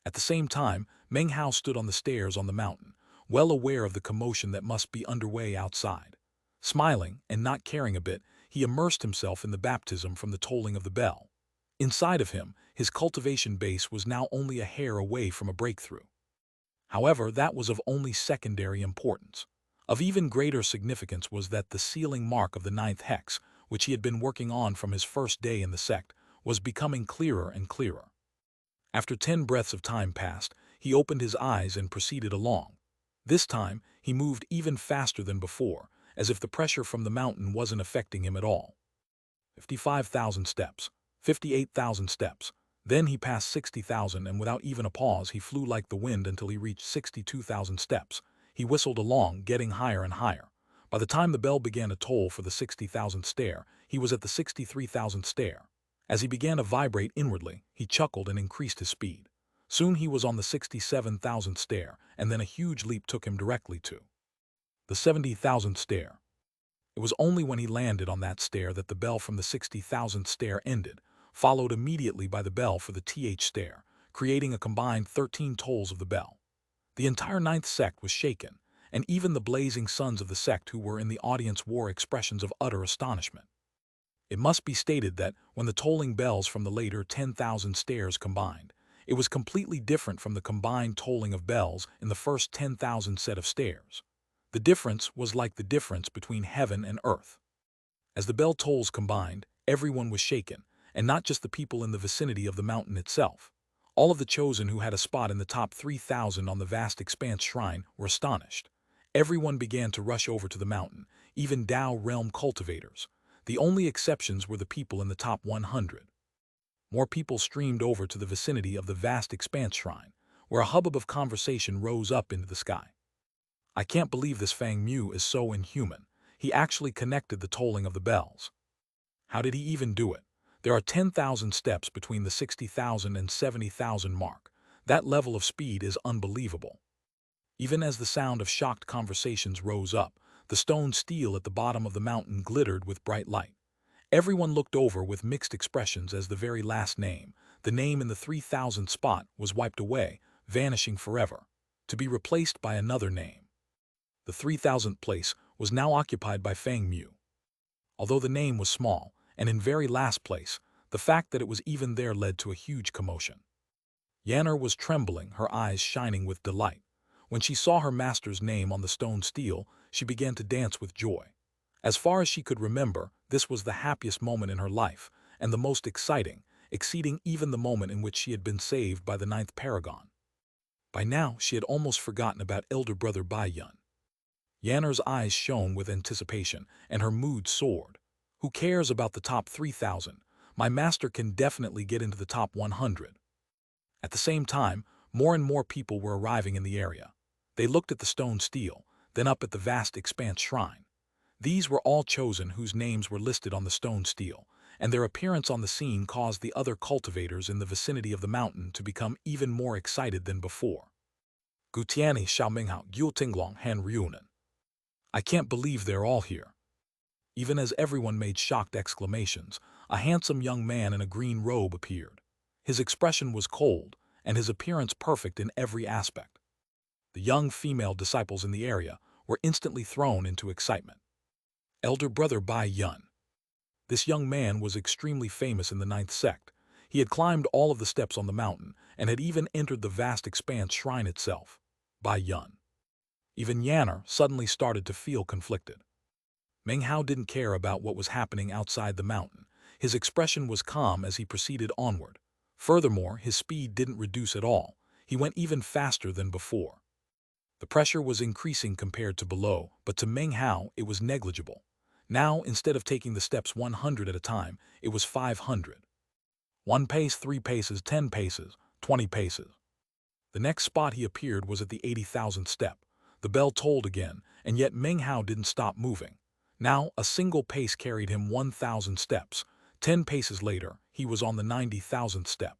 A: At the same time, Meng Hao stood on the stairs on the mountain, well aware of the commotion that must be underway outside. Smiling and not caring a bit, he immersed himself in the baptism from the tolling of the bell. Inside of him, his cultivation base was now only a hair away from a breakthrough. However, that was of only secondary importance. Of even greater significance was that the sealing mark of the ninth hex, which he had been working on from his first day in the sect, was becoming clearer and clearer. After 10 breaths of time passed, he opened his eyes and proceeded along. This time, he moved even faster than before, as if the pressure from the mountain wasn't affecting him at all. 55,000 steps, 58,000 steps. Then he passed 60,000, and without even a pause he flew like the wind until he reached 62,000 steps. He whistled along, getting higher and higher. By the time the bell began to toll for the 60,000th stair, he was at the 63,000th stair. As he began to vibrate inwardly, he chuckled and increased his speed. Soon he was on the 67,000th stair, and then a huge leap took him directly to the 70,000th stair. It was only when he landed on that stair that the bell from the 60,000th stair ended, followed immediately by the bell for the TH stair, creating a combined 13 tolls of the bell. The entire ninth sect was shaken, and even the blazing sons of the sect who were in the audience wore expressions of utter astonishment. It must be stated that when the tolling bells from the later 10,000 stairs combined, it was completely different from the combined tolling of bells in the first 10,000 set of stairs. The difference was like the difference between heaven and earth. As the bell tolls combined, everyone was shaken, and not just the people in the vicinity of the mountain itself. All of the chosen who had a spot in the top 3,000 on the vast expanse shrine were astonished. Everyone began to rush over to the mountain, even Dao realm cultivators. The only exceptions were the people in the top 100. More people streamed over to the vicinity of the vast expanse shrine, where a hubbub of conversation rose up into the sky. I can't believe this Fang Mu is so inhuman. He actually connected the tolling of the bells. How did he even do it? There are 10,000 steps between the 60,000 and 70,000 mark. That level of speed is unbelievable. Even as the sound of shocked conversations rose up, the stone steel at the bottom of the mountain glittered with bright light. Everyone looked over with mixed expressions as the very last name, the name in the 3,000 spot, was wiped away, vanishing forever, to be replaced by another name. The 3,000th place was now occupied by Fang Mu. Although the name was small, and in very last place, the fact that it was even there led to a huge commotion. Yanner was trembling, her eyes shining with delight. When she saw her master's name on the stone steel, she began to dance with joy. As far as she could remember, this was the happiest moment in her life, and the most exciting, exceeding even the moment in which she had been saved by the ninth paragon. By now, she had almost forgotten about elder brother Bai Yun. Yanner's eyes shone with anticipation, and her mood soared. Who cares about the top 3,000? My master can definitely get into the top 100. At the same time, more and more people were arriving in the area. They looked at the stone steel, then up at the vast expanse shrine. These were all chosen whose names were listed on the stone steel, and their appearance on the scene caused the other cultivators in the vicinity of the mountain to become even more excited than before. Gutiani Xiaominghao Yultinglong Han Ryunan. I can't believe they're all here. Even as everyone made shocked exclamations, a handsome young man in a green robe appeared. His expression was cold, and his appearance perfect in every aspect. The young female disciples in the area were instantly thrown into excitement. Elder brother Bai Yun. This young man was extremely famous in the ninth sect. He had climbed all of the steps on the mountain and had even entered the vast expanse shrine itself. Bai Yun. Even Yanner suddenly started to feel conflicted. Meng Hao didn't care about what was happening outside the mountain. His expression was calm as he proceeded onward. Furthermore, his speed didn't reduce at all. He went even faster than before. The pressure was increasing compared to below, but to Meng Hao it was negligible. Now, instead of taking the steps 100 at a time, it was 500. 1 pace, 3 paces, 10 paces, 20 paces. The next spot he appeared was at the 80,000th step. The bell tolled again, and yet Meng Hao didn't stop moving. Now, a single pace carried him 1,000 steps. 10 paces later, he was on the 90,000th step.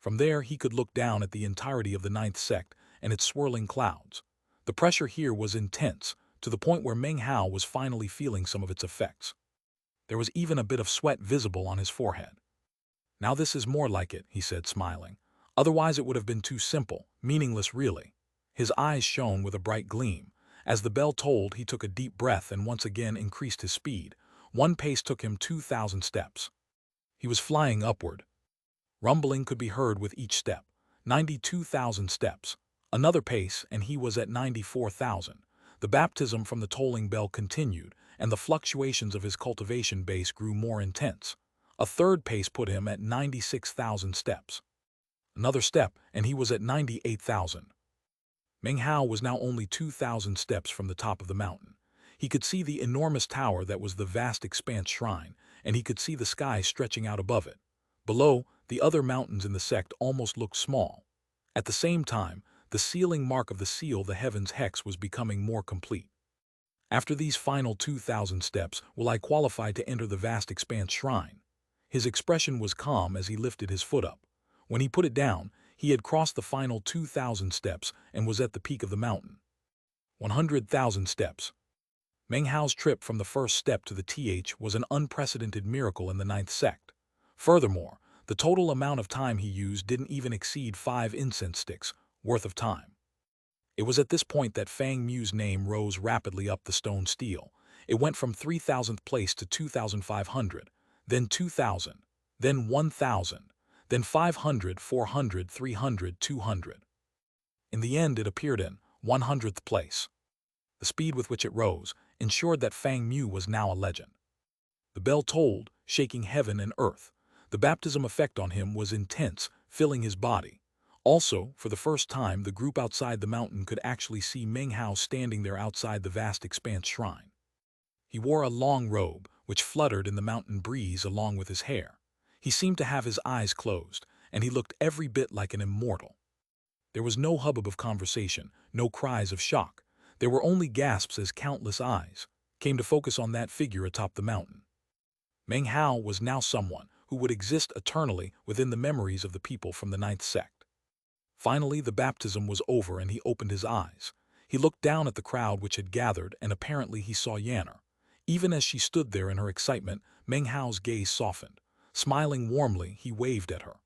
A: From there, he could look down at the entirety of the ninth sect and its swirling clouds. The pressure here was intense, to the point where Meng Hao was finally feeling some of its effects. There was even a bit of sweat visible on his forehead. "Now this is more like it," he said, smiling. "Otherwise it would have been too simple, meaningless really." His eyes shone with a bright gleam. As the bell tolled, he took a deep breath and once again increased his speed. One pace took him 2,000 steps. He was flying upward. Rumbling could be heard with each step. 92,000 steps. Another pace, and he was at 94,000. The baptism from the tolling bell continued, and the fluctuations of his cultivation base grew more intense. A third pace put him at 96,000 steps. Another step, and he was at 98,000. Meng Hao was now only 2,000 steps from the top of the mountain. He could see the enormous tower that was the vast expanse shrine, and he could see the sky stretching out above it. Below, the other mountains in the sect almost looked small. At the same time, the sealing mark of the seal the heavens hex was becoming more complete. After these final 2,000 steps, will I qualify to enter the vast expanse shrine? His expression was calm as he lifted his foot up. When he put it down, he had crossed the final 2,000 steps and was at the peak of the mountain. 100,000 steps. Meng Hao's trip from the first step to the TH was an unprecedented miracle in the ninth sect. Furthermore, the total amount of time he used didn't even exceed 5 incense sticks worth of time. It was at this point that Fang Mu's name rose rapidly up the stone stele. It went from 3,000th place to 2,500, then 2,000, then 1,000, then 500, 400, 300, 200. In the end, it appeared in 100th place. The speed with which it rose ensured that Fang Mu was now a legend. The bell tolled, shaking heaven and earth. The baptism effect on him was intense, filling his body. Also, for the first time, the group outside the mountain could actually see Meng Hao standing there outside the vast expanse shrine. He wore a long robe, which fluttered in the mountain breeze along with his hair. He seemed to have his eyes closed, and he looked every bit like an immortal. There was no hubbub of conversation, no cries of shock. There were only gasps as countless eyes came to focus on that figure atop the mountain. Meng Hao was now someone who would exist eternally within the memories of the people from the ninth sect. Finally, the baptism was over and he opened his eyes. He looked down at the crowd which had gathered, and apparently he saw Yanner. Even as she stood there in her excitement, Meng Hao's gaze softened. Smiling warmly, he waved at her.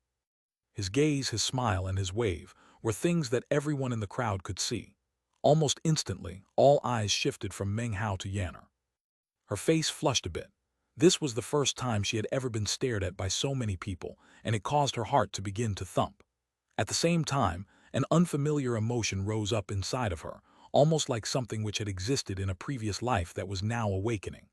A: His gaze, his smile, and his wave were things that everyone in the crowd could see. Almost instantly, all eyes shifted from Meng Hao to Yanner. Her face flushed a bit. This was the first time she had ever been stared at by so many people, and it caused her heart to begin to thump. At the same time, an unfamiliar emotion rose up inside of her, almost like something which had existed in a previous life that was now awakening.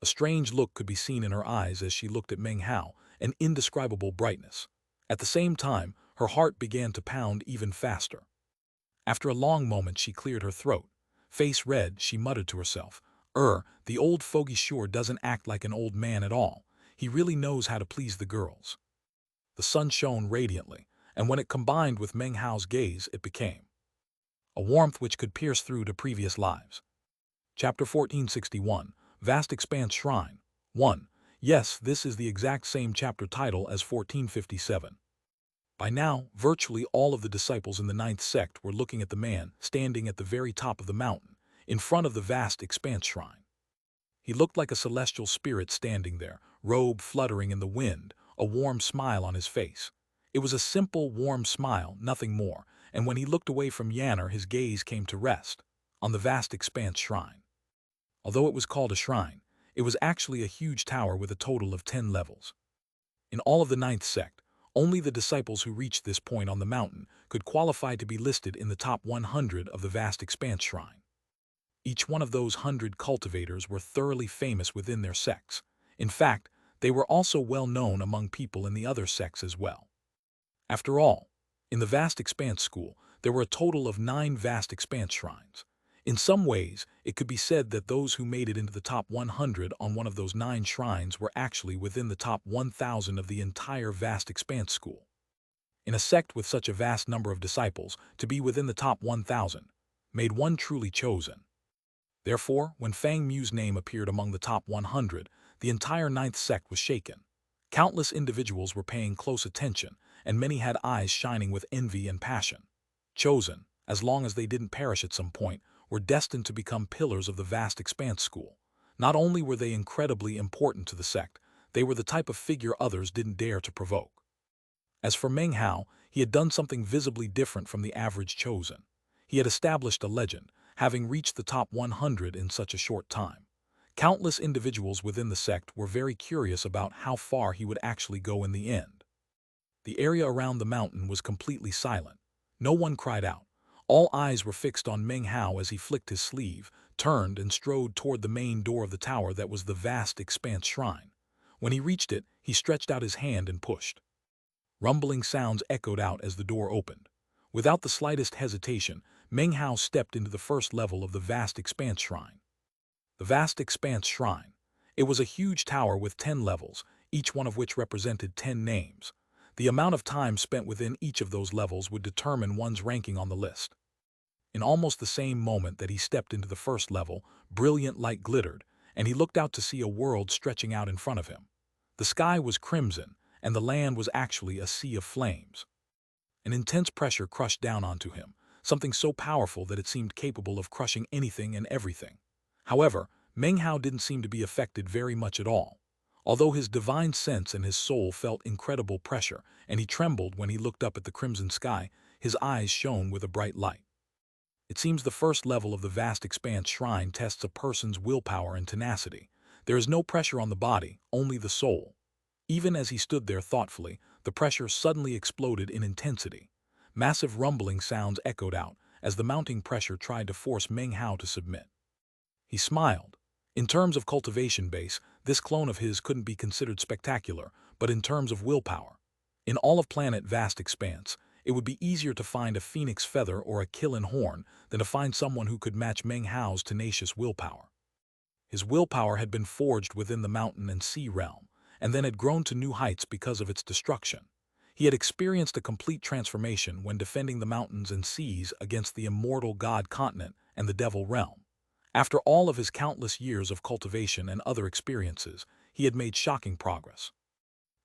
A: A strange look could be seen in her eyes as she looked at Meng Hao, an indescribable brightness. At the same time, her heart began to pound even faster. After a long moment, she cleared her throat. Face red, she muttered to herself, the old fogey sure doesn't act like an old man at all. He really knows how to please the girls." The sun shone radiantly, and when it combined with Meng Hao's gaze, it became a warmth which could pierce through to previous lives. Chapter 1461, Vast Expanse Shrine. 1. Yes, this is the exact same chapter title as 1457. By now, virtually all of the disciples in the ninth sect were looking at the man standing at the very top of the mountain, in front of the vast expanse shrine. He looked like a celestial spirit standing there, robe fluttering in the wind, a warm smile on his face. It was a simple, warm smile, nothing more, and when he looked away from Yanner, his gaze came to rest on the vast expanse shrine. Although it was called a shrine, it was actually a huge tower with a total of 10 levels. In all of the ninth sect, only the disciples who reached this point on the mountain could qualify to be listed in the top 100 of the vast expanse shrine. Each one of those 100 cultivators were thoroughly famous within their sects. In fact, they were also well known among people in the other sects as well. After all, in the vast expanse school, there were a total of 9 vast expanse shrines. In some ways, it could be said that those who made it into the top 100 on one of those 9 shrines were actually within the top 1,000 of the entire vast expanse school. In a sect with such a vast number of disciples, to be within the top 1,000 made one truly chosen. Therefore, when Fang Mu's name appeared among the top 100, the entire ninth sect was shaken. Countless individuals were paying close attention, and many had eyes shining with envy and passion. Chosen, as long as they didn't perish at some point, were destined to become pillars of the vast expanse school. Not only were they incredibly important to the sect, they were the type of figure others didn't dare to provoke. As for Meng Hao, he had done something visibly different from the average chosen. He had established a legend, having reached the top 100 in such a short time. Countless individuals within the sect were very curious about how far he would actually go in the end. The area around the mountain was completely silent. No one cried out. All eyes were fixed on Meng Hao as he flicked his sleeve, turned and strode toward the main door of the tower that was the vast expanse shrine. When he reached it, he stretched out his hand and pushed. Rumbling sounds echoed out as the door opened. Without the slightest hesitation, Meng Hao stepped into the first level of the vast expanse shrine. The vast expanse shrine. It was a huge tower with 10 levels, each one of which represented 10 names. The amount of time spent within each of those levels would determine one's ranking on the list. In almost the same moment that he stepped into the first level, brilliant light glittered, and he looked out to see a world stretching out in front of him. The sky was crimson, and the land was actually a sea of flames. An intense pressure crushed down onto him, something so powerful that it seemed capable of crushing anything and everything. However, Meng Hao didn't seem to be affected very much at all. Although his divine sense and his soul felt incredible pressure, and he trembled when he looked up at the crimson sky, his eyes shone with a bright light. It seems the first level of the vast expanse shrine tests a person's willpower and tenacity. There is no pressure on the body, only the soul. Even as he stood there thoughtfully, the pressure suddenly exploded in intensity. Massive rumbling sounds echoed out as the mounting pressure tried to force Meng Hao to submit. He smiled. In terms of cultivation base, this clone of his couldn't be considered spectacular, but in terms of willpower. In all of planet vast expanse, it would be easier to find a phoenix feather or a killing horn than to find someone who could match Meng Hao's tenacious willpower. His willpower had been forged within the mountain and sea realm, and then had grown to new heights because of its destruction. He had experienced a complete transformation when defending the mountains and seas against the immortal god continent and the devil realm. After all of his countless years of cultivation and other experiences, he had made shocking progress.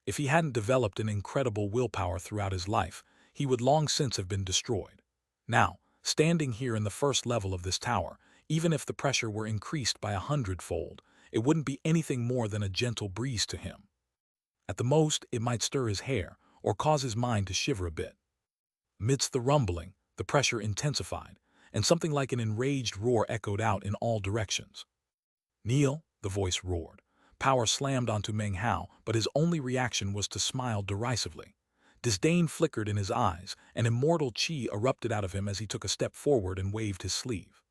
A: If he hadn't developed an incredible willpower throughout his life, he would long since have been destroyed. Now, standing here in the first level of this tower, even if the pressure were increased by 100-fold, it wouldn't be anything more than a gentle breeze to him. At the most, it might stir his hair or cause his mind to shiver a bit. Amidst the rumbling, the pressure intensified, and something like an enraged roar echoed out in all directions. "Kneel," the voice roared. Power slammed onto Meng Hao, but his only reaction was to smile derisively. Disdain flickered in his eyes, and immortal chi erupted out of him as he took a step forward and waved his sleeve.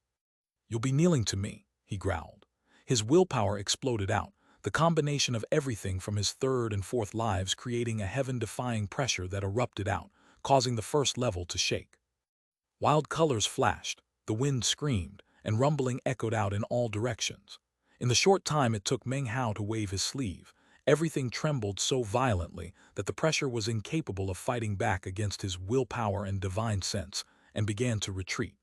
A: "You'll be kneeling to me," he growled. His willpower exploded out, the combination of everything from his third and fourth lives creating a heaven-defying pressure that erupted out, causing the first level to shake. Wild colors flashed, the wind screamed, and rumbling echoed out in all directions. In the short time it took Meng Hao to wave his sleeve, everything trembled so violently that the pressure was incapable of fighting back against his willpower and divine sense, and began to retreat.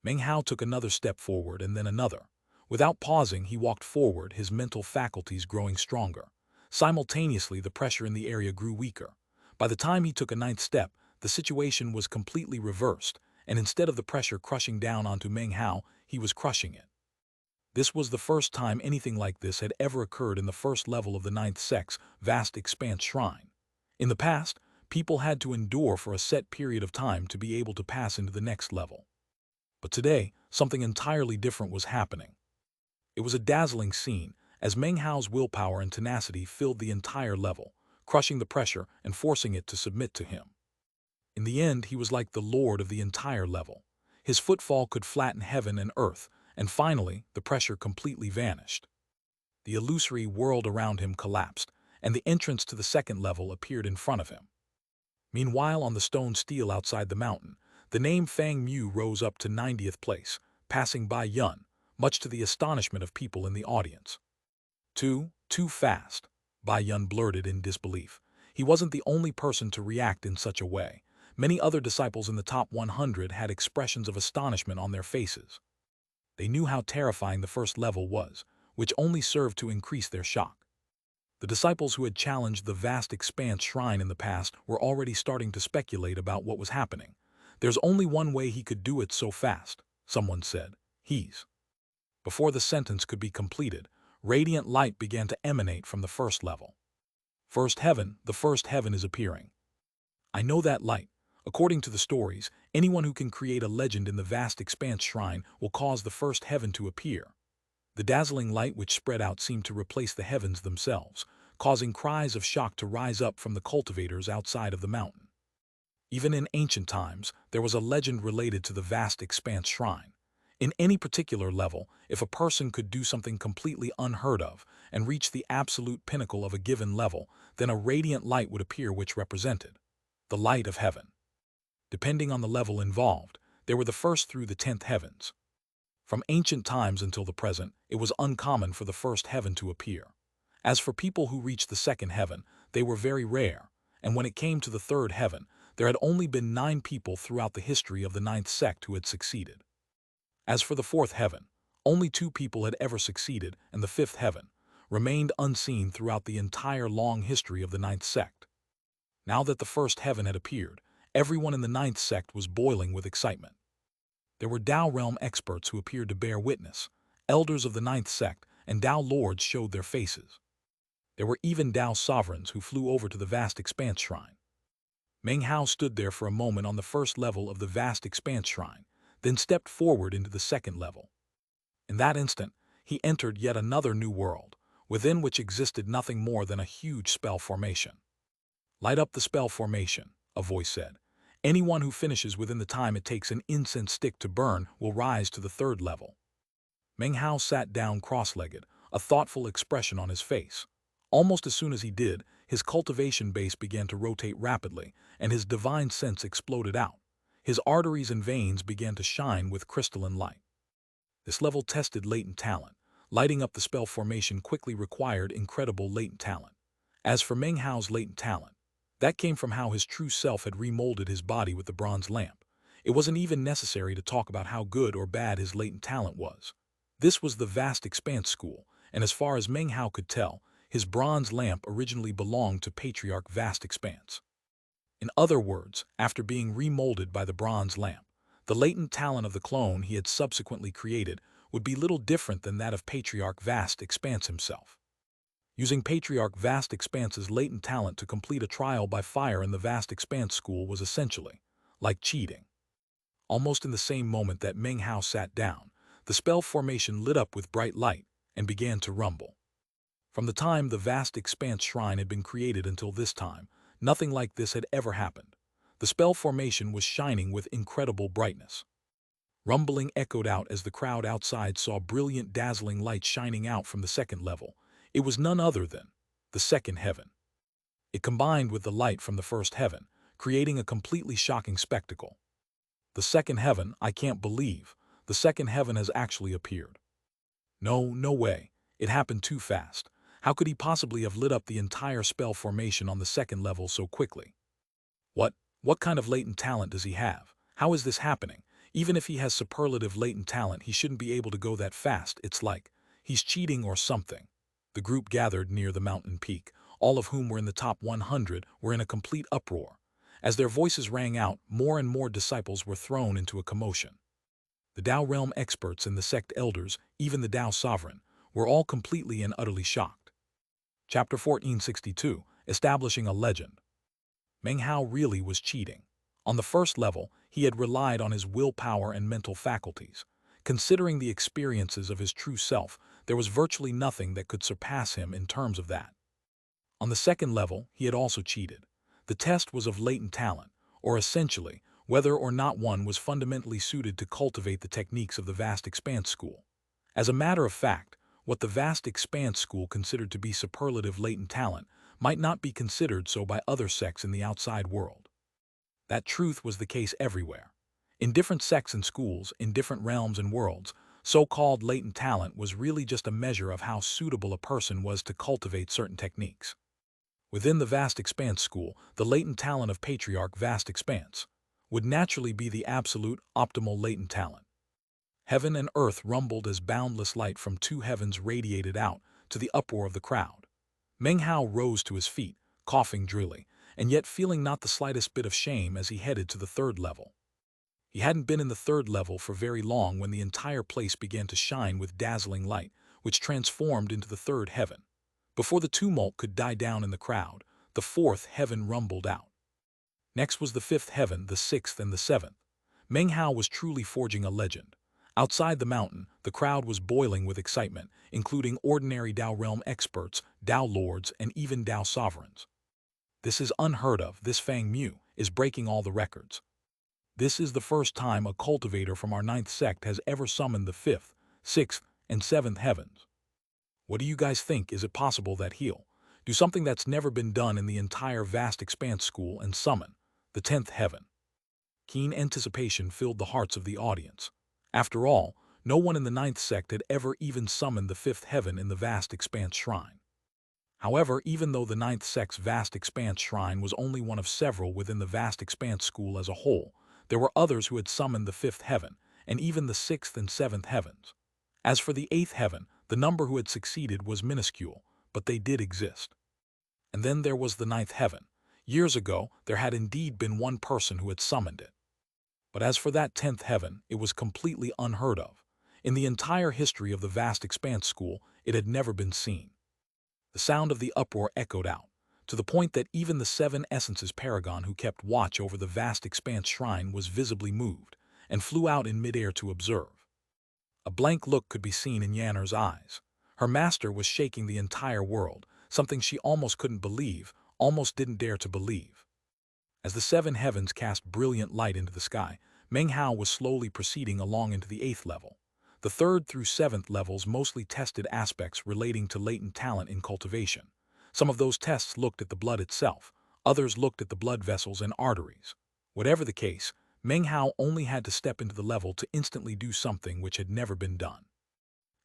A: Meng Hao took another step forward and then another. Without pausing, he walked forward, his mental faculties growing stronger. Simultaneously, the pressure in the area grew weaker. By the time he took a ninth step, the situation was completely reversed, and instead of the pressure crushing down onto Meng Hao, he was crushing it. This was the first time anything like this had ever occurred in the first level of the ninth sect's vast expanse shrine. In the past, people had to endure for a set period of time to be able to pass into the next level. But today, something entirely different was happening. It was a dazzling scene, as Meng Hao's willpower and tenacity filled the entire level, crushing the pressure and forcing it to submit to him. In the end, he was like the lord of the entire level. His footfall could flatten heaven and earth, and finally, the pressure completely vanished. The illusory world around him collapsed, and the entrance to the second level appeared in front of him. Meanwhile, on the stone stele outside the mountain, the name Fang Mu rose up to 90th place, passing by Yun, much to the astonishment of people in the audience. Too fast, Bai Yun blurted in disbelief. He wasn't the only person to react in such a way. Many other disciples in the top 100 had expressions of astonishment on their faces. They knew how terrifying the first level was, which only served to increase their shock. The disciples who had challenged the vast expanse shrine in the past were already starting to speculate about what was happening. There's only one way he could do it so fast, someone said. He's. Before the sentence could be completed, radiant light began to emanate from the first level. The first heaven is appearing. I know that light. According to the stories, anyone who can create a legend in the vast expanse shrine will cause the first heaven to appear. The dazzling light which spread out seemed to replace the heavens themselves, causing cries of shock to rise up from the cultivators outside of the mountain. Even in ancient times, there was a legend related to the vast expanse shrine. In any particular level, if a person could do something completely unheard of and reach the absolute pinnacle of a given level, then a radiant light would appear which represented the light of heaven. Depending on the level involved, there were the first through the 10th heavens. From ancient times until the present, it was uncommon for the first heaven to appear. As for people who reached the second heaven, they were very rare, and when it came to the third heaven, there had only been 9 people throughout the history of the 9th sect who had succeeded. As for the fourth heaven, only 2 people had ever succeeded, and the 5th heaven remained unseen throughout the entire long history of the 9th sect. Now that the first heaven had appeared, everyone in the 9th sect was boiling with excitement. There were Tao realm experts who appeared to bear witness, elders of the 9th sect, and Tao lords showed their faces. There were even Tao sovereigns who flew over to the vast expanse shrine. Meng Hao stood there for a moment on the first level of the vast expanse shrine, then stepped forward into the second level. In that instant, he entered yet another new world, within which existed nothing more than a huge spell formation. Light up the spell formation, a voice said. Anyone who finishes within the time it takes an incense stick to burn will rise to the third level. Meng Hao sat down cross-legged, a thoughtful expression on his face. Almost as soon as he did, his cultivation base began to rotate rapidly, and his divine sense exploded out. His arteries and veins began to shine with crystalline light. This level tested latent talent. Lighting up the spell formation quickly required incredible latent talent. As for Meng Hao's latent talent, that came from how his true self had remolded his body with the bronze lamp. It wasn't even necessary to talk about how good or bad his latent talent was. This was the vast expanse school, and as far as Meng Hao could tell, his bronze lamp originally belonged to Patriarch Vast Expanse. In other words, after being remolded by the bronze lamp, the latent talent of the clone he had subsequently created would be little different than that of Patriarch Vast Expanse himself. Using Patriarch Vast Expanse's latent talent to complete a trial by fire in the Vast Expanse school was essentially like cheating. Almost in the same moment that Meng Hao sat down, the spell formation lit up with bright light and began to rumble. From the time the Vast Expanse shrine had been created until this time, nothing like this had ever happened. The spell formation was shining with incredible brightness. Rumbling echoed out as the crowd outside saw brilliant, dazzling light shining out from the second level. It was none other than the second heaven. It combined with the light from the first heaven, creating a completely shocking spectacle. The second heaven, I can't believe, the second heaven has actually appeared. No way, it happened too fast. How could he possibly have lit up the entire spell formation on the second level so quickly? What kind of latent talent does he have? How is this happening? Even if he has superlative latent talent, he shouldn't be able to go that fast. It's like he's cheating or something. The group gathered near the mountain peak, all of whom were in the top 100, were in a complete uproar. As their voices rang out, more and more disciples were thrown into a commotion. The Tao realm experts and the sect elders, even the Tao sovereign, were all completely and utterly shocked. Chapter 1462, Establishing a Legend. Meng Hao really was cheating. On the first level, he had relied on his willpower and mental faculties. Considering the experiences of his true self, there was virtually nothing that could surpass him in terms of that. On the second level, he had also cheated. The test was of latent talent, or essentially, whether or not one was fundamentally suited to cultivate the techniques of the Vast Expanse School. As a matter of fact, what the Vast Expanse School considered to be superlative latent talent might not be considered so by other sects in the outside world. That truth was the case everywhere. In different sects and schools, in different realms and worlds, so-called latent talent was really just a measure of how suitable a person was to cultivate certain techniques. Within the Vast Expanse School, the latent talent of Patriarch Vast Expanse would naturally be the absolute, optimal latent talent. Heaven and earth rumbled as boundless light from 2 heavens radiated out to the uproar of the crowd. Meng Hao rose to his feet, coughing drily, and yet feeling not the slightest bit of shame as he headed to the third level. He hadn't been in the third level for very long when the entire place began to shine with dazzling light, which transformed into the third heaven. Before the tumult could die down in the crowd, the fourth heaven rumbled out. Next was the fifth heaven, the sixth, and the seventh. Meng Hao was truly forging a legend. Outside the mountain, the crowd was boiling with excitement, including ordinary Dao realm experts, Dao lords, and even Dao sovereigns. This is unheard of. This Fang Mu is breaking all the records. This is the first time a cultivator from our ninth sect has ever summoned the fifth, sixth, and seventh heavens. What do you guys think? Is it possible that he'll do something that's never been done in the entire vast expanse school and summon the 10th heaven? Keen anticipation filled the hearts of the audience. After all, no one in the ninth sect had ever even summoned the 5th heaven in the vast expanse shrine. However, even though the ninth sect's vast expanse shrine was only one of several within the vast expanse school as a whole, there were others who had summoned the 5th heaven, and even the 6th and 7th heavens. As for the 8th heaven, the number who had succeeded was minuscule, but they did exist. And then there was the 9th heaven. Years ago, there had indeed been one person who had summoned it. But as for that 10th heaven, it was completely unheard of. In the entire history of the vast expanse school, it had never been seen. The sound of the uproar echoed out, to the point that even the 7 essences paragon who kept watch over the vast expanse shrine was visibly moved, and flew out in midair to observe. A blank look could be seen in Yanner's eyes. Her master was shaking the entire world, something she almost couldn't believe, almost didn't dare to believe. As the 7 heavens cast brilliant light into the sky, Meng Hao was slowly proceeding along into the 8th level. The 3rd through 7th levels mostly tested aspects relating to latent talent in cultivation. Some of those tests looked at the blood itself, others looked at the blood vessels and arteries. Whatever the case, Meng Hao only had to step into the level to instantly do something which had never been done.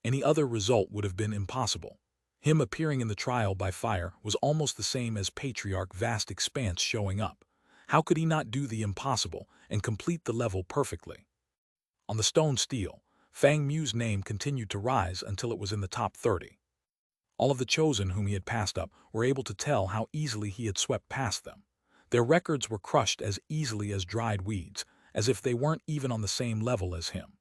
A: Any other result would have been impossible. Him appearing in the trial by fire was almost the same as Patriarch Vast Expanse showing up. How could he not do the impossible and complete the level perfectly? On the stone steel, Fang Mu's name continued to rise until it was in the top 30. All of the chosen whom he had passed up were able to tell how easily he had swept past them. Their records were crushed as easily as dried weeds, as if they weren't even on the same level as him.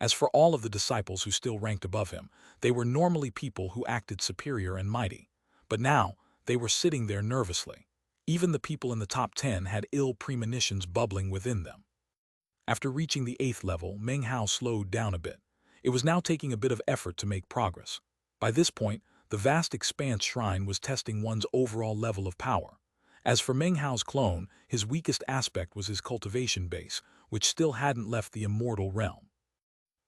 A: As for all of the disciples who still ranked above him, they were normally people who acted superior and mighty. But now, they were sitting there nervously. Even the people in the top 10 had ill premonitions bubbling within them. After reaching the 8th level, Meng Hao slowed down a bit. It was now taking a bit of effort to make progress. By this point, the vast expanse shrine was testing one's overall level of power. As for Meng Hao's clone, his weakest aspect was his cultivation base, which still hadn't left the immortal realm.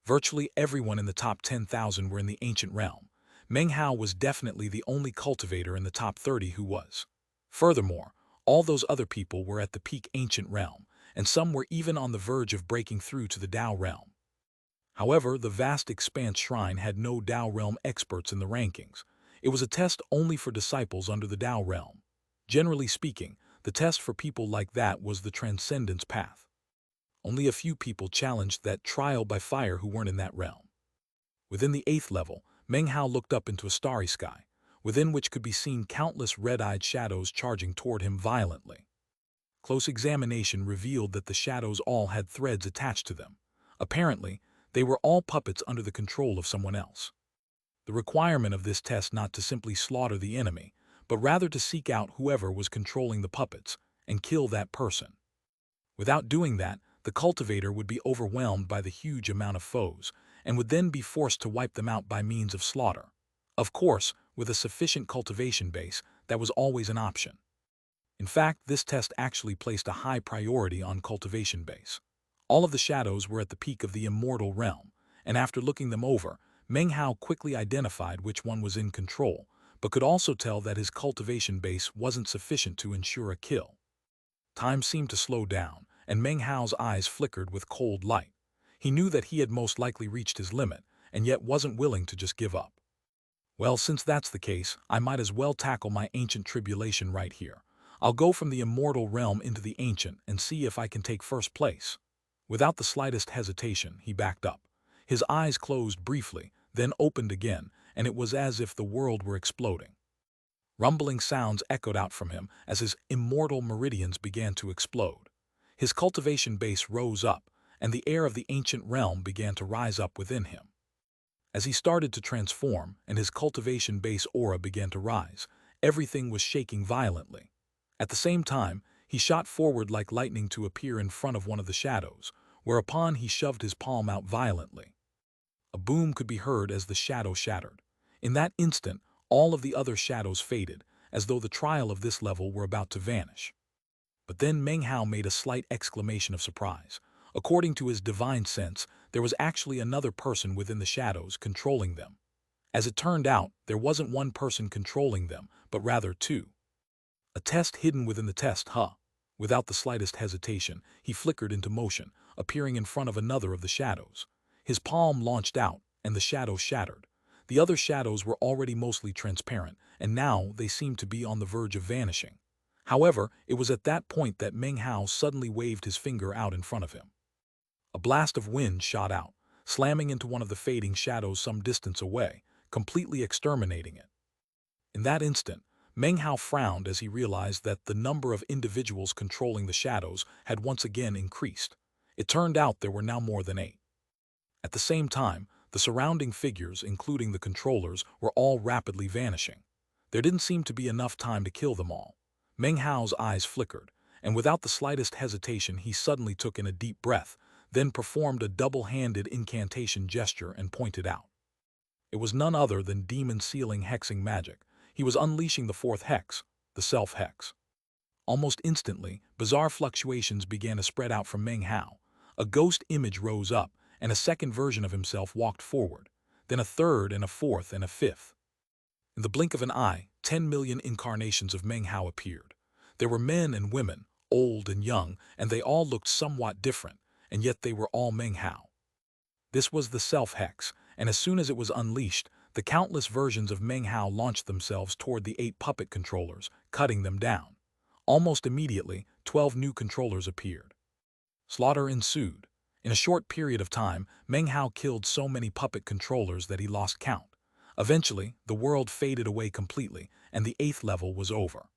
A: Virtually everyone in the top 10,000 were in the ancient realm. Meng Hao was definitely the only cultivator in the top 30 who was. Furthermore, all those other people were at the peak ancient realm, and some were even on the verge of breaking through to the Dao realm. However, the vast expanse shrine had no Dao realm experts in the rankings. It was a test only for disciples under the Dao realm. Generally speaking, the test for people like that was the transcendence path. Only a few people challenged that trial by fire who weren't in that realm. Within the 8th level, Meng Hao looked up into a starry sky, within which could be seen countless red-eyed shadows charging toward him violently. Close examination revealed that the shadows all had threads attached to them. Apparently, they were all puppets under the control of someone else. The requirement of this test not to simply slaughter the enemy, but rather to seek out whoever was controlling the puppets and kill that person. Without doing that, the cultivator would be overwhelmed by the huge amount of foes, and would then be forced to wipe them out by means of slaughter. Of course, with a sufficient cultivation base, that was always an option. In fact, this test actually placed a high priority on cultivation base. All of the shadows were at the peak of the immortal realm, and after looking them over, Meng Hao quickly identified which one was in control, but could also tell that his cultivation base wasn't sufficient to ensure a kill. Time seemed to slow down, and Meng Hao's eyes flickered with cold light. He knew that he had most likely reached his limit, and yet wasn't willing to just give up. Well, since that's the case, I might as well tackle my ancient tribulation right here. I'll go from the immortal realm into the ancient and see if I can take first place. Without the slightest hesitation, he backed up. His eyes closed briefly, then opened again, and it was as if the world were exploding. Rumbling sounds echoed out from him as his immortal meridians began to explode. His cultivation base rose up, and the air of the ancient realm began to rise up within him. As he started to transform and his cultivation base aura began to rise, everything was shaking violently. At the same time, he shot forward like lightning to appear in front of one of the shadows, whereupon he shoved his palm out violently. A boom could be heard as the shadow shattered. In that instant, all of the other shadows faded, as though the trial of this level were about to vanish. But then Meng Hao made a slight exclamation of surprise. According to his divine sense, there was actually another person within the shadows controlling them. As it turned out, there wasn't one person controlling them, but rather two. A test hidden within the test, huh? Without the slightest hesitation, he flickered into motion, appearing in front of another of the shadows. His palm launched out, and the shadow shattered. The other shadows were already mostly transparent, and now they seemed to be on the verge of vanishing. However, it was at that point that Meng Hao suddenly waved his finger out in front of him. A blast of wind shot out, slamming into one of the fading shadows some distance away, completely exterminating it. In that instant, Meng Hao frowned as he realized that the number of individuals controlling the shadows had once again increased. It turned out there were now more than 8. At the same time, the surrounding figures, including the controllers, were all rapidly vanishing. There didn't seem to be enough time to kill them all. Meng Hao's eyes flickered, and without the slightest hesitation he suddenly took in a deep breath, then performed a double-handed incantation gesture and pointed out. It was none other than demon-sealing hexing magic. He was unleashing the 4th hex, the self-hex. Almost instantly, bizarre fluctuations began to spread out from Meng Hao. A ghost image rose up, and a second version of himself walked forward, then a third and a fourth and a fifth. In the blink of an eye, 10 million incarnations of Meng Hao appeared. There were men and women, old and young, and they all looked somewhat different, and yet they were all Meng Hao. This was the self-hex, and as soon as it was unleashed, the countless versions of Meng Hao launched themselves toward the 8 puppet controllers, cutting them down. Almost immediately, 12 new controllers appeared. Slaughter ensued. In a short period of time, Meng Hao killed so many puppet controllers that he lost count. Eventually, the world faded away completely, and the 8th level was over.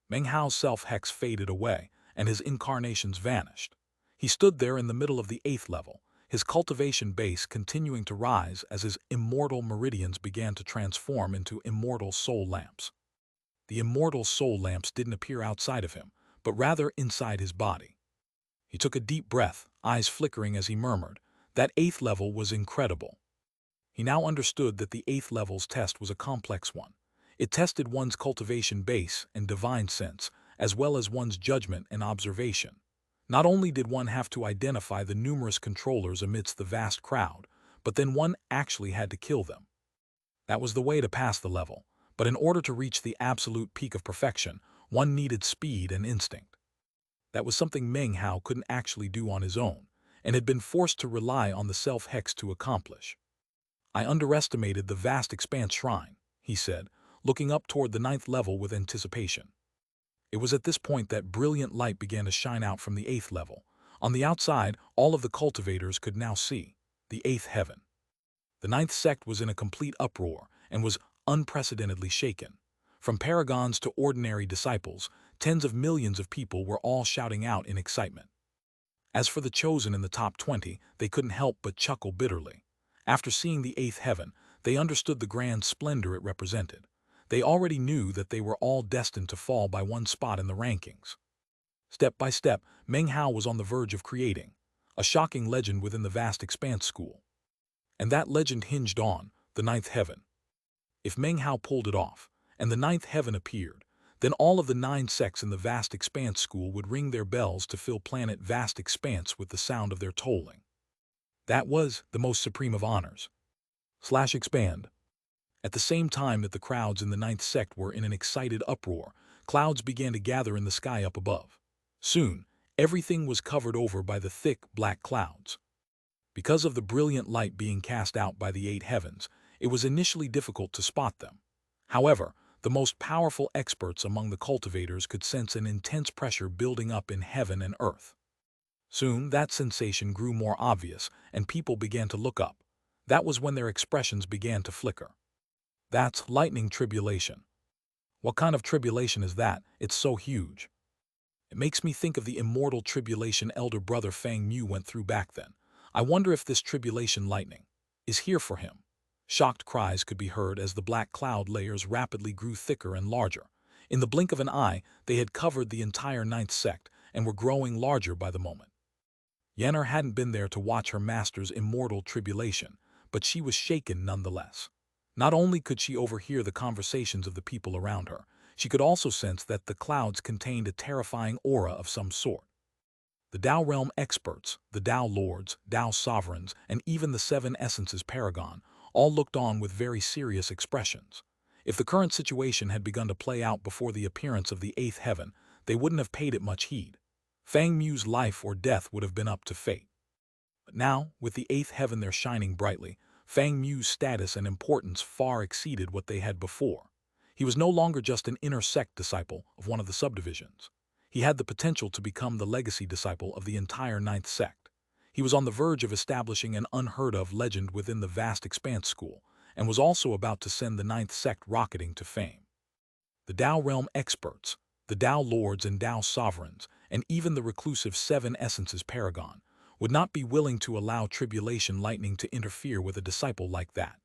A: Meng Hao's self-hex faded away, and his incarnations vanished. He stood there in the middle of the 8th level, his cultivation base continuing to rise as his immortal meridians began to transform into immortal soul lamps. The immortal soul lamps didn't appear outside of him, but rather inside his body. He took a deep breath, eyes flickering as he murmured, "That 8th level was incredible." He now understood that the 8th level's test was a complex one. It tested one's cultivation base and divine sense, as well as one's judgment and observation. Not only did one have to identify the numerous controllers amidst the vast crowd, but then one actually had to kill them. That was the way to pass the level, but in order to reach the absolute peak of perfection, one needed speed and instinct. That was something Meng Hao couldn't actually do on his own, and had been forced to rely on the self-hex to accomplish. "I underestimated the vast expanse shrine," he said, looking up toward the 9th level with anticipation. It was at this point that brilliant light began to shine out from the 8th level. On the outside, all of the cultivators could now see the 8th heaven. The 9th sect was in a complete uproar and was unprecedentedly shaken. From paragons to ordinary disciples, tens of millions of people were all shouting out in excitement. As for the chosen in the top 20, they couldn't help but chuckle bitterly. After seeing the 8th heaven, they understood the grand splendor it represented. They already knew that they were all destined to fall by one spot in the rankings. Step by step, Meng Hao was on the verge of creating a shocking legend within the vast expanse school. And that legend hinged on the 9th heaven. If Meng Hao pulled it off, and the 9th heaven appeared, then all of the 9 sects in the vast expanse school would ring their bells to fill planet vast expanse with the sound of their tolling. That was the most supreme of honors. /expand. At the same time that the crowds in the 9th sect were in an excited uproar, clouds began to gather in the sky up above. Soon, everything was covered over by the thick, black clouds. Because of the brilliant light being cast out by the 8 heavens, it was initially difficult to spot them. However, the most powerful experts among the cultivators could sense an intense pressure building up in heaven and earth. Soon, that sensation grew more obvious, and people began to look up. That was when their expressions began to flicker. That's lightning tribulation. What kind of tribulation is that? It's so huge. It makes me think of the immortal tribulation elder brother Fang Mu went through back then. I wonder if this tribulation lightning is here for him. Shocked cries could be heard as the black cloud layers rapidly grew thicker and larger. In the blink of an eye, they had covered the entire ninth sect and were growing larger by the moment. Yennefer hadn't been there to watch her master's immortal tribulation, but she was shaken nonetheless. Not only could she overhear the conversations of the people around her, she could also sense that the clouds contained a terrifying aura of some sort. The Tao realm experts, the Tao lords, Tao sovereigns, and even the seven essences paragon all looked on with very serious expressions. If the current situation had begun to play out before the appearance of the eighth heaven, they wouldn't have paid it much heed. Fang Mu's life or death would have been up to fate. But now, with the eighth heaven there shining brightly, Fang Mu's status and importance far exceeded what they had before. He was no longer just an inner sect disciple of one of the subdivisions. He had the potential to become the legacy disciple of the entire ninth sect. He was on the verge of establishing an unheard-of legend within the vast expanse school, and was also about to send the ninth sect rocketing to fame. The Tao realm experts, the Tao lords and Tao sovereigns, and even the reclusive seven essences paragon, would not be willing to allow tribulation lightning to interfere with a disciple like that.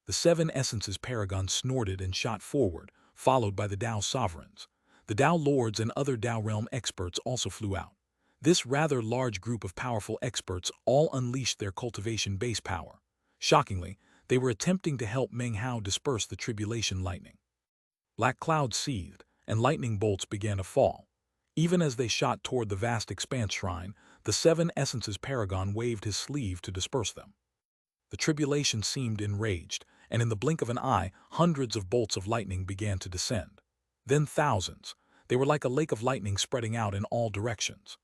A: The seven essences paragon snorted and shot forward, followed by the Tao sovereigns. The Tao lords and other Tao realm experts also flew out. This rather large group of powerful experts all unleashed their cultivation base power. Shockingly, they were attempting to help Meng Hao disperse the tribulation lightning. Black clouds seethed, and lightning bolts began to fall. Even as they shot toward the vast expanse shrine, the seven essences paragon waved his sleeve to disperse them. The tribulation seemed enraged, and in the blink of an eye, hundreds of bolts of lightning began to descend. Then thousands. They were like a lake of lightning spreading out in all directions.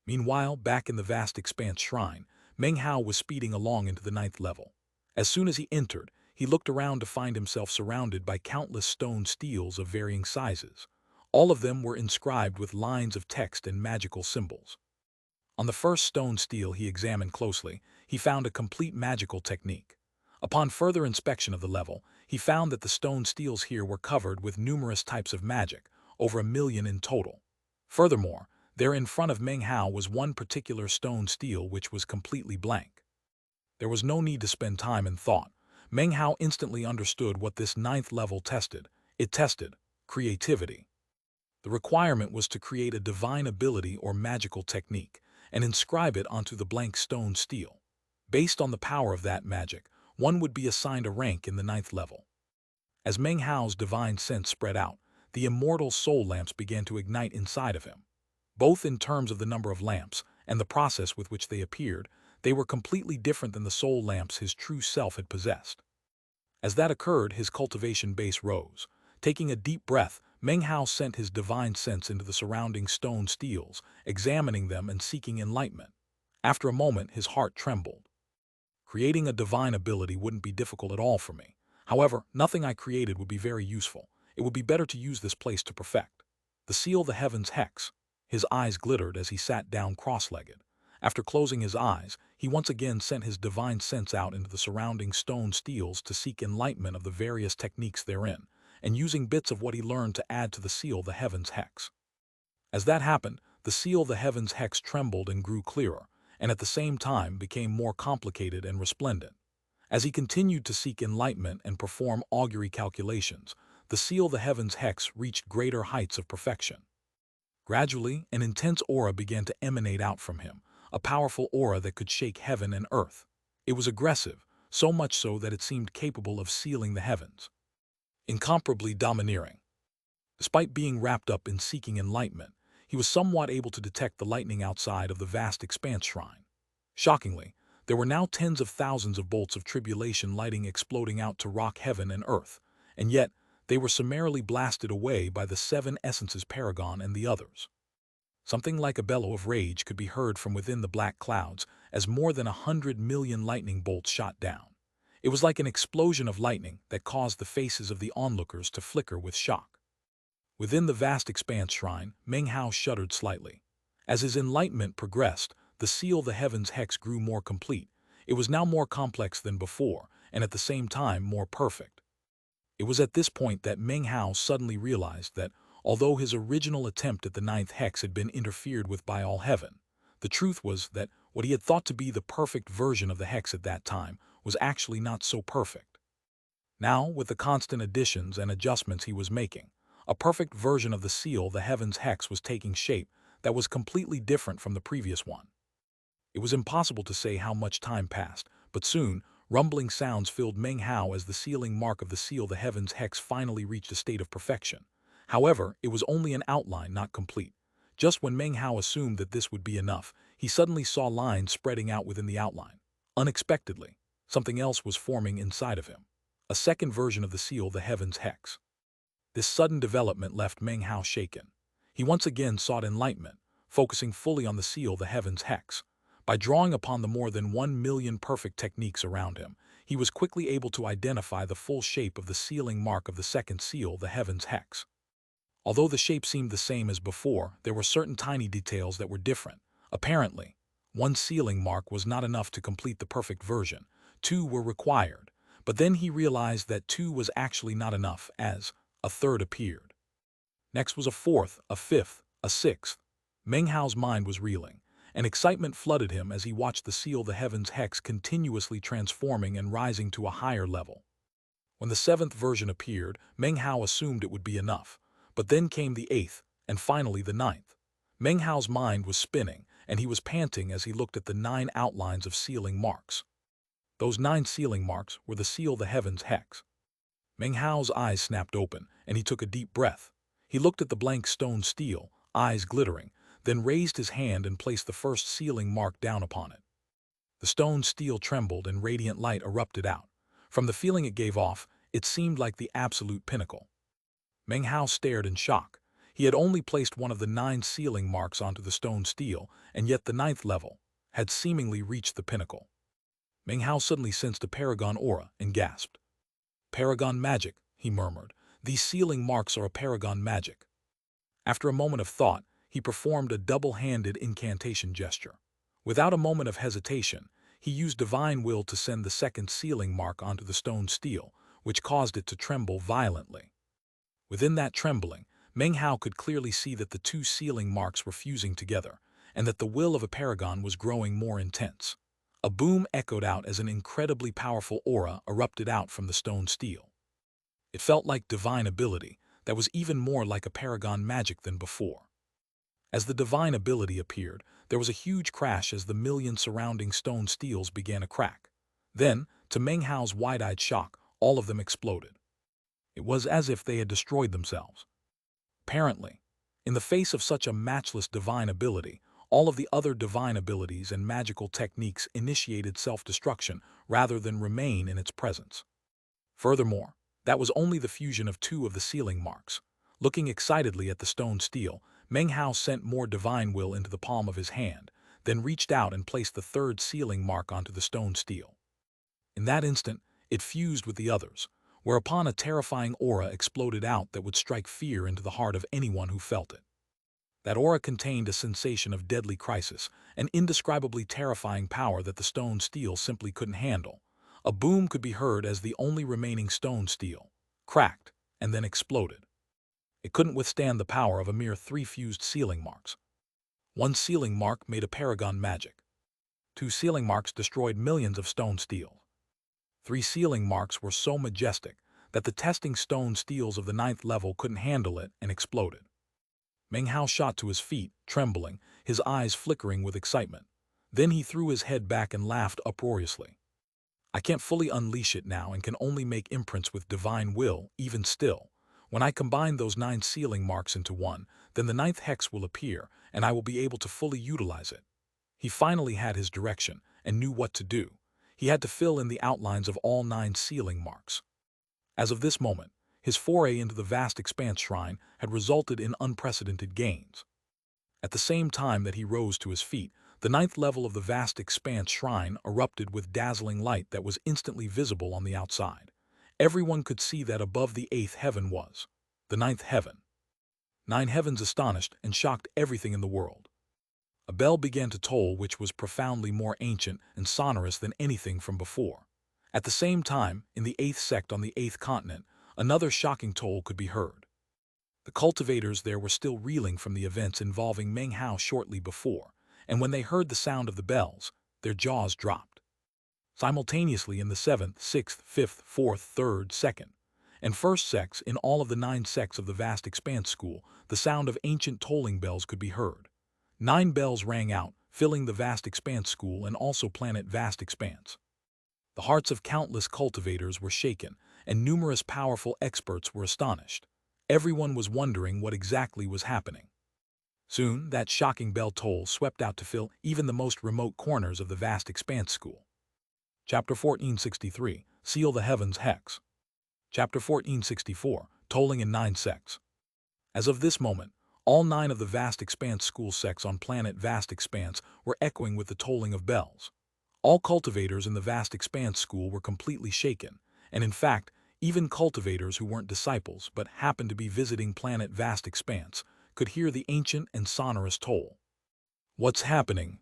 A: Meanwhile, back in the vast expanse shrine, Meng Hao was speeding along into the ninth level. As soon as he entered, he looked around to find himself surrounded by countless stone steels of varying sizes. All of them were inscribed with lines of text and magical symbols. On the first stone stele he examined closely, he found a complete magical technique. Upon further inspection of the level, he found that the stone steles here were covered with numerous types of magic, over 1,000,000 in total. Furthermore, there in front of Meng Hao was one particular stone stele which was completely blank. There was no need to spend time in thought. Meng Hao instantly understood what this ninth level tested. It tested creativity. The requirement was to create a divine ability or magical technique, and inscribe it onto the blank stone stele. Based on the power of that magic, one would be assigned a rank in the ninth level. As Meng Hao's divine sense spread out, the immortal soul lamps began to ignite inside of him. Both in terms of the number of lamps and the process with which they appeared, they were completely different than the soul lamps his true self had possessed. As that occurred, his cultivation base rose. Taking a deep breath, Meng Hao sent his divine sense into the surrounding stone steles, examining them and seeking enlightenment. After a moment, his heart trembled. Creating a divine ability wouldn't be difficult at all for me. However, nothing I created would be very useful. It would be better to use this place to perfect. The seal the heavens hex. His eyes glittered as he sat down cross-legged. After closing his eyes, he once again sent his divine sense out into the surrounding stone steles to seek enlightenment of the various techniques therein, and using bits of what he learned to add to the seal the heavens hex. As that happened, the seal the heavens hex trembled and grew clearer, and at the same time became more complicated and resplendent. As he continued to seek enlightenment and perform augury calculations, the seal the heavens hex reached greater heights of perfection. Gradually, an intense aura began to emanate out from him, a powerful aura that could shake heaven and earth. It was aggressive, so much so that it seemed capable of sealing the heavens. Incomparably domineering. Despite being wrapped up in seeking enlightenment, he was somewhat able to detect the lightning outside of the vast expanse shrine. Shockingly, there were now tens of thousands of bolts of tribulation lighting exploding out to rock heaven and earth, and yet they were summarily blasted away by the seven essences paragon and the others. Something like a bellow of rage could be heard from within the black clouds as more than 100,000,000 lightning bolts shot down. It was like an explosion of lightning that caused the faces of the onlookers to flicker with shock. Within the vast expanse shrine, Meng Hao shuddered slightly. As his enlightenment progressed, the seal the heavens hex grew more complete. It was now more complex than before, and at the same time more perfect. It was at this point that Meng Hao suddenly realized that, although his original attempt at the ninth hex had been interfered with by all heaven, the truth was that what he had thought to be the perfect version of the hex at that time was actually not so perfect. Now, with the constant additions and adjustments he was making, a perfect version of the seal the heavens hex was taking shape that was completely different from the previous one. It was impossible to say how much time passed, but soon, rumbling sounds filled Meng Hao as the sealing mark of the seal the heavens hex finally reached a state of perfection. However, it was only an outline, not complete. Just when Meng Hao assumed that this would be enough, he suddenly saw lines spreading out within the outline. Unexpectedly, something else was forming inside of him. A second version of the seal the heavens hex. This sudden development left Meng Hao shaken. He once again sought enlightenment, focusing fully on the seal the heavens hex. By drawing upon the more than 1 million perfect techniques around him, he was quickly able to identify the full shape of the sealing mark of the second seal the heavens hex. Although the shape seemed the same as before, there were certain tiny details that were different. Apparently, one sealing mark was not enough to complete the perfect version. 2 were required, but then he realized that 2 was actually not enough, as a third appeared. Next was a fourth, a fifth, a sixth. Meng Hao's mind was reeling, and excitement flooded him as he watched the seal the heavens hex continuously transforming and rising to a higher level. When the seventh version appeared, Meng Hao assumed it would be enough, but then came the eighth, and finally the ninth. Meng Hao's mind was spinning, and he was panting as he looked at the 9 outlines of sealing marks. Those 9 sealing marks were the seal the heavens hex. Meng Hao's eyes snapped open, and he took a deep breath. He looked at the blank stone steel, eyes glittering, then raised his hand and placed the first sealing mark down upon it. The stone steel trembled and radiant light erupted out. From the feeling it gave off, it seemed like the absolute pinnacle. Meng Hao stared in shock. He had only placed one of the 9 sealing marks onto the stone steel, and yet the 9th level had seemingly reached the pinnacle. Meng Hao suddenly sensed a paragon aura and gasped. "Paragon magic," he murmured. "These sealing marks are a paragon magic." After a moment of thought, he performed a double-handed incantation gesture. Without a moment of hesitation, he used divine will to send the second sealing mark onto the stone steel, which caused it to tremble violently. Within that trembling, Meng Hao could clearly see that the 2 sealing marks were fusing together, and that the will of a paragon was growing more intense. A boom echoed out as an incredibly powerful aura erupted out from the stone steel. It felt like divine ability, that was even more like a paragon magic than before. As the divine ability appeared, there was a huge crash as the million surrounding stone steels began to crack. Then, to Meng Hao's wide-eyed shock, all of them exploded. It was as if they had destroyed themselves. Apparently, in the face of such a matchless divine ability, all of the other divine abilities and magical techniques initiated self-destruction rather than remain in its presence. Furthermore, that was only the fusion of 2 of the sealing marks. Looking excitedly at the stone steel, Meng Hao sent more divine will into the palm of his hand, then reached out and placed the 3rd sealing mark onto the stone steel. In that instant, it fused with the others, whereupon a terrifying aura exploded out that would strike fear into the heart of anyone who felt it. That aura contained a sensation of deadly crisis, an indescribably terrifying power that the stone steel simply couldn't handle. A boom could be heard as the only remaining stone steel cracked and then exploded. It couldn't withstand the power of a mere 3 fused sealing marks. 1 sealing mark made a paragon magic. 2 sealing marks destroyed millions of stone steel. 3 sealing marks were so majestic that the testing stone steels of the 9th level couldn't handle it and exploded. Meng Hao shot to his feet, trembling, his eyes flickering with excitement. Then he threw his head back and laughed uproariously. "I can't fully unleash it now and can only make imprints with divine will, even still. When I combine those 9 sealing marks into one, then the 9th hex will appear, and I will be able to fully utilize it." He finally had his direction and knew what to do. He had to fill in the outlines of all 9 sealing marks. As of this moment, his foray into the vast expanse shrine had resulted in unprecedented gains. At the same time that he rose to his feet, the 9th level of the vast expanse shrine erupted with dazzling light that was instantly visible on the outside. Everyone could see that above the 8th heaven was the 9th heaven. 9 heavens astonished and shocked everything in the world. A bell began to toll which was profoundly more ancient and sonorous than anything from before. At the same time, in the 8th sect on the 8th continent, Another shocking toll could be heard. The cultivators there were still reeling from the events involving Meng Hao shortly before, and when they heard the sound of the bells, their jaws dropped. Simultaneously in the 7th, 6th, 5th, 4th, 3rd, 2nd, and 1st sects in all of the 9 sects of the vast expanse school, the sound of ancient tolling bells could be heard. 9 bells rang out, filling the vast expanse school and also planet vast expanse. The hearts of countless cultivators were shaken, and numerous powerful experts were astonished. Everyone was wondering what exactly was happening. Soon, that shocking bell toll swept out to fill even the most remote corners of the vast expanse school. Chapter 1463, Seal the Heavens Hex. Chapter 1464, Tolling in 9 sects. As of this moment, all 9 of the vast expanse school sects on planet vast expanse were echoing with the tolling of bells. All cultivators in the vast expanse school were completely shaken, and in fact, even cultivators who weren't disciples but happened to be visiting planet vast expanse could hear the ancient and sonorous toll. What's happening?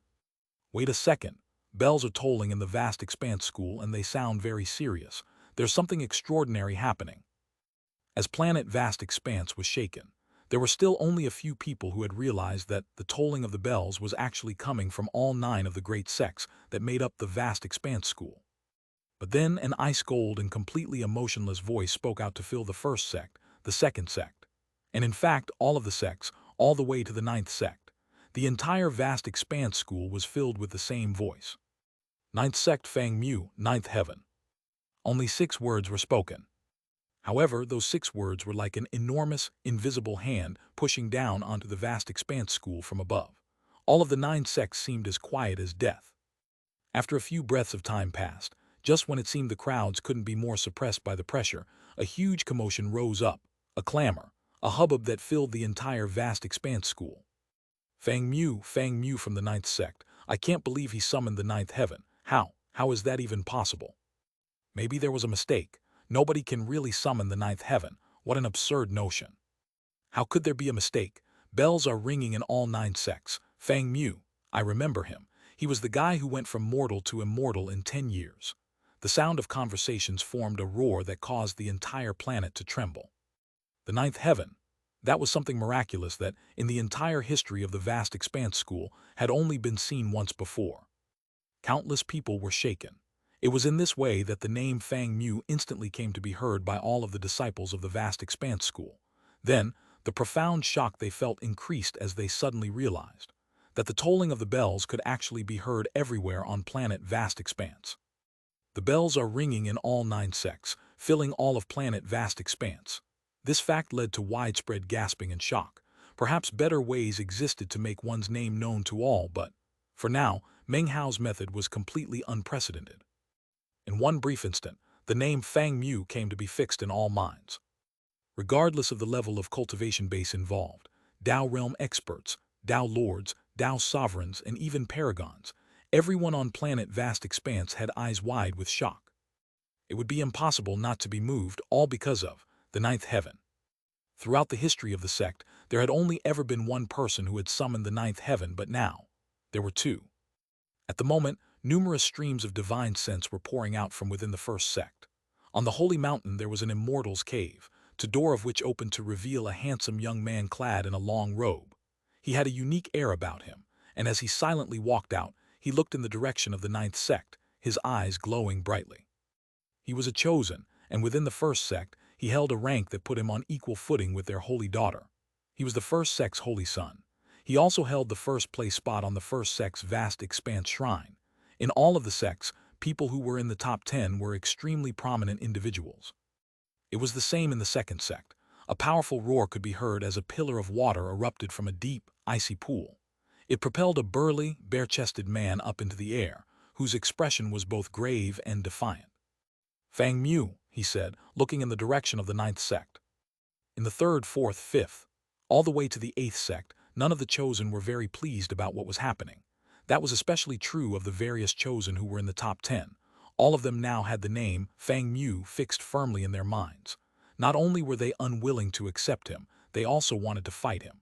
A: Wait a second. Bells are tolling in the vast expanse school and they sound very serious. There's something extraordinary happening. As planet vast expanse was shaken, there were still only a few people who had realized that the tolling of the bells was actually coming from all 9 of the great sects that made up the vast expanse school. But then an ice-cold and completely emotionless voice spoke out to fill the 1st sect, the 2nd sect, and in fact all of the sects, all the way to the 9th sect. The entire vast expanse school was filled with the same voice. 9th sect Fang Mu, 9th heaven. Only 6 words were spoken. However, those 6 words were like an enormous, invisible hand pushing down onto the vast expanse school from above. All of the 9 sects seemed as quiet as death. After a few breaths of time passed, just when it seemed the crowds couldn't be more suppressed by the pressure, a huge commotion rose up, a clamor, a hubbub that filled the entire vast expanse school. Fang Mu from the 9th sect. I can't believe he summoned the 9th heaven. How is that even possible? Maybe there was a mistake. Nobody can really summon the 9th heaven. What an absurd notion. How could there be a mistake? Bells are ringing in all 9 sects. Fang Mu, I remember him. He was the guy who went from mortal to immortal in 10 years. The sound of conversations formed a roar that caused the entire planet to tremble. The 9th heaven. That was something miraculous that, in the entire history of the vast expanse school, had only been seen once before. Countless people were shaken. It was in this way that the name Fang Mu instantly came to be heard by all of the disciples of the vast expanse school. Then, the profound shock they felt increased as they suddenly realized that the tolling of the bells could actually be heard everywhere on planet vast expanse. The bells are ringing in all 9 sects, filling all of planet vast expanse. This fact led to widespread gasping and shock. Perhaps better ways existed to make one's name known to all, but, for now, Meng Hao's method was completely unprecedented. In one brief instant, the name Fang Mu came to be fixed in all minds. Regardless of the level of cultivation base involved, Dao realm experts, Dao lords, Dao sovereigns, and even paragons, everyone on planet vast expanse had eyes wide with shock. It would be impossible not to be moved, all because of the 9th heaven. Throughout the history of the sect, there had only ever been one person who had summoned the 9th heaven, but now, there were 2. At the moment, numerous streams of divine sense were pouring out from within the 1st sect. On the holy mountain there was an immortal's cave, the door of which opened to reveal a handsome young man clad in a long robe. He had a unique air about him, and as he silently walked out, he looked in the direction of the 9th sect, his eyes glowing brightly. He was a chosen, and within the 1st sect, he held a rank that put him on equal footing with their holy daughter. He was the 1st sect's holy son. He also held the 1st place spot on the 1st sect's vast expanse shrine. In all of the sects, people who were in the top 10 were extremely prominent individuals. It was the same in the 2nd sect. A powerful roar could be heard as a pillar of water erupted from a deep, icy pool. It propelled a burly, bare-chested man up into the air, whose expression was both grave and defiant. Fang Mu, he said, looking in the direction of the 9th sect. In the 3rd, 4th, 5th, all the way to the 8th sect, none of the chosen were very pleased about what was happening. That was especially true of the various chosen who were in the top 10. All of them now had the name Fang Mu fixed firmly in their minds. Not only were they unwilling to accept him, they also wanted to fight him.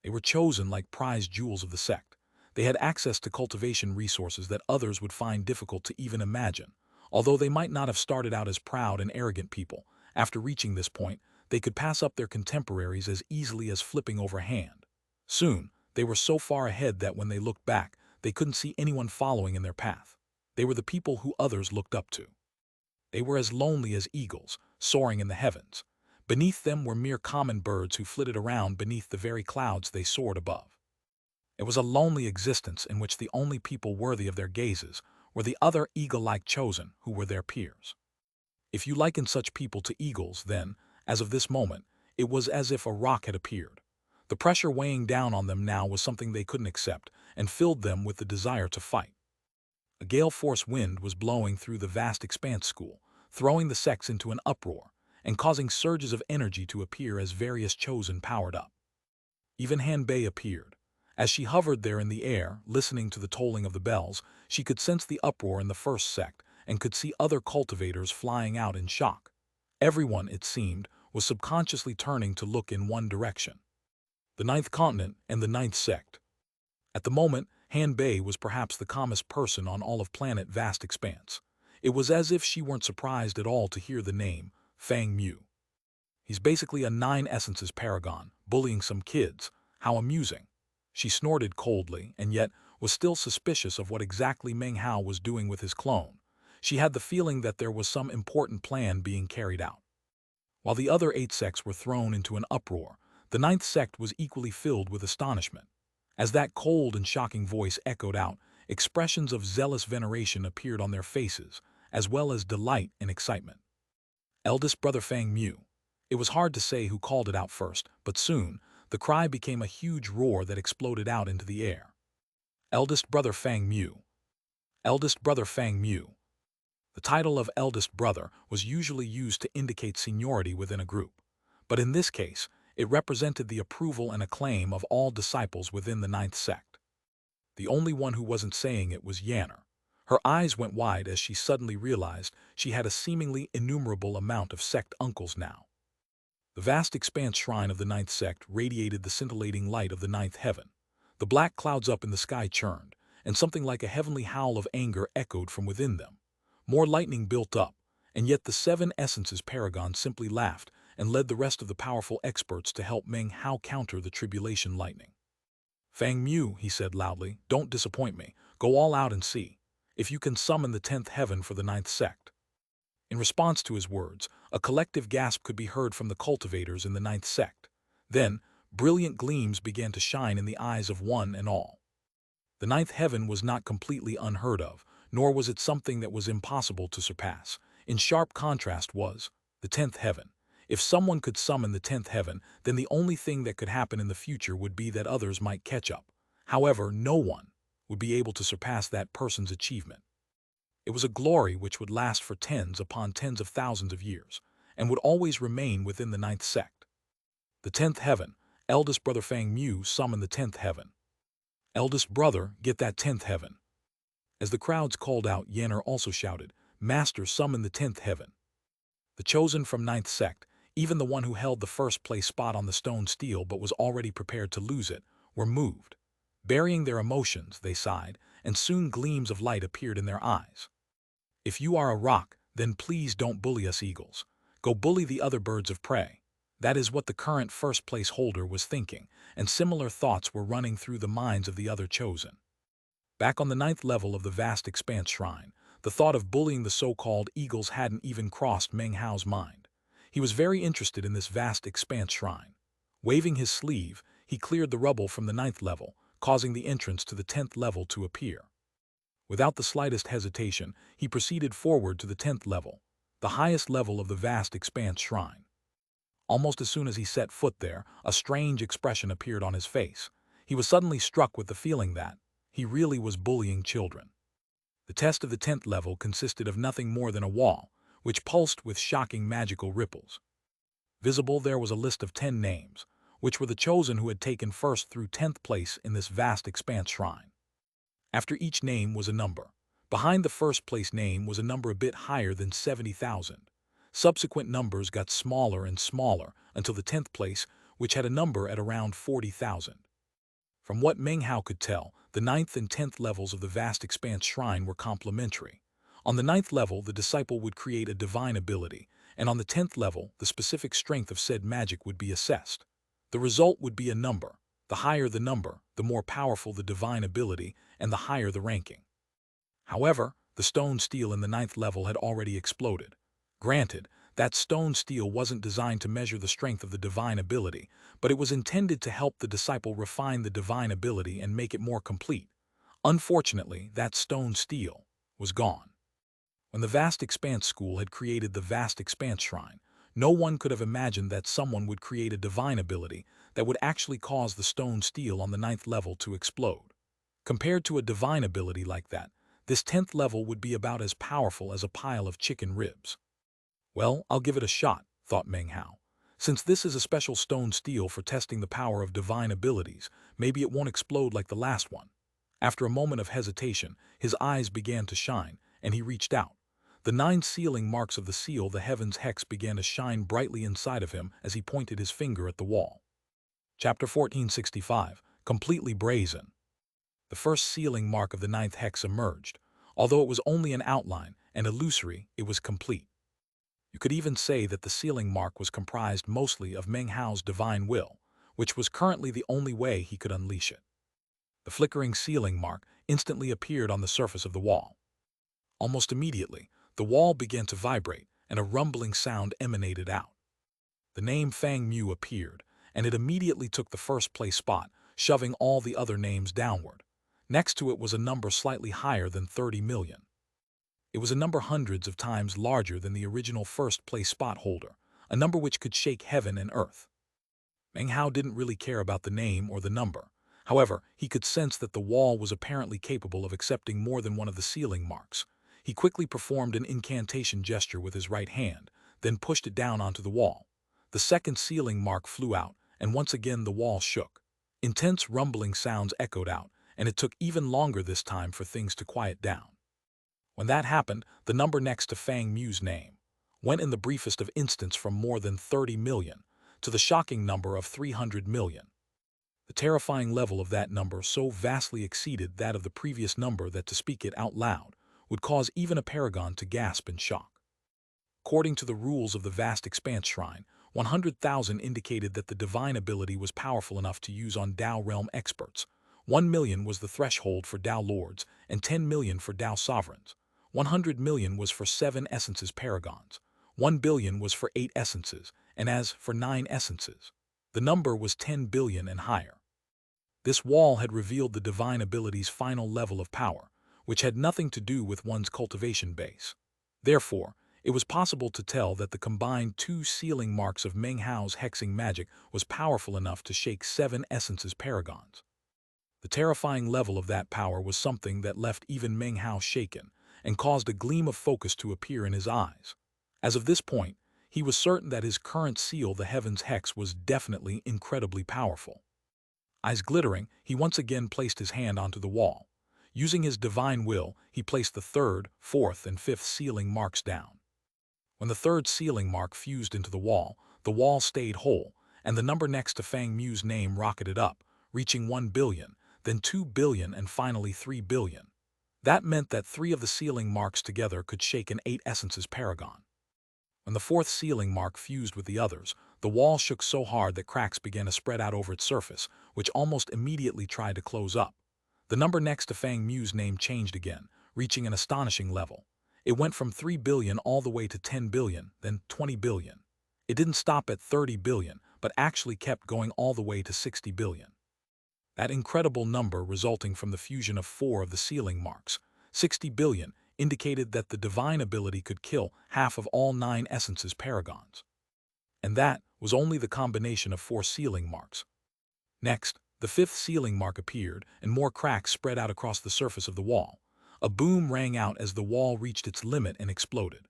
A: They were chosen like prized jewels of the sect. They had access to cultivation resources that others would find difficult to even imagine. Although they might not have started out as proud and arrogant people, After reaching this point, they could pass up their contemporaries as easily as flipping over a hand. Soon, they were so far ahead that when they looked back, they couldn't see anyone following in their path. They were the people who others looked up to. They were as lonely as eagles, soaring in the heavens. Beneath them were mere common birds who flitted around beneath the very clouds they soared above. It was a lonely existence in which the only people worthy of their gazes were the other eagle-like chosen who were their peers. If you liken such people to eagles, then, as of this moment, it was as if a rock had appeared. The pressure weighing down on them now was something they couldn't accept and filled them with the desire to fight. A gale-force wind was blowing through the vast expanse school, throwing the sects into an uproar and causing surges of energy to appear as various chosen powered up. Even Hanbei appeared. As she hovered there in the air, listening to the tolling of the bells, she could sense the uproar in the first sect and could see other cultivators flying out in shock. Everyone, it seemed, was subconsciously turning to look in one direction. The ninth continent and the ninth sect. At the moment, Hanbei was perhaps the calmest person on all of planet Vast Expanse. It was as if she weren't surprised at all to hear the name, Fang Mu. He's basically a 9 essences paragon, bullying some kids. How amusing. She snorted coldly, and yet was still suspicious of what exactly Meng Hao was doing with his clone. She had the feeling that there was some important plan being carried out. While the other 8 sects were thrown into an uproar, the 9th sect was equally filled with astonishment. As that cold and shocking voice echoed out, expressions of zealous veneration appeared on their faces, as well as delight and excitement. Eldest brother Fang Mu. It was hard to say who called it out first, but soon, the cry became a huge roar that exploded out into the air. Eldest brother Fang Mu. Eldest brother Fang Mu. The title of eldest brother was usually used to indicate seniority within a group, but in this case, it represented the approval and acclaim of all disciples within the 9th sect. The only one who wasn't saying it was Yanner. Her eyes went wide as she suddenly realized she had a seemingly innumerable amount of sect uncles now. The vast expanse shrine of the 9th sect radiated the scintillating light of the 9th heaven. The black clouds up in the sky churned, and something like a heavenly howl of anger echoed from within them. More lightning built up, and yet the 7 essences paragon simply laughed and led the rest of the powerful experts to help Meng Hao counter the tribulation lightning. Fang Mu, he said loudly, don't disappoint me. Go all out and see if you can summon the 10th heaven for the 9th sect. In response to his words, a collective gasp could be heard from the cultivators in the 9th sect. Then, brilliant gleams began to shine in the eyes of one and all. The 9th heaven was not completely unheard of, nor was it something that was impossible to surpass. In sharp contrast was the 10th heaven. If someone could summon the 10th heaven, then the only thing that could happen in the future would be that others might catch up. However, no one would be able to surpass that person's achievement. It was a glory which would last for tens upon tens of thousands of years, and would always remain within the 9th sect. The 10th heaven, eldest brother Fang Mu summoned the 10th heaven. Eldest brother, get that 10th heaven. As the crowds called out, Yanner also shouted, Master, summon the 10th heaven. The chosen from 9th sect, even the one who held the first place spot on the stone stele but was already prepared to lose it, were moved. Burying their emotions, they sighed, and soon gleams of light appeared in their eyes. If you are a rock, then please don't bully us eagles. Go bully the other birds of prey. That is what the current first place holder was thinking, and similar thoughts were running through the minds of the other chosen. Back on the 9th level of the vast expanse shrine, the thought of bullying the so-called eagles hadn't even crossed Meng Hao's mind. He was very interested in this vast expanse shrine. Waving his sleeve, he cleared the rubble from the 9th level, causing the entrance to the 10th level to appear. Without the slightest hesitation, he proceeded forward to the 10th level, the highest level of the vast expanse shrine. Almost as soon as he set foot there, a strange expression appeared on his face. He was suddenly struck with the feeling that he really was bullying children. The test of the 10th level consisted of nothing more than a wall, which pulsed with shocking magical ripples. Visible there was a list of 10 names, which were the chosen who had taken first through 10th place in this vast expanse shrine. After each name was a number. Behind the first place name was a number a bit higher than 70,000. Subsequent numbers got smaller and smaller until the 10th place, which had a number at around 40,000. From what Meng Hao could tell, the 9th and 10th levels of the vast expanse shrine were complementary. On the 9th level, the disciple would create a divine ability, and on the 10th level, the specific strength of said magic would be assessed. The result would be a number. The higher the number, the more powerful the divine ability, and the higher the ranking. However, the stone steel in the 9th level had already exploded. Granted, that stone steel wasn't designed to measure the strength of the divine ability, but it was intended to help the disciple refine the divine ability and make it more complete. Unfortunately, that stone steel was gone. When the Vast Expanse School had created the Vast Expanse Shrine, no one could have imagined that someone would create a divine ability that would actually cause the stone steel on the 9th level to explode. Compared to a divine ability like that, this 10th level would be about as powerful as a pile of chicken ribs. Well, I'll give it a shot, thought Meng Hao. Since this is a special stone steel for testing the power of divine abilities, maybe it won't explode like the last one. After a moment of hesitation, his eyes began to shine, and he reached out. The 9 sealing marks of the seal, the heaven's hex, began to shine brightly inside of him as he pointed his finger at the wall. Chapter 1465, Completely Brazen. The first sealing mark of the 9th hex emerged. Although it was only an outline and illusory, it was complete. You could even say that the sealing mark was comprised mostly of Meng Hao's divine will, which was currently the only way he could unleash it. The flickering sealing mark instantly appeared on the surface of the wall. Almost immediately, the wall began to vibrate, and a rumbling sound emanated out. The name Fang Mu appeared, and it immediately took the first place spot, shoving all the other names downward. Next to it was a number slightly higher than 30 million. It was a number hundreds of times larger than the original first-place spot holder, a number which could shake heaven and earth. Meng Hao didn't really care about the name or the number. However, he could sense that the wall was apparently capable of accepting more than one of the sealing marks. He quickly performed an incantation gesture with his right hand, then pushed it down onto the wall. The second sealing mark flew out, and once again the wall shook. Intense rumbling sounds echoed out, and it took even longer this time for things to quiet down. When that happened, the number next to Fang Mu's name went in the briefest of instants from more than 30 million to the shocking number of 300 million. The terrifying level of that number so vastly exceeded that of the previous number that to speak it out loud would cause even a paragon to gasp in shock. According to the rules of the Vast Expanse Shrine, 100,000 indicated that the divine ability was powerful enough to use on Dao realm experts. 1 million was the threshold for Dao lords, and 10 million for Dao sovereigns. 100 million was for 7 essences paragons. 1 billion was for 8 essences, and as for 9 essences, the number was 10 billion and higher. This wall had revealed the divine ability's final level of power, which had nothing to do with one's cultivation base. Therefore, it was possible to tell that the combined 2 sealing marks of Meng Hao's hexing magic was powerful enough to shake 7 essences paragons. The terrifying level of that power was something that left even Meng Hao shaken, and caused a gleam of focus to appear in his eyes. As of this point, he was certain that his current seal, the Heaven's Hex, was definitely incredibly powerful. Eyes glittering, he once again placed his hand onto the wall. Using his divine will, he placed the 3rd, 4th, and 5th sealing marks down. When the 3rd sealing mark fused into the wall stayed whole, and the number next to Fang Mu's name rocketed up, reaching 1 billion, then 2 billion, and finally 3 billion. That meant that 3 of the sealing marks together could shake an 8 essences paragon. When the 4th sealing mark fused with the others, the wall shook so hard that cracks began to spread out over its surface, which almost immediately tried to close up. The number next to Fang Mu's name changed again, reaching an astonishing level. It went from 3 billion all the way to 10 billion, then 20 billion. It didn't stop at 30 billion, but actually kept going all the way to 60 billion. That incredible number resulting from the fusion of 4 of the sealing marks, 60 billion, indicated that the divine ability could kill half of all 9 essences paragons. And that was only the combination of 4 sealing marks. Next, the 5th sealing mark appeared, and more cracks spread out across the surface of the wall. A boom rang out as the wall reached its limit and exploded.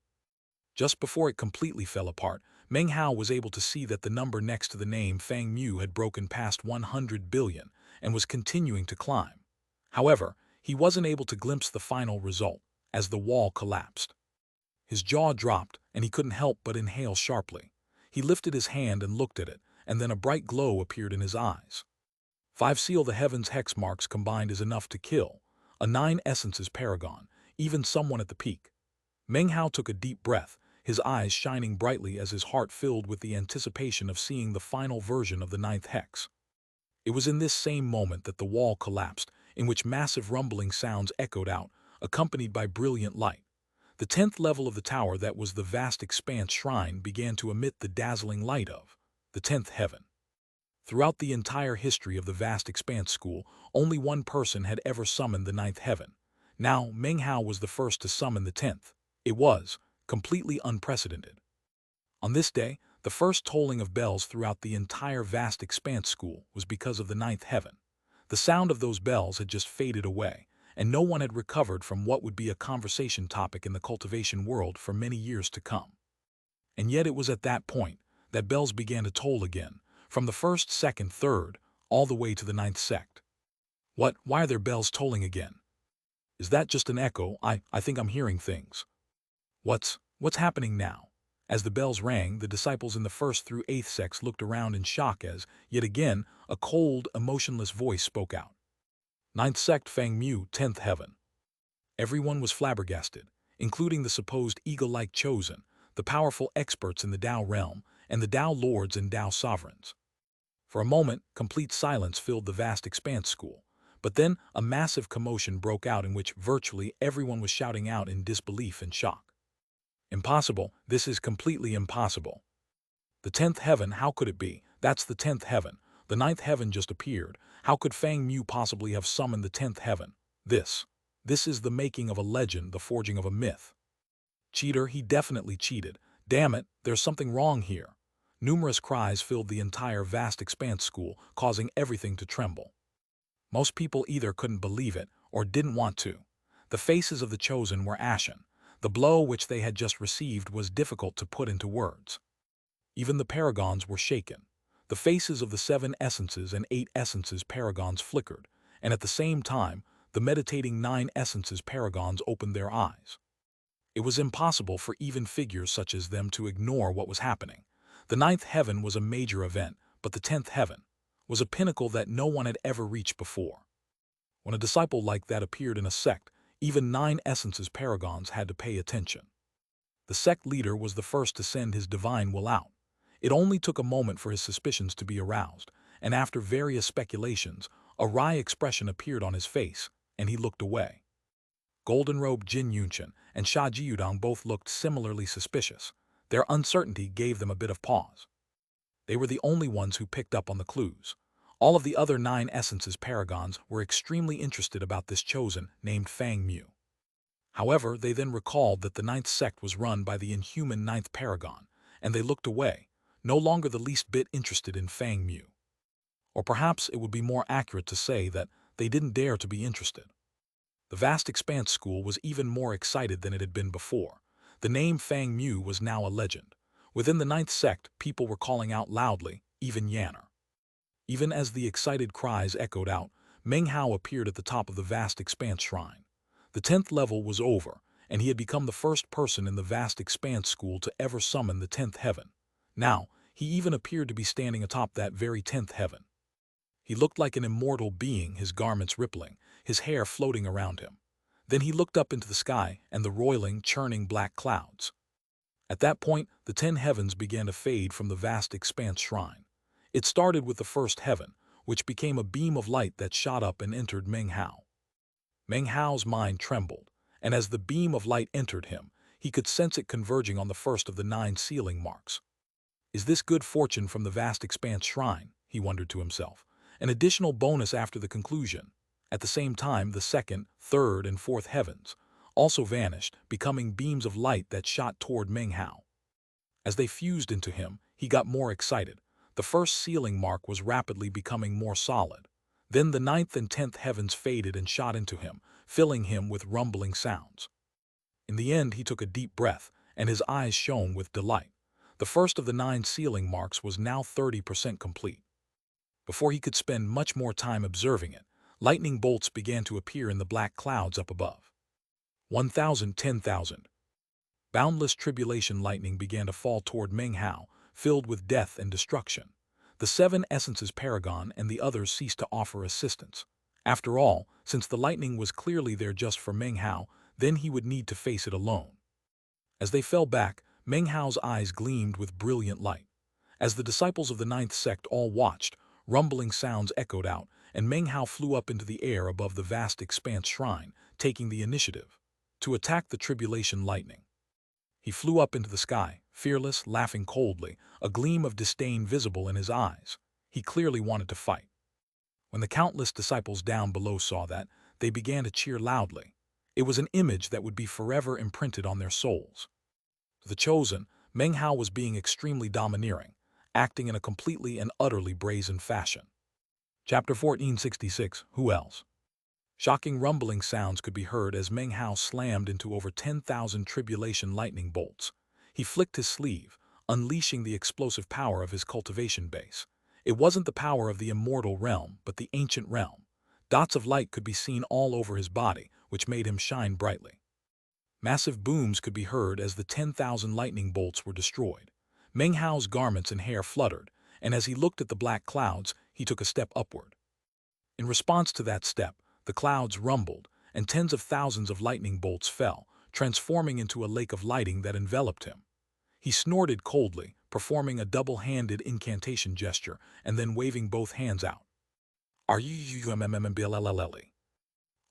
A: Just before it completely fell apart, Meng Hao was able to see that the number next to the name Fang Mu had broken past 100 billion and was continuing to climb. However, he wasn't able to glimpse the final result, as the wall collapsed. His jaw dropped, and he couldn't help but inhale sharply. He lifted his hand and looked at it, and then a bright glow appeared in his eyes. 5 seal the heavens hex marks combined is enough to kill a 9 essences paragon, even someone at the peak. Meng Hao took a deep breath, his eyes shining brightly as his heart filled with the anticipation of seeing the final version of the ninth hex. It was in this same moment that the wall collapsed, in which massive rumbling sounds echoed out, accompanied by brilliant light. The 10th level of the tower that was the vast expanse shrine began to emit the dazzling light of the 10th heaven. Throughout the entire history of the vast expanse school, only one person had ever summoned the ninth heaven. Now, Meng Hao was the first to summon the 10th. It was completely unprecedented. On this day, the first tolling of bells throughout the entire vast expanse school was because of the ninth heaven. The sound of those bells had just faded away, and no one had recovered from what would be a conversation topic in the cultivation world for many years to come. And yet it was at that point that bells began to toll again, from the first, second, third, all the way to the ninth sect. What? Why are there bells tolling again? Is that just an echo? I think I'm hearing things. What's happening now? As the bells rang, the disciples in the 1st through 8th sects looked around in shock as, yet again, a cold, emotionless voice spoke out. Ninth sect Fang Mu, 10th heaven. Everyone was flabbergasted, including the supposed eagle-like chosen, the powerful experts in the Tao realm, and the Tao lords and Tao sovereigns. For a moment, complete silence filled the vast expanse school, but then a massive commotion broke out in which virtually everyone was shouting out in disbelief and shock. Impossible, this is completely impossible. The 10th heaven, how could it be? That's the 10th heaven. The ninth heaven just appeared. How could Fang Mu possibly have summoned the 10th heaven? This is the making of a legend, the forging of a myth. Cheater, he definitely cheated. Damn it, there's something wrong here. Numerous cries filled the entire vast expanse school, causing everything to tremble. Most people either couldn't believe it or didn't want to. The faces of the chosen were ashen. The blow which they had just received was difficult to put into words. Even the paragons were shaken. The faces of the 7 essences and 8 essences paragons flickered, and at the same time, the meditating 9 essences paragons opened their eyes. It was impossible for even figures such as them to ignore what was happening. The 9th heaven was a major event, but the 10th heaven was a pinnacle that no one had ever reached before. When a disciple like that appeared in a sect, even 9 essences paragons had to pay attention. The sect leader was the first to send his divine will out. It only took a moment for his suspicions to be aroused, and after various speculations, a wry expression appeared on his face, and he looked away. Golden-robed Jin Yunchen and Sha Jiudong both looked similarly suspicious. Their uncertainty gave them a bit of pause. They were the only ones who picked up on the clues. All of the other 9 essences paragons were extremely interested about this chosen named Fang Mu. However, they then recalled that the 9th sect was run by the inhuman 9th paragon, and they looked away, no longer the least bit interested in Fang Mu. Or perhaps it would be more accurate to say that they didn't dare to be interested. The vast expanse school was even more excited than it had been before. The name Fang Mu was now a legend. Within the 9th sect, people were calling out loudly, even Yanner. Even as the excited cries echoed out, Meng Hao appeared at the top of the vast expanse shrine. The 10th level was over, and he had become the first person in the vast expanse school to ever summon the 10th heaven. Now, he even appeared to be standing atop that very 10th heaven. He looked like an immortal being, his garments rippling, his hair floating around him. Then he looked up into the sky and the roiling, churning black clouds. At that point, the 10 heavens began to fade from the vast expanse shrine. It started with the first heaven, which became a beam of light that shot up and entered Meng Hao. Meng Hao's mind trembled, and as the beam of light entered him, he could sense it converging on the first of the 9 sealing marks. Is this good fortune from the vast expanse shrine? He wondered to himself. An additional bonus after the conclusion. At the same time, the 2nd, 3rd, and 4th heavens also vanished, becoming beams of light that shot toward Meng Hao. As they fused into him, he got more excited. The first sealing mark was rapidly becoming more solid. Then the 9th and 10th heavens faded and shot into him, filling him with rumbling sounds. In the end, he took a deep breath, and his eyes shone with delight. The first of the 9 sealing marks was now 30% complete. Before he could spend much more time observing it, lightning bolts began to appear in the black clouds up above. 1,000, 10,000. Boundless tribulation lightning began to fall toward Meng Hao, filled with death and destruction. The 7 essences paragon and the others ceased to offer assistance. After all, since the lightning was clearly there just for Meng Hao, then he would need to face it alone. As they fell back, Meng Hao's eyes gleamed with brilliant light. As the disciples of the ninth sect all watched, rumbling sounds echoed out, and Meng Hao flew up into the air above the vast expanse shrine, taking the initiative to attack the tribulation lightning. He flew up into the sky, fearless, laughing coldly, a gleam of disdain visible in his eyes. He clearly wanted to fight. When the countless disciples down below saw that, they began to cheer loudly. It was an image that would be forever imprinted on their souls. To the chosen, Meng Hao was being extremely domineering, acting in a completely and utterly brazen fashion. Chapter 1466, Who Else? Shocking rumbling sounds could be heard as Meng Hao slammed into over 10,000 tribulation lightning bolts. He flicked his sleeve, unleashing the explosive power of his cultivation base. It wasn't the power of the immortal realm, but the ancient realm. Dots of light could be seen all over his body, which made him shine brightly. Massive booms could be heard as the 10,000 lightning bolts were destroyed. Meng Hao's garments and hair fluttered, and as he looked at the black clouds, he took a step upward. In response to that step, the clouds rumbled, and tens of thousands of lightning bolts fell, transforming into a lake of lighting that enveloped him. He snorted coldly, performing a double-handed incantation gesture, and then waving both hands out. R-U-M-M-M-B-L-L-L-E.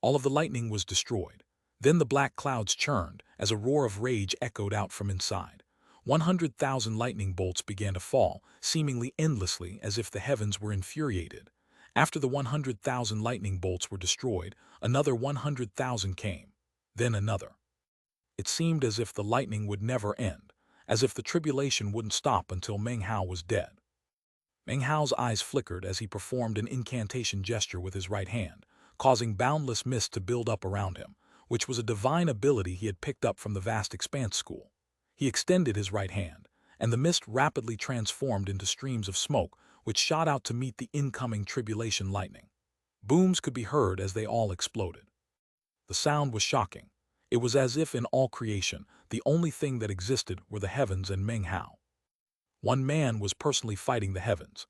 A: All of the lightning was destroyed. Then the black clouds churned, as a roar of rage echoed out from inside. 100,000 lightning bolts began to fall, seemingly endlessly, as if the heavens were infuriated. After the 100,000 lightning bolts were destroyed, another 100,000 came. Then another. It seemed as if the lightning would never end, as if the tribulation wouldn't stop until Meng Hao was dead. Meng Hao's eyes flickered as he performed an incantation gesture with his right hand, causing boundless mist to build up around him, which was a divine ability he had picked up from the vast expanse school. He extended his right hand, and the mist rapidly transformed into streams of smoke, which shot out to meet the incoming tribulation lightning. Booms could be heard as they all exploded. The sound was shocking. It was as if in all creation, the only thing that existed were the heavens and Meng Hao. One man was personally fighting the heavens.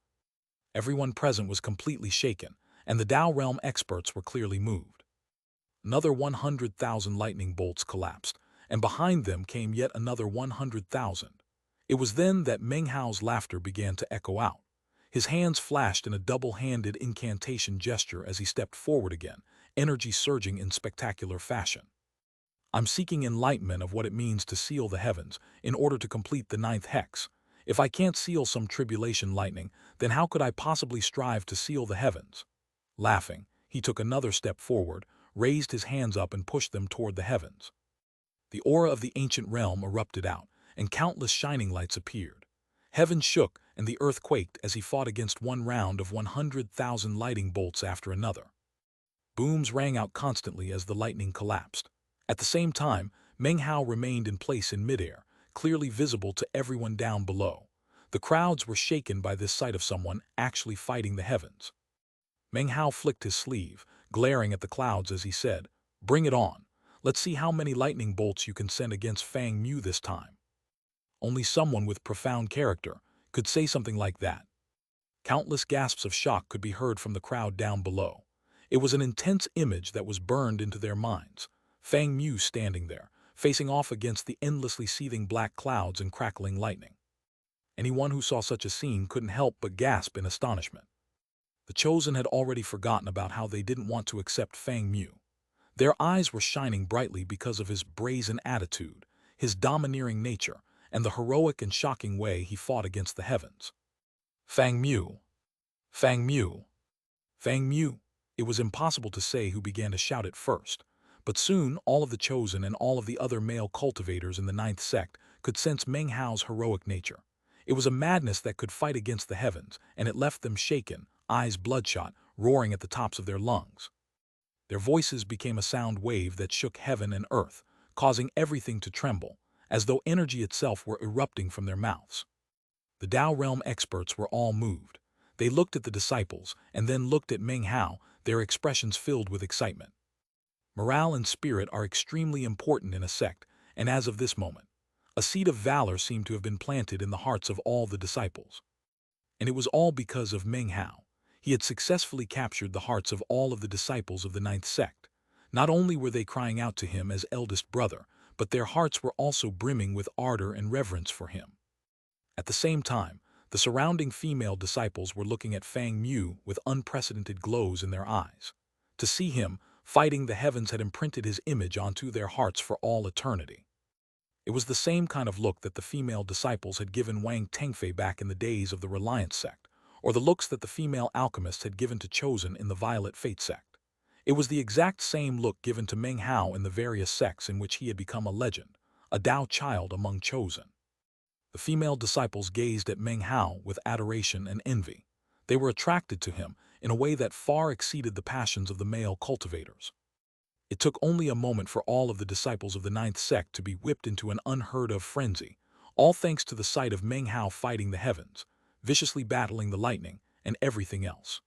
A: Everyone present was completely shaken, and the Tao realm experts were clearly moved. Another 100,000 lightning bolts collapsed, and behind them came yet another 100,000. It was then that Meng Hao's laughter began to echo out. His hands flashed in a double-handed incantation gesture as he stepped forward again, energy surging in spectacular fashion. I'm seeking enlightenment of what it means to seal the heavens in order to complete the ninth hex. If I can't seal some tribulation lightning, then how could I possibly strive to seal the heavens? Laughing, he took another step forward, raised his hands up and pushed them toward the heavens. The aura of the ancient realm erupted out, and countless shining lights appeared. Heaven shook and the earth quaked as he fought against one round of 100,000 lightning bolts after another. Booms rang out constantly as the lightning collapsed. At the same time, Meng Hao remained in place in midair, clearly visible to everyone down below. The crowds were shaken by this sight of someone actually fighting the heavens. Meng Hao flicked his sleeve, glaring at the clouds as he said, "Bring it on. Let's see how many lightning bolts you can send against Fang Mu this time." Only someone with profound character could say something like that. Countless gasps of shock could be heard from the crowd down below. It was an intense image that was burned into their minds. Fang Mu standing there, facing off against the endlessly seething black clouds and crackling lightning. Anyone who saw such a scene couldn't help but gasp in astonishment. The Chosen had already forgotten about how they didn't want to accept Fang Mu. Their eyes were shining brightly because of his brazen attitude, his domineering nature, and the heroic and shocking way he fought against the heavens. Fang Mu. Fang Mu. Fang Mu. It was impossible to say who began to shout it first, but soon all of the Chosen and all of the other male cultivators in the ninth sect could sense Meng Hao's heroic nature. It was a madness that could fight against the heavens, and it left them shaken, eyes bloodshot, roaring at the tops of their lungs. Their voices became a sound wave that shook heaven and earth, causing everything to tremble, as though energy itself were erupting from their mouths. The Tao realm experts were all moved. They looked at the disciples and then looked at Meng Hao, their expressions filled with excitement. Morale and spirit are extremely important in a sect, and as of this moment, a seed of valor seemed to have been planted in the hearts of all the disciples. And it was all because of Meng Hao. He had successfully captured the hearts of all of the disciples of the ninth sect. Not only were they crying out to him as eldest brother, but their hearts were also brimming with ardor and reverence for him. At the same time, the surrounding female disciples were looking at Fang Mu with unprecedented glows in their eyes. To see him fighting the heavens had imprinted his image onto their hearts for all eternity. It was the same kind of look that the female disciples had given Wang Tengfei back in the days of the Reliance sect, or the looks that the female alchemists had given to Chosen in the Violet Fate sect. It was the exact same look given to Meng Hao in the various sects in which he had become a legend, a Tao child among Chosen. The female disciples gazed at Meng Hao with adoration and envy. They were attracted to him in a way that far exceeded the passions of the male cultivators. It took only a moment for all of the disciples of the ninth sect to be whipped into an unheard-of frenzy, all thanks to the sight of Meng Hao fighting the heavens, viciously battling the lightning, and everything else.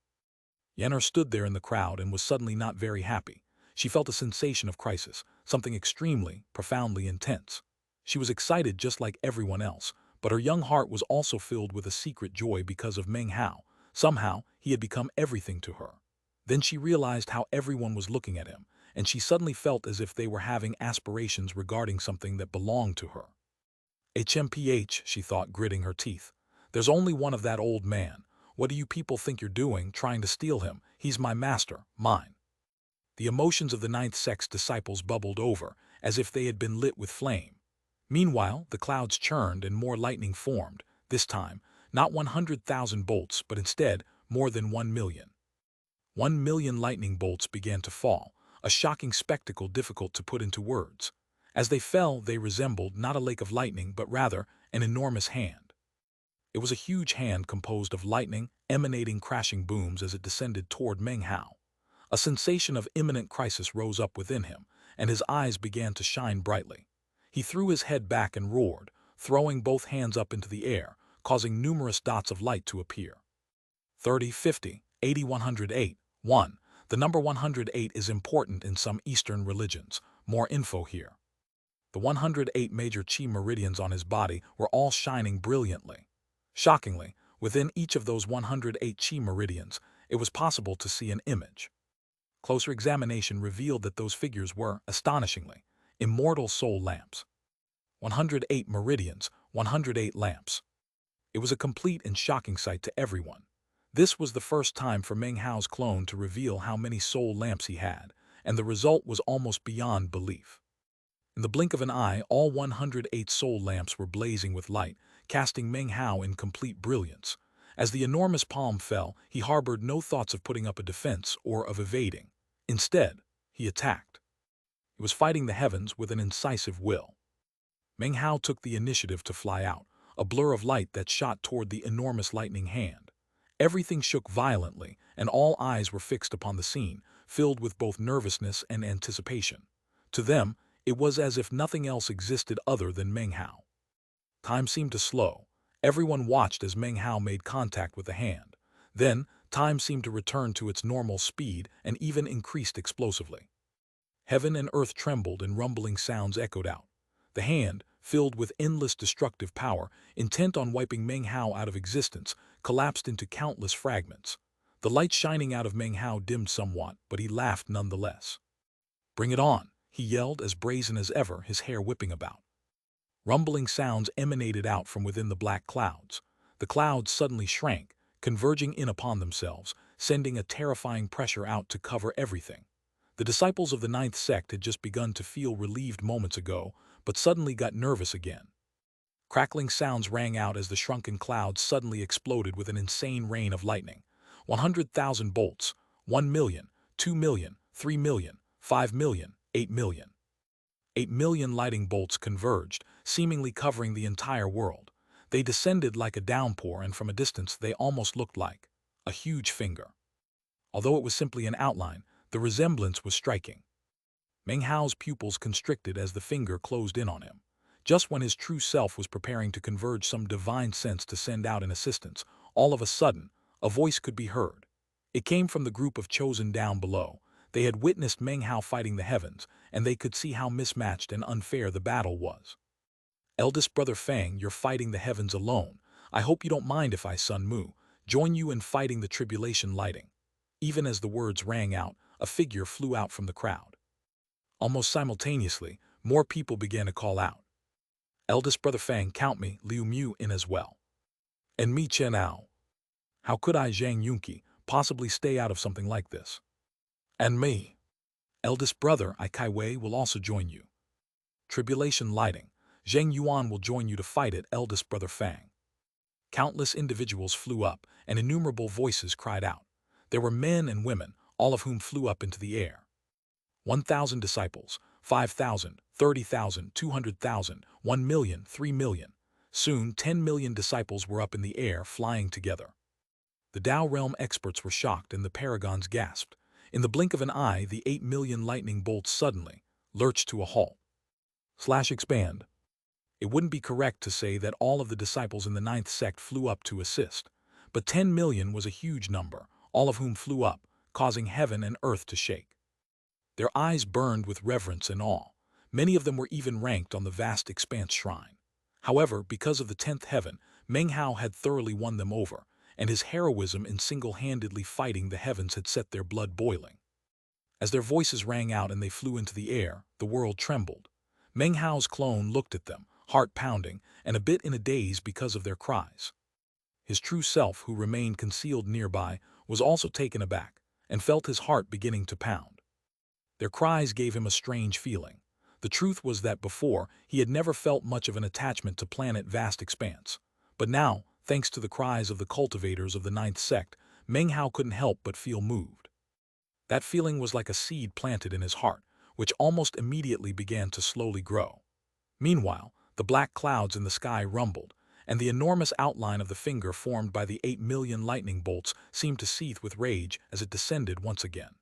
A: Yenner stood there in the crowd and was suddenly not very happy. She felt a sensation of crisis, something extremely, profoundly intense. She was excited just like everyone else, but her young heart was also filled with a secret joy because of Meng Hao. Somehow, he had become everything to her. Then she realized how everyone was looking at him, and she suddenly felt as if they were having aspirations regarding something that belonged to her. HMPH, she thought, gritting her teeth. There's only one of that old man. What do you people think you're doing, trying to steal him? He's my master, mine. The emotions of the ninth sect's disciples bubbled over, as if they had been lit with flame. Meanwhile, the clouds churned and more lightning formed, this time, not 100,000 bolts, but instead, more than 1,000,000. 1,000,000 lightning bolts began to fall, a shocking spectacle difficult to put into words. As they fell, they resembled not a lake of lightning, but rather an enormous hand. It was a huge hand composed of lightning, emanating crashing booms as it descended toward Meng Hao. A sensation of imminent crisis rose up within him, and his eyes began to shine brightly. He threw his head back and roared, throwing both hands up into the air, causing numerous dots of light to appear. 30, 50, 80, 108. 1. The number 108 is important in some Eastern religions. More info here. The 108 major chi meridians on his body were all shining brilliantly. Shockingly, within each of those 108 chi meridians, it was possible to see an image. Closer examination revealed that those figures were, astonishingly, immortal soul lamps. 108 meridians, 108 lamps. It was a complete and shocking sight to everyone. This was the first time for Meng Hao's clone to reveal how many soul lamps he had, and the result was almost beyond belief. In the blink of an eye, all 108 soul lamps were blazing with light, casting Meng Hao in complete brilliance. As the enormous palm fell, he harbored no thoughts of putting up a defense or of evading. Instead, he attacked. He was fighting the heavens with an incisive will. Meng Hao took the initiative to fly out, a blur of light that shot toward the enormous lightning hand. Everything shook violently, and all eyes were fixed upon the scene, filled with both nervousness and anticipation. To them, it was as if nothing else existed other than Meng Hao. Time seemed to slow. Everyone watched as Meng Hao made contact with the hand. Then, time seemed to return to its normal speed and even increased explosively. Heaven and earth trembled and rumbling sounds echoed out. The hand, filled with endless destructive power, intent on wiping Meng Hao out of existence, collapsed into countless fragments. The light shining out of Meng Hao dimmed somewhat, but he laughed nonetheless. "Bring it on," he yelled, as brazen as ever, his hair whipping about. Rumbling sounds emanated out from within the black clouds. The clouds suddenly shrank, converging in upon themselves, sending a terrifying pressure out to cover everything. The disciples of the ninth sect had just begun to feel relieved moments ago, but suddenly got nervous again. Crackling sounds rang out as the shrunken clouds suddenly exploded with an insane rain of lightning. 100,000 bolts, 1,000,000, 2,000,000, 3,000,000, 5,000,000, 8,000,000. 8,000,000 lightning bolts converged, seemingly covering the entire world. They descended like a downpour, and from a distance they almost looked like a huge finger. Although it was simply an outline, the resemblance was striking. Meng Hao's pupils constricted as the finger closed in on him. Just when his true self was preparing to converge some divine sense to send out an assistance, all of a sudden, a voice could be heard. It came from the group of Chosen down below. They had witnessed Meng Hao fighting the heavens, and they could see how mismatched and unfair the battle was. "Eldest brother Fang, you're fighting the heavens alone. I hope you don't mind if I, Sun Mu, join you in fighting the tribulation lighting." Even as the words rang out, a figure flew out from the crowd. Almost simultaneously, More people began to call out. Eldest brother Fang, count me, Liu Mu in as well. And me Chen Ao. How could I, Zhang Yunqi, possibly stay out of something like this? And me. Eldest brother I Kai Wei will also join you. Tribulation lighting. Zheng Yuan will join you to fight it, eldest brother Fang. Countless individuals flew up, and innumerable voices cried out. There were men and women, all of whom flew up into the air. 1,000 disciples, 5,000, 30,000, 200,000, 1,000,000, 3,000,000. Soon 10 million disciples were up in the air, flying together. The Tao realm experts were shocked, and the paragons gasped. In the blink of an eye, the 8 million lightning bolts suddenly lurched to a halt. Expand. It wouldn't be correct to say that all of the disciples in the ninth sect flew up to assist, but 10 million was a huge number, all of whom flew up, causing heaven and earth to shake. Their eyes burned with reverence and awe. Many of them were even ranked on the vast expanse shrine. However, because of the 10th heaven, Meng Hao had thoroughly won them over, and his heroism in single-handedly fighting the heavens had set their blood boiling. As their voices rang out and they flew into the air, the world trembled. Meng Hao's clone looked at them, heart pounding, and a bit in a daze because of their cries. His true self, who remained concealed nearby, was also taken aback, and felt his heart beginning to pound. Their cries gave him a strange feeling. The truth was that before, he had never felt much of an attachment to planet vast expanse. But now, thanks to the cries of the cultivators of the ninth sect, Meng Hao couldn't help but feel moved. That feeling was like a seed planted in his heart, which almost immediately began to slowly grow. Meanwhile, the black clouds in the sky rumbled, and the enormous outline of the finger formed by the 8 million lightning bolts seemed to seethe with rage as it descended once again.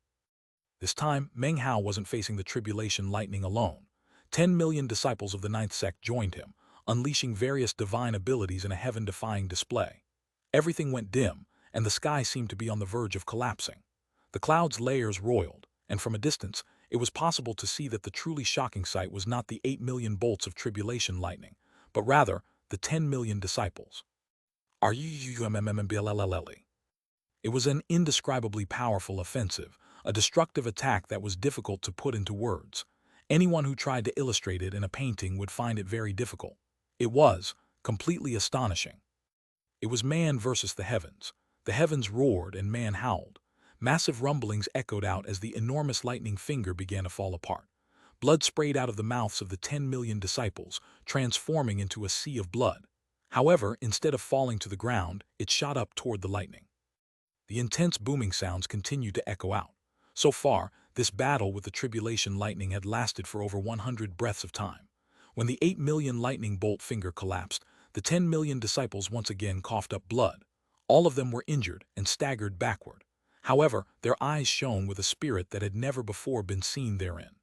A: This time, Meng Hao wasn't facing the tribulation lightning alone. 10 million disciples of the ninth sect joined him, unleashing various divine abilities in a heaven-defying display. Everything went dim, and the sky seemed to be on the verge of collapsing. The clouds' layers roiled, and from a distance, it was possible to see that the truly shocking sight was not the 8 million bolts of tribulation lightning, but rather the 10 million disciples. It was an indescribably powerful offensive, a destructive attack that was difficult to put into words. Anyone who tried to illustrate it in a painting would find it very difficult. It was completely astonishing. It was man versus the heavens. The heavens roared and man howled. Massive rumblings echoed out as the enormous lightning finger began to fall apart. Blood sprayed out of the mouths of the 10 million disciples, transforming into a sea of blood. However, instead of falling to the ground, it shot up toward the lightning. The intense booming sounds continued to echo out. So far, this battle with the tribulation lightning had lasted for over 100 breaths of time. When the 8 million lightning bolt finger collapsed, the 10 million disciples once again coughed up blood. All of them were injured and staggered backward. However, their eyes shone with a spirit that had never before been seen therein.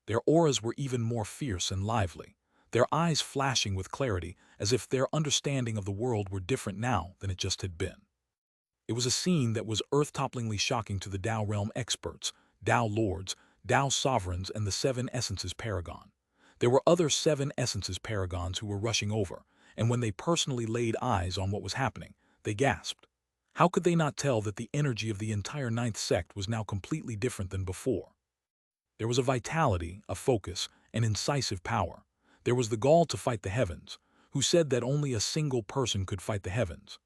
A: Their auras were even more fierce and lively, their eyes flashing with clarity as if their understanding of the world were different now than it just had been. It was a scene that was earth-topplingly shocking to the Tao realm experts, Tao lords, Tao sovereigns, and the 7 Essences Paragon. There were other 7 Essences Paragons who were rushing over, and when they personally laid eyes on what was happening, they gasped. How could they not tell that the energy of the entire ninth sect was now completely different than before? There was a vitality, a focus, an incisive power. There was the gall to fight the heavens, who said that only a single person could fight the heavens.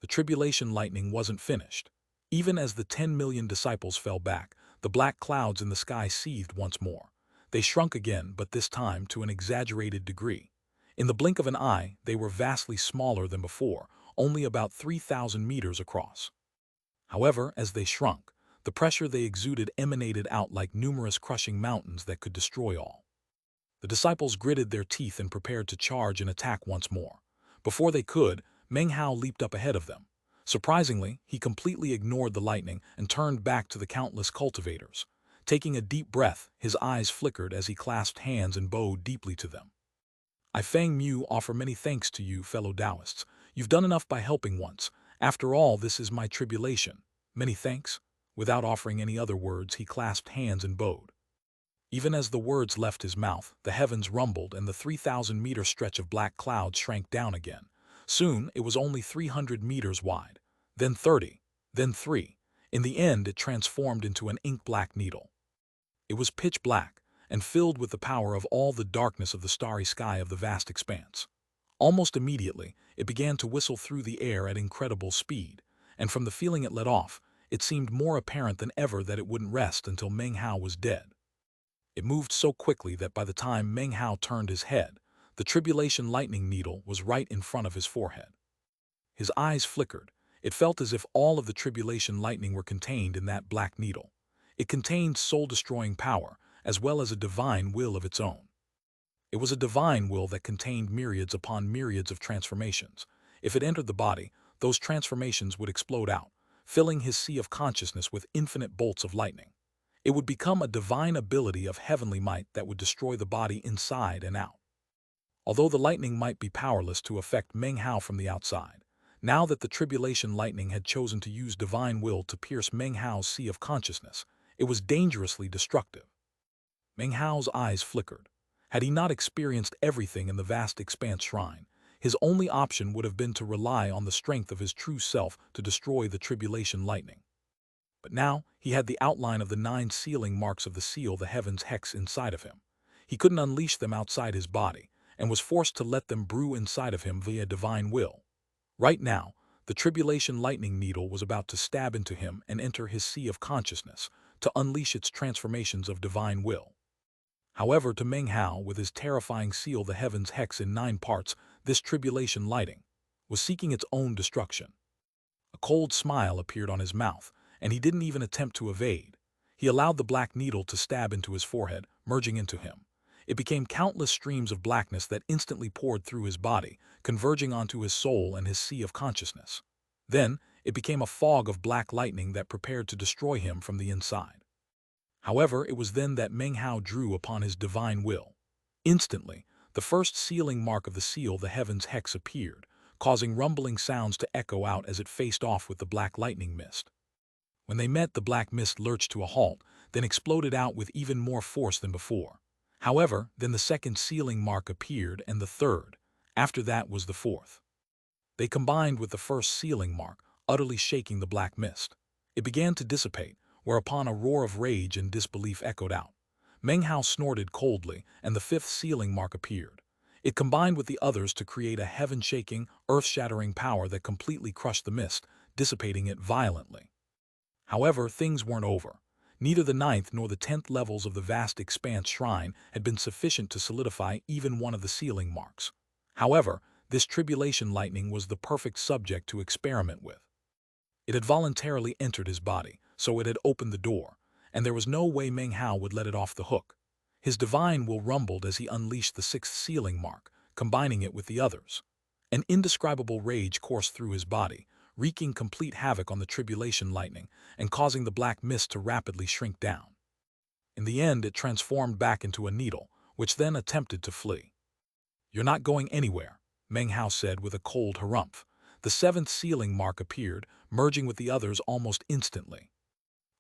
A: The tribulation lightning wasn't finished. Even as the 10 million disciples fell back, the black clouds in the sky seethed once more. They shrunk again, but this time to an exaggerated degree. In the blink of an eye, they were vastly smaller than before, only about 3,000 meters across. However, as they shrunk, the pressure they exuded emanated out like numerous crushing mountains that could destroy all. The disciples gritted their teeth and prepared to charge and attack once more. Before they could, Meng Hao leaped up ahead of them. Surprisingly, he completely ignored the lightning and turned back to the countless cultivators. Taking a deep breath, his eyes flickered as he clasped hands and bowed deeply to them. I Fang Mu offer many thanks to you, fellow Taoists. You've done enough by helping once. After all, this is my tribulation. Many thanks. Without offering any other words, he clasped hands and bowed. Even as the words left his mouth, the heavens rumbled and the 3,000-meter stretch of black clouds shrank down again. Soon, it was only 300 meters wide, then 30, then 3. In the end, it transformed into an ink-black needle. It was pitch black, and filled with the power of all the darkness of the starry sky of the vast expanse. Almost immediately, it began to whistle through the air at incredible speed, and from the feeling it let off, it seemed more apparent than ever that it wouldn't rest until Meng Hao was dead. It moved so quickly that by the time Meng Hao turned his head, the tribulation lightning needle was right in front of his forehead. His eyes flickered. It felt as if all of the tribulation lightning were contained in that black needle. It contained soul-destroying power, as well as a divine will of its own. It was a divine will that contained myriads upon myriads of transformations. If it entered the body, those transformations would explode out, filling his sea of consciousness with infinite bolts of lightning. It would become a divine ability of heavenly might that would destroy the body inside and out. Although the lightning might be powerless to affect Meng Hao from the outside, now that the tribulation lightning had chosen to use divine will to pierce Meng Hao's sea of consciousness, it was dangerously destructive. Meng Hao's eyes flickered. Had he not experienced everything in the vast expanse shrine, his only option would have been to rely on the strength of his true self to destroy the tribulation lightning. But now he had the outline of the 9 sealing marks of the seal the heavens hex inside of him. He couldn't unleash them outside his body, and was forced to let them brew inside of him via divine will. Right now, the tribulation lightning needle was about to stab into him and enter his sea of consciousness to unleash its transformations of divine will. However, to Meng Hao, with his terrifying seal the heavens hex in 9 parts, this tribulation lightning was seeking its own destruction. A cold smile appeared on his mouth, and he didn't even attempt to evade. He allowed the black needle to stab into his forehead, merging into him. It became countless streams of blackness that instantly poured through his body, converging onto his soul and his sea of consciousness. Then, it became a fog of black lightning that prepared to destroy him from the inside. However, it was then that Meng Hao drew upon his divine will. Instantly, the first sealing mark of the seal the heavens hex appeared, causing rumbling sounds to echo out as it faced off with the black lightning mist. When they met, the black mist lurched to a halt, then exploded out with even more force than before. However, then the second sealing mark appeared, and the third. After that was the fourth. They combined with the first sealing mark, utterly shaking the black mist. It began to dissipate, whereupon a roar of rage and disbelief echoed out. Meng Hao snorted coldly, and the 5th sealing mark appeared. It combined with the others to create a heaven-shaking, earth-shattering power that completely crushed the mist, dissipating it violently. However, things weren't over. Neither the 9th nor the 10th levels of the vast expanse shrine had been sufficient to solidify even one of the sealing marks. However, this tribulation lightning was the perfect subject to experiment with. It had voluntarily entered his body, so it had opened the door, and there was no way Meng Hao would let it off the hook. His divine will rumbled as he unleashed the 6th sealing mark, combining it with the others. An indescribable rage coursed through his body, wreaking complete havoc on the tribulation lightning and causing the black mist to rapidly shrink down. In the end, it transformed back into a needle, which then attempted to flee. "You're not going anywhere," Meng Hao said with a cold harumph. The 7th sealing mark appeared, merging with the others almost instantly.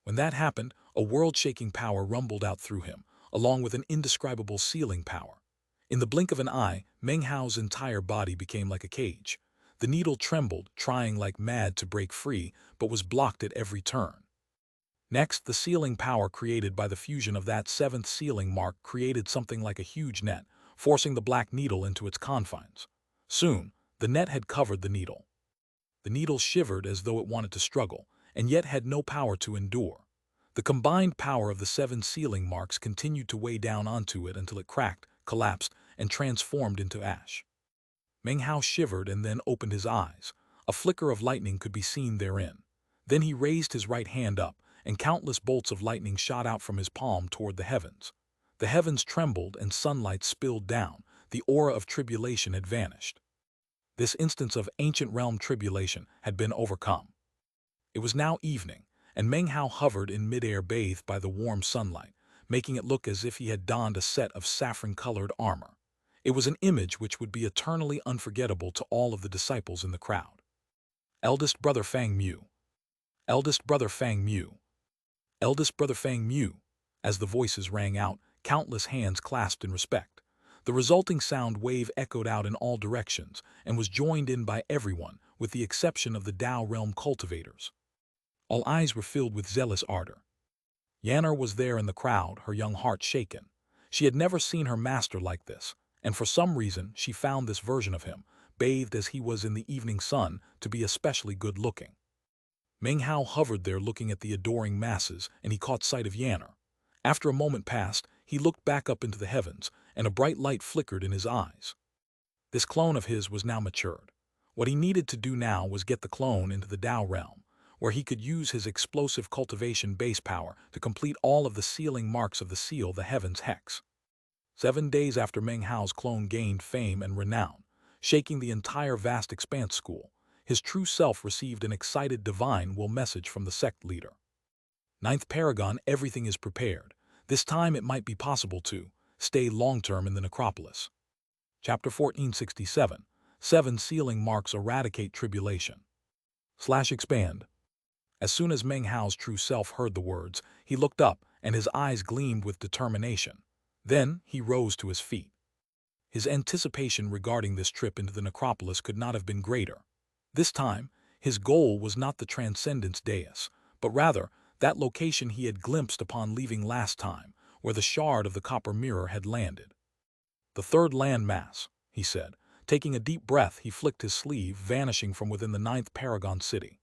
A: When that happened, a world-shaking power rumbled out through him, along with an indescribable sealing power. In the blink of an eye, Meng Hao's entire body became like a cage. The needle trembled, trying like mad to break free, but was blocked at every turn. Next, the sealing power created by the fusion of that 7th sealing mark created something like a huge net, forcing the black needle into its confines. Soon, the net had covered the needle. The needle shivered as though it wanted to struggle, and yet had no power to endure. The combined power of the 7 sealing marks continued to weigh down onto it until it cracked, collapsed, and transformed into ash. Meng Hao shivered and then opened his eyes. A flicker of lightning could be seen therein. Then he raised his right hand up, and countless bolts of lightning shot out from his palm toward the heavens. The heavens trembled and sunlight spilled down. The aura of tribulation had vanished. This instance of ancient realm tribulation had been overcome. It was now evening, and Meng Hao hovered in midair bathed by the warm sunlight, making it look as if he had donned a set of saffron-colored armor. It was an image which would be eternally unforgettable to all of the disciples in the crowd. Eldest brother Fang Mu. Eldest brother Fang Mu. Eldest brother Fang Mu. As the voices rang out, countless hands clasped in respect. The resulting sound wave echoed out in all directions and was joined in by everyone, with the exception of the Tao realm cultivators. All eyes were filled with zealous ardor. Yanner was there in the crowd, her young heart shaken. She had never seen her master like this, and for some reason she found this version of him, bathed as he was in the evening sun, to be especially good-looking. Meng Hao hovered there looking at the adoring masses, and he caught sight of Yanner. After a moment passed, he looked back up into the heavens, and a bright light flickered in his eyes. This clone of his was now matured. What he needed to do now was get the clone into the Tao realm, where he could use his explosive cultivation base power to complete all of the sealing marks of the seal the heavens hex. 7 days after Meng Hao's clone gained fame and renown, shaking the entire vast expanse school, his true self received an excited divine will message from the sect leader. Ninth Paragon, everything is prepared. This time it might be possible to stay long-term in the necropolis. Chapter 1467. 7 Sealing Marks Eradicate Tribulation. /expand. As soon as Meng Hao's true self heard the words, he looked up, and his eyes gleamed with determination. Then he rose to his feet. His anticipation regarding this trip into the necropolis could not have been greater. This time, his goal was not the Transcendence Dais, but rather that location he had glimpsed upon leaving last time, where the shard of the copper mirror had landed. "The third land mass," he said. Taking a deep breath, he flicked his sleeve, vanishing from within the 9th Paragon city.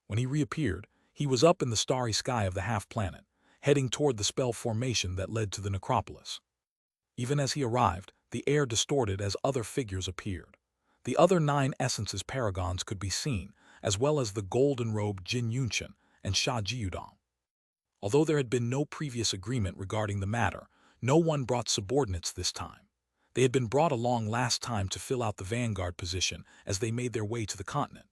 A: When he reappeared, he was up in the starry sky of the half-planet, heading toward the spell formation that led to the necropolis. Even as he arrived, the air distorted as other figures appeared. The other 9 essences paragons could be seen, as well as the golden-robed Jin Yunqian and Sha Jiudong. Although there had been no previous agreement regarding the matter, no one brought subordinates this time. They had been brought along last time to fill out the vanguard position as they made their way to the continent.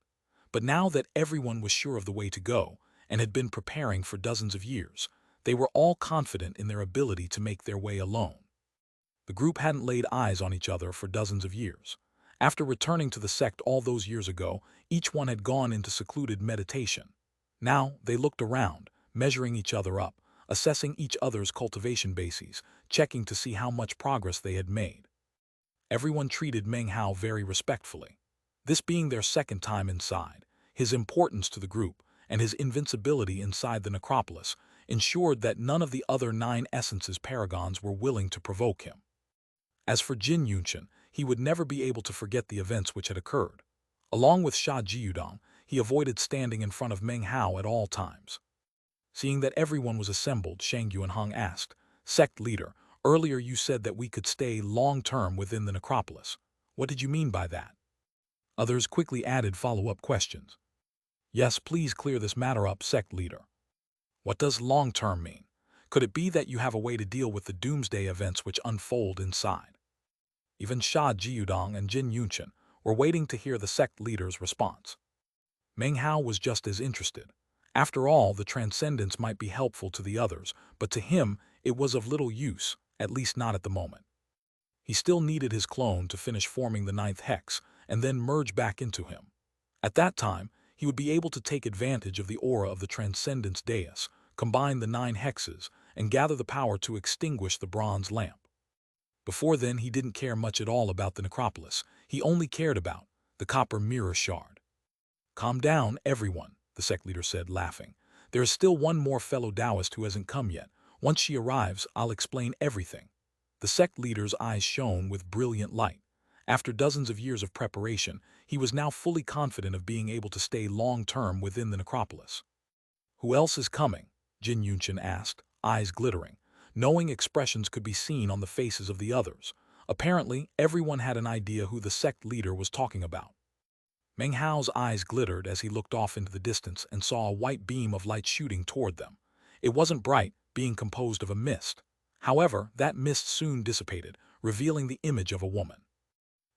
A: But now that everyone was sure of the way to go, and had been preparing for dozens of years, they were all confident in their ability to make their way alone. The group hadn't laid eyes on each other for dozens of years. After returning to the sect all those years ago, each one had gone into secluded meditation. Now they looked around, measuring each other up, assessing each other's cultivation bases, checking to see how much progress they had made. Everyone treated Meng Hao very respectfully. This being their second time inside, his importance to the group and his invincibility inside the necropolis ensured that none of the other 9 essences paragons were willing to provoke him. As for Jin Yunqian, he would never be able to forget the events which had occurred. Along with Sha Jiudong, he avoided standing in front of Meng Hao at all times. Seeing that everyone was assembled, Shang Yuanhong asked, "Sect leader, earlier you said that we could stay long-term within the necropolis. What did you mean by that?" Others quickly added follow-up questions. "Yes, please clear this matter up, sect leader. What does long-term mean? Could it be that you have a way to deal with the doomsday events which unfold inside?" Even Sha Jiudong and Jin Yunqian were waiting to hear the sect leader's response. Meng Hao was just as interested. After all, the transcendence might be helpful to the others, but to him it was of little use, at least not at the moment. He still needed his clone to finish forming the 9th hex and then merge back into him. At that time, he would be able to take advantage of the aura of the Transcendence Dais, combine the 9 hexes, and gather the power to extinguish the bronze lamp. Before then, he didn't care much at all about the necropolis. He only cared about the copper mirror shard. "Calm down, everyone," the sect leader said, laughing. "There is still one more fellow Taoist who hasn't come yet. Once she arrives, I'll explain everything." The sect leader's eyes shone with brilliant light. After dozens of years of preparation, he was now fully confident of being able to stay long-term within the necropolis. "Who else is coming?" Jin Yunqian asked, eyes glittering. Knowing expressions could be seen on the faces of the others. Apparently, everyone had an idea who the sect leader was talking about. Meng Hao's eyes glittered as he looked off into the distance and saw a white beam of light shooting toward them. It wasn't bright, being composed of a mist. However, that mist soon dissipated, revealing the image of a woman.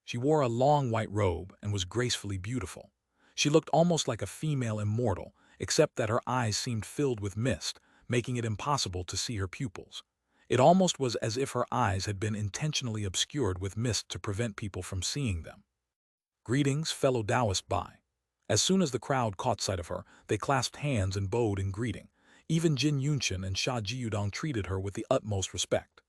A: She wore a long white robe and was gracefully beautiful. She looked almost like a female immortal, except that her eyes seemed filled with mist, making it impossible to see her pupils. It almost was as if her eyes had been intentionally obscured with mist to prevent people from seeing them. "Greetings, fellow Taoist Bai." As soon as the crowd caught sight of her, they clasped hands and bowed in greeting. Even Jin Yunqian and Sha Jiudong treated her with the utmost respect.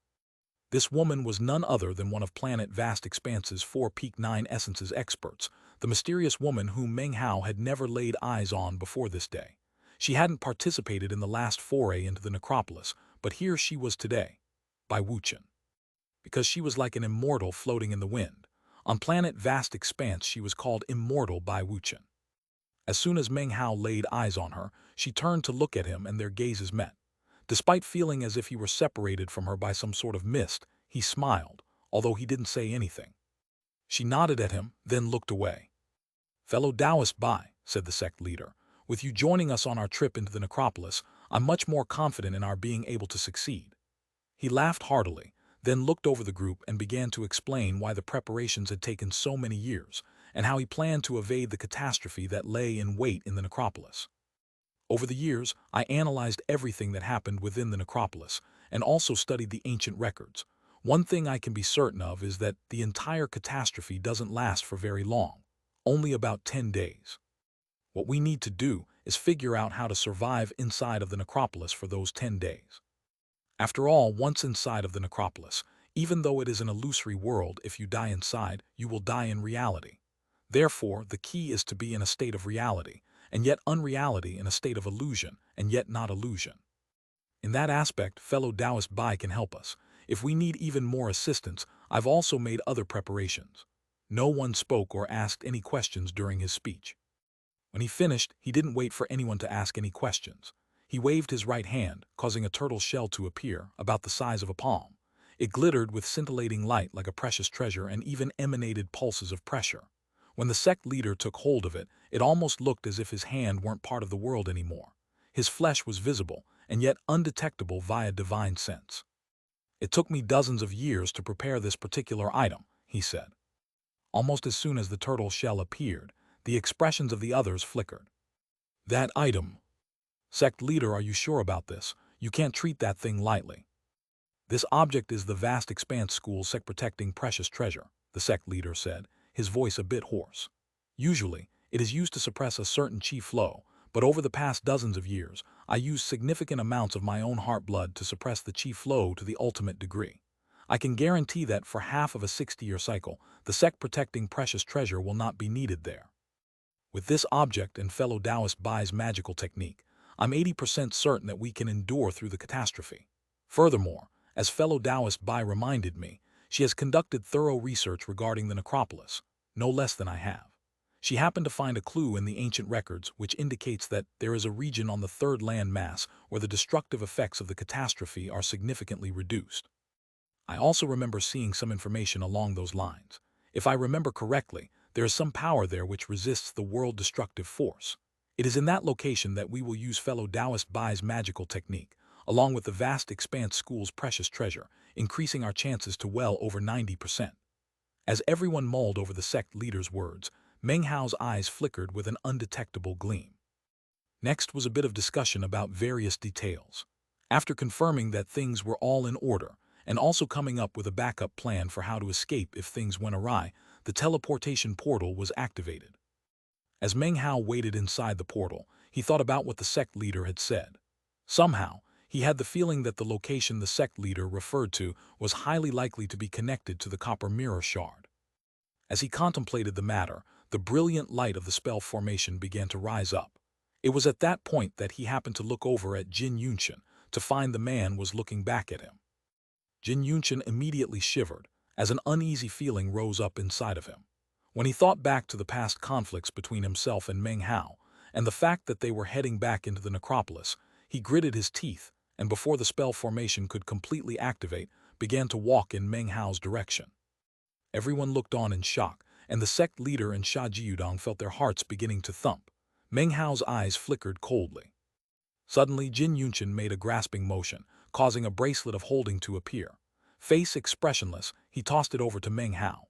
A: This woman was none other than one of Planet Vast Expanse's 4 Peak 9 Essences experts, the mysterious woman whom Meng Hao had never laid eyes on before this day. She hadn't participated in the last foray into the necropolis, but here she was today. Bai Wuqian. because she was like an immortal floating in the wind. On planet Vast Expanse she was called Immortal by Wuchen. As soon as Meng Hao laid eyes on her, she turned to look at him and their gazes met. Despite feeling as if he were separated from her by some sort of mist, he smiled, although he didn't say anything. She nodded at him, then looked away. "Fellow Taoist Bai," said the sect leader, "with you joining us on our trip into the necropolis, I'm much more confident in our being able to succeed." He laughed heartily, then looked over the group and began to explain why the preparations had taken so many years, and how he planned to evade the catastrophe that lay in wait in the necropolis. Over the years, I analyzed everything that happened within the necropolis, and also studied the ancient records. One thing I can be certain of is that the entire catastrophe doesn't last for very long, only about 10 days. What we need to do is figure out how to survive inside of the necropolis for those 10 days. After all, once inside of the necropolis, even though it is an illusory world, if you die inside, you will die in reality. Therefore, the key is to be in a state of reality, and yet unreality in a state of illusion, and yet not illusion. In that aspect, fellow Taoist Bai can help us. If we need even more assistance, I've also made other preparations. No one spoke or asked any questions during his speech. When he finished, he didn't wait for anyone to ask any questions. He waved his right hand, causing a turtle shell to appear, about the size of a palm. It glittered with scintillating light like a precious treasure and even emanated pulses of pressure. When the sect leader took hold of it, it almost looked as if his hand weren't part of the world anymore. His flesh was visible, and yet undetectable via divine sense. "It took me dozens of years to prepare this particular item," he said. Almost as soon as the turtle shell appeared, the expressions of the others flickered. "That item? Sect leader, are you sure about this? You can't treat that thing lightly." "This object is the Vast Expanse School's sect protecting precious treasure," the sect leader said, his voice a bit hoarse. "Usually, it is used to suppress a certain chi flow, but over the past dozens of years, I used significant amounts of my own heart blood to suppress the chi flow to the ultimate degree. I can guarantee that for half of a 60-year cycle, the sect protecting precious treasure will not be needed there. With this object and fellow Taoist Bai's magical technique, I'm 80% certain that we can endure through the catastrophe. Furthermore, as fellow Taoist Bai reminded me, she has conducted thorough research regarding the necropolis, no less than I have. She happened to find a clue in the ancient records which indicates that there is a region on the third land mass where the destructive effects of the catastrophe are significantly reduced. I also remember seeing some information along those lines. If I remember correctly, there is some power there which resists the world-destructive force. It is in that location that we will use fellow Taoist Bai's magical technique, along with the Vast Expanse School's precious treasure, increasing our chances to well over 90%. As everyone mulled over the sect leader's words, Meng Hao's eyes flickered with an undetectable gleam. Next was a bit of discussion about various details. After confirming that things were all in order, and also coming up with a backup plan for how to escape if things went awry, the teleportation portal was activated. As Meng Hao waited inside the portal, he thought about what the sect leader had said. Somehow, he had the feeling that the location the sect leader referred to was highly likely to be connected to the copper mirror shard. As he contemplated the matter, the brilliant light of the spell formation began to rise up. It was at that point that he happened to look over at Jin Yunshan to find the man was looking back at him. Jin Yunshan immediately shivered, as an uneasy feeling rose up inside of him. When he thought back to the past conflicts between himself and Meng Hao, and the fact that they were heading back into the necropolis, he gritted his teeth, and before the spell formation could completely activate, began to walk in Meng Hao's direction. Everyone looked on in shock, and the sect leader and Sha Jiudong felt their hearts beginning to thump. Meng Hao's eyes flickered coldly. Suddenly, Jin Yunshan made a grasping motion, causing a bracelet of holding to appear. Face expressionless, he tossed it over to Meng Hao.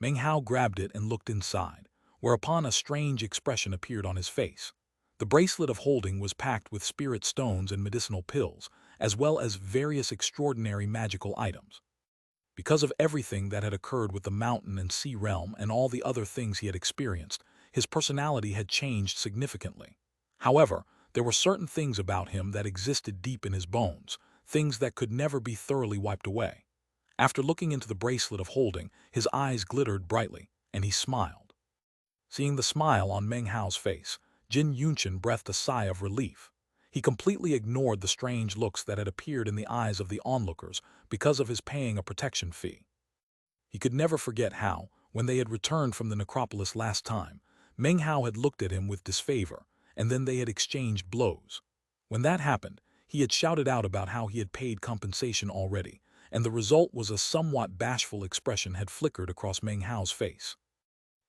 A: Meng Hao grabbed it and looked inside, whereupon a strange expression appeared on his face. The bracelet of holding was packed with spirit stones and medicinal pills, as well as various extraordinary magical items. Because of everything that had occurred with the mountain and sea realm and all the other things he had experienced, his personality had changed significantly. However, there were certain things about him that existed deep in his bones, things that could never be thoroughly wiped away. After looking into the bracelet of holding, his eyes glittered brightly, and he smiled. Seeing the smile on Meng Hao's face, Jin Yunshan breathed a sigh of relief. He completely ignored the strange looks that had appeared in the eyes of the onlookers because of his paying a protection fee. He could never forget how, when they had returned from the necropolis last time, Meng Hao had looked at him with disfavor, and then they had exchanged blows. When that happened, he had shouted out about how he had paid compensation already, and the result was a somewhat bashful expression had flickered across Meng Hao's face.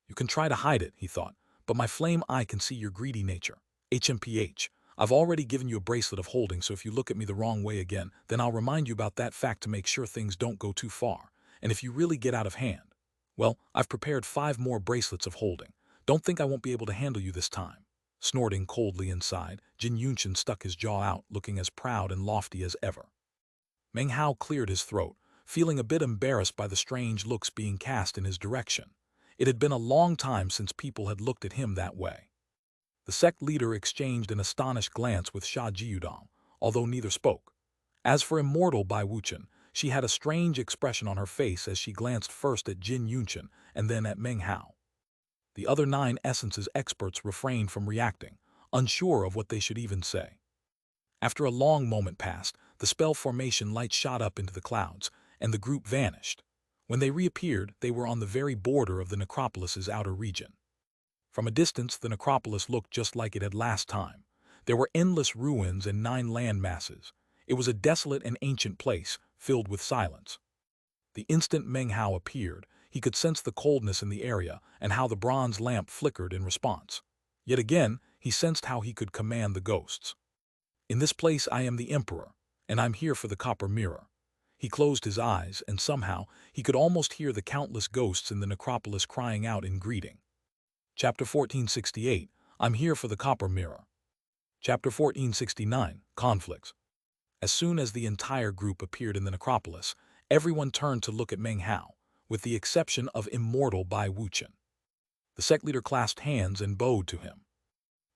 A: You can try to hide it, he thought, but my flame eye can see your greedy nature. HMPH. I've already given you a bracelet of holding, so if you look at me the wrong way again, then I'll remind you about that fact to make sure things don't go too far. And if you really get out of hand, well, I've prepared 5 more bracelets of holding. Don't think I won't be able to handle you this time. Snorting coldly inside, Jin Yunqian stuck his jaw out, looking as proud and lofty as ever. Meng Hao cleared his throat, feeling a bit embarrassed by the strange looks being cast in his direction. It had been a long time since people had looked at him that way. The sect leader exchanged an astonished glance with Sha Jiudong, although neither spoke. As for immortal Bai Wuchen, she had a strange expression on her face as she glanced first at Jin Yunqian and then at Meng Hao. The other 9 essences experts refrained from reacting, unsure of what they should even say. After a long moment passed, the spell formation light shot up into the clouds, and the group vanished. When they reappeared, they were on the very border of the necropolis's outer region. From a distance, the necropolis looked just like it had last time. There were endless ruins and 9 land masses. It was a desolate and ancient place, filled with silence. The instant Meng Hao appeared, he could sense the coldness in the area and how the bronze lamp flickered in response. Yet again, he sensed how he could command the ghosts. In this place I am the Emperor, and I'm here for the copper mirror. He closed his eyes, and somehow he could almost hear the countless ghosts in the necropolis crying out in greeting. Chapter 1468, I'm here for the copper mirror. Chapter 1469, Conflicts. As soon as the entire group appeared in the necropolis, everyone turned to look at Meng Hao, with the exception of immortal Bai Wuchen. The sect leader clasped hands and bowed to him.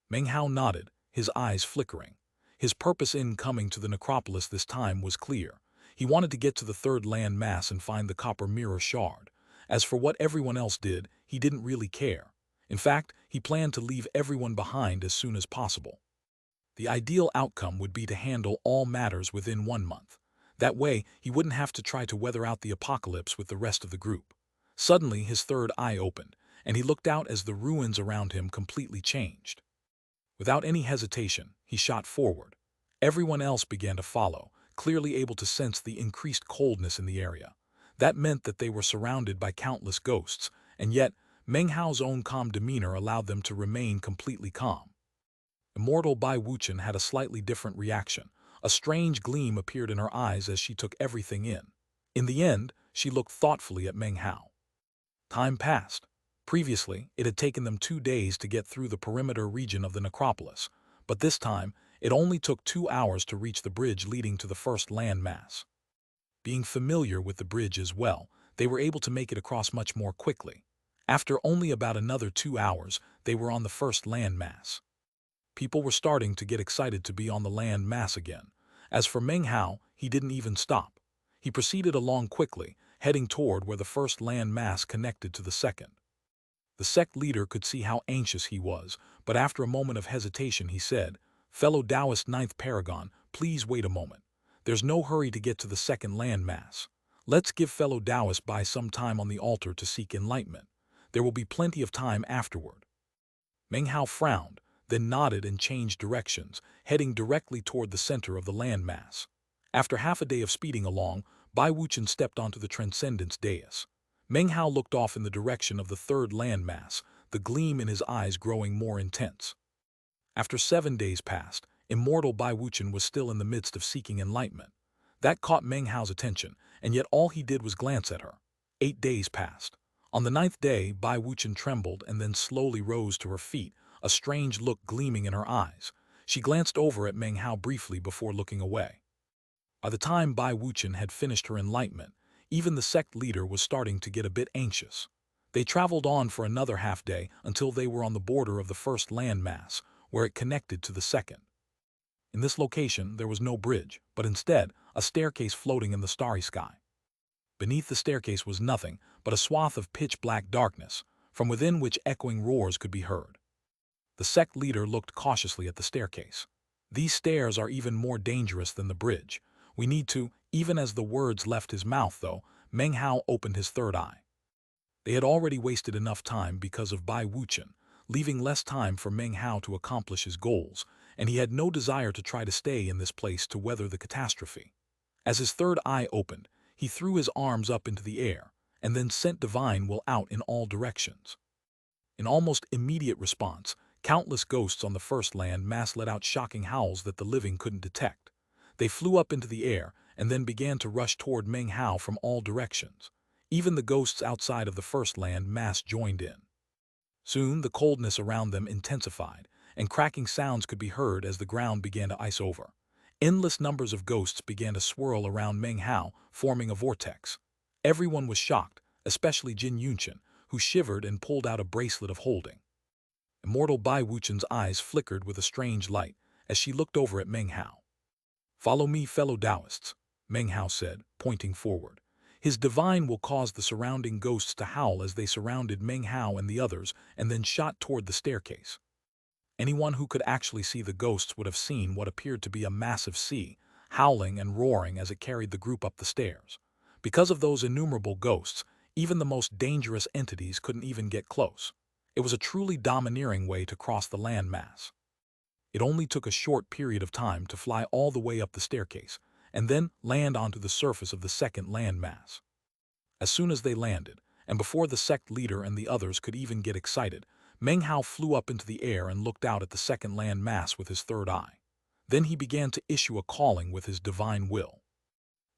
A: Meng Hao nodded, his eyes flickering. His purpose in coming to the necropolis this time was clear. He wanted to get to the 3rd land mass and find the copper mirror shard. As for what everyone else did, he didn't really care. In fact, he planned to leave everyone behind as soon as possible. The ideal outcome would be to handle all matters within 1 month. That way, he wouldn't have to try to weather out the apocalypse with the rest of the group. Suddenly, his third eye opened, and he looked out as the ruins around him completely changed. Without any hesitation, he shot forward. Everyone else began to follow, clearly able to sense the increased coldness in the area. That meant that they were surrounded by countless ghosts, and yet, Meng Hao's own calm demeanor allowed them to remain completely calm. Immortal Bai Wuchen had a slightly different reaction. A strange gleam appeared in her eyes as she took everything in. In the end, she looked thoughtfully at Meng Hao. Time passed. Previously, it had taken them 2 days to get through the perimeter region of the necropolis, but this time, it only took 2 hours to reach the bridge leading to the 1st land mass. Being familiar with the bridge as well, they were able to make it across much more quickly. After only about another 2 hours, they were on the 1st land mass. People were starting to get excited to be on the land mass again. As for Meng Hao, he didn't even stop. He proceeded along quickly, heading toward where the 1st land mass connected to the 2nd. The sect leader could see how anxious he was, but after a moment of hesitation he said, "Fellow Taoist 9th Paragon, please wait a moment. There's no hurry to get to the 2nd land mass. Let's give fellow Taoist Bai some time on the altar to seek enlightenment. There will be plenty of time afterward." Meng Hao frowned, then nodded and changed directions, heading directly toward the center of the land mass. After half a day of speeding along, Bai Wuchen stepped onto the Transcendence dais. Meng Hao looked off in the direction of the 3rd land mass, the gleam in his eyes growing more intense. After 7 days passed, immortal Bai Wuchen was still in the midst of seeking enlightenment. That caught Meng Hao's attention, and yet all he did was glance at her. 8 days passed. On the 9th day, Bai Wuchen trembled and then slowly rose to her feet, a strange look gleaming in her eyes. She glanced over at Meng Hao briefly before looking away. By the time Bai Wuchen had finished her enlightenment, even the sect leader was starting to get a bit anxious. They traveled on for another half day until they were on the border of the 1st land mass, where it connected to the 2nd. In this location, there was no bridge, but instead, a staircase floating in the starry sky. Beneath the staircase was nothing but a swath of pitch-black darkness, from within which echoing roars could be heard. The sect leader looked cautiously at the staircase. These stairs are even more dangerous than the bridge. We need to—" Even as the words left his mouth, though, Meng Hao opened his third eye. They had already wasted enough time because of Bai Wuchen, leaving less time for Meng Hao to accomplish his goals, and he had no desire to try to stay in this place to weather the catastrophe. As his third eye opened, he threw his arms up into the air, and then sent divine will out in all directions. In almost immediate response, countless ghosts on the first land mass let out shocking howls that the living couldn't detect. They flew up into the air and then began to rush toward Meng Hao from all directions. Even the ghosts outside of the first land mass joined in. Soon, the coldness around them intensified, and cracking sounds could be heard as the ground began to ice over. Endless numbers of ghosts began to swirl around Meng Hao, forming a vortex. Everyone was shocked, especially Jin Yunqian, who shivered and pulled out a bracelet of holding. Immortal Bai Wuchen's eyes flickered with a strange light as she looked over at Meng Hao. "Follow me, fellow Taoists," Meng Hao said, pointing forward. His divine will caused the surrounding ghosts to howl as they surrounded Meng Hao and the others and then shot toward the staircase. Anyone who could actually see the ghosts would have seen what appeared to be a massive sea, howling and roaring as it carried the group up the stairs. Because of those innumerable ghosts, even the most dangerous entities couldn't even get close. It was a truly domineering way to cross the landmass. It only took a short period of time to fly all the way up the staircase, and then land onto the surface of the second landmass. As soon as they landed, and before the sect leader and the others could even get excited, Meng Hao flew up into the air and looked out at the second landmass with his third eye. Then he began to issue a calling with his divine will.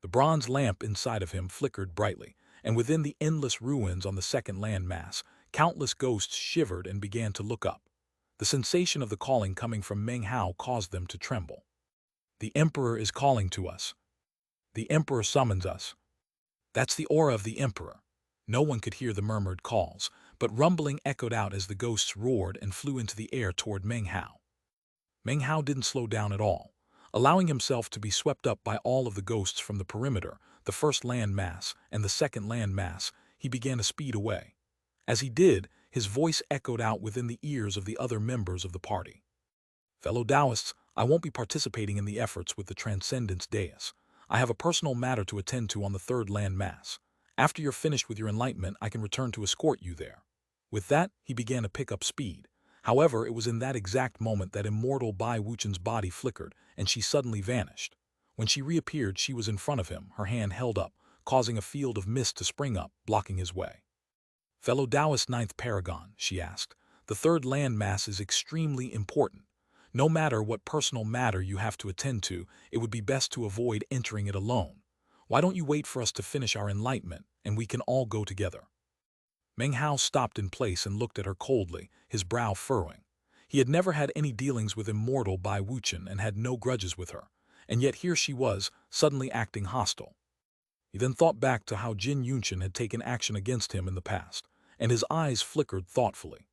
A: The bronze lamp inside of him flickered brightly, and within the endless ruins on the second landmass, countless ghosts shivered and began to look up. The sensation of the calling coming from Meng Hao caused them to tremble. "The Emperor is calling to us. The Emperor summons us." "That's the aura of the Emperor." No one could hear the murmured calls, but rumbling echoed out as the ghosts roared and flew into the air toward Meng Hao. Meng Hao didn't slow down at all. Allowing himself to be swept up by all of the ghosts from the perimeter, the first land mass and the second land mass, he began to speed away. As he did, his voice echoed out within the ears of the other members of the party. "Fellow Taoists, I won't be participating in the efforts with the Transcendence Dais. I have a personal matter to attend to on the third land mass. After you're finished with your enlightenment, I can return to escort you there." With that, he began to pick up speed. However, it was in that exact moment that immortal Bai Wuchen's body flickered, and she suddenly vanished. When she reappeared, she was in front of him, her hand held up, causing a field of mist to spring up, blocking his way. "Fellow Taoist Ninth Paragon," she asked, "the third land mass is extremely important. No matter what personal matter you have to attend to, it would be best to avoid entering it alone. Why don't you wait for us to finish our enlightenment, and we can all go together?" Meng Hao stopped in place and looked at her coldly, his brow furrowing. He had never had any dealings with immortal Bai Wuchen and had no grudges with her, and yet here she was, suddenly acting hostile. He then thought back to how Jin Yunqian had taken action against him in the past, and his eyes flickered thoughtfully.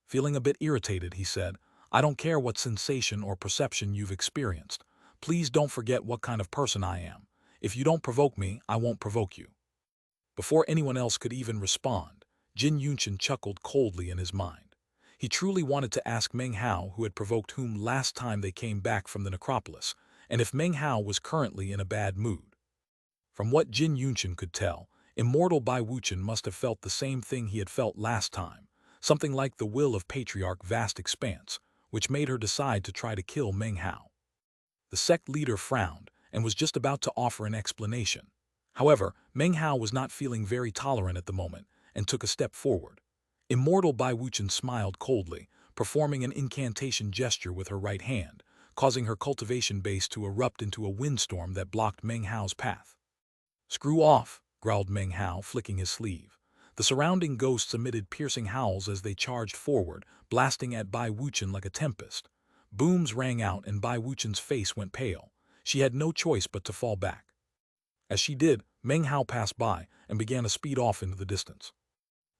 A: Feeling a bit irritated, he said, "I don't care what sensation or perception you've experienced. Please don't forget what kind of person I am. If you don't provoke me, I won't provoke you." Before anyone else could even respond, Jin Yunqian chuckled coldly in his mind. He truly wanted to ask Meng Hao who had provoked whom last time they came back from the necropolis, and if Meng Hao was currently in a bad mood. From what Jin Yunqian could tell, immortal Bai Wuchen must have felt the same thing he had felt last time, something like the will of Patriarch Vast Expanse, which made her decide to try to kill Meng Hao. The sect leader frowned and was just about to offer an explanation. However, Meng Hao was not feeling very tolerant at the moment and took a step forward. Immortal Bai Wuchen smiled coldly, performing an incantation gesture with her right hand, causing her cultivation base to erupt into a windstorm that blocked Meng Hao's path. "Screw off," growled Meng Hao, flicking his sleeve. The surrounding ghosts emitted piercing howls as they charged forward, blasting at Bai Wuchen like a tempest. Booms rang out and Bai Wuchen's face went pale. She had no choice but to fall back. As she did, Meng Hao passed by and began to speed off into the distance.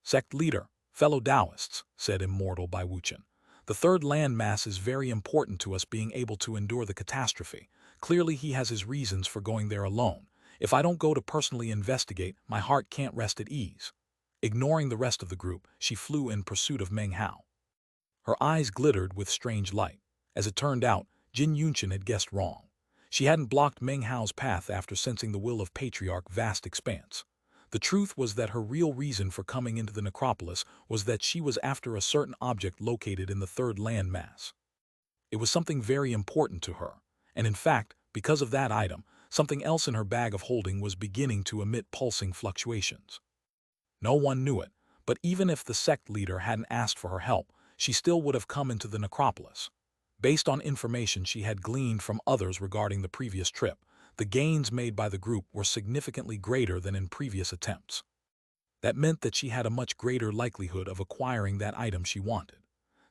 A: "Sect leader, fellow Taoists," said immortal Bai Wuchen, "the third land mass is very important to us being able to endure the catastrophe. Clearly he has his reasons for going there alone. If I don't go to personally investigate, my heart can't rest at ease." Ignoring the rest of the group, she flew in pursuit of Meng Hao. Her eyes glittered with strange light. As it turned out, Jin Yunqian had guessed wrong. She hadn't blocked Meng Hao's path after sensing the will of Patriarch vast expanse. The truth was that her real reason for coming into the necropolis was that she was after a certain object located in the third land mass. It was something very important to her, and in fact, because of that item, something else in her bag of holding was beginning to emit pulsing fluctuations. No one knew it, but even if the sect leader hadn't asked for her help, she still would have come into the necropolis. Based on information she had gleaned from others regarding the previous trip, the gains made by the group were significantly greater than in previous attempts. That meant that she had a much greater likelihood of acquiring that item she wanted.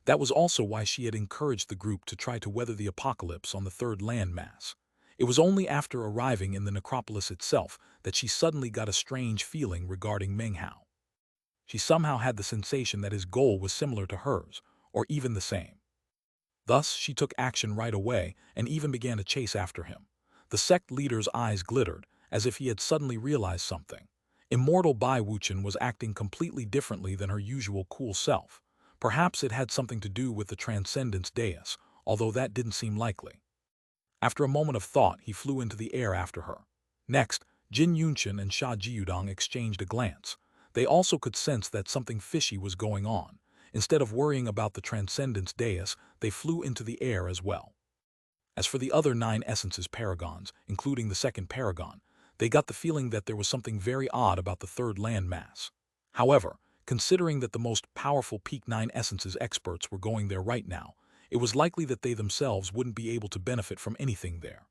A: That was also why she had encouraged the group to try to weather the apocalypse on the third landmass. It was only after arriving in the necropolis itself that she suddenly got a strange feeling regarding Meng Hao. She somehow had the sensation that his goal was similar to hers, or even the same. Thus, she took action right away and even began to chase after him. The sect leader's eyes glittered, as if he had suddenly realized something. Immortal Bai Wuchen was acting completely differently than her usual cool self. Perhaps it had something to do with the Transcendence Dais, although that didn't seem likely. After a moment of thought, he flew into the air after her. Next, Jin Yunqian and Sha Jiudong exchanged a glance. They also could sense that something fishy was going on. Instead of worrying about the Transcendence Dais, they flew into the air as well. As for the other 9 essences paragons, including the second paragon, they got the feeling that there was something very odd about the third land mass. However, considering that the most powerful Peak 9 essences experts were going there right now, it was likely that they themselves wouldn't be able to benefit from anything there.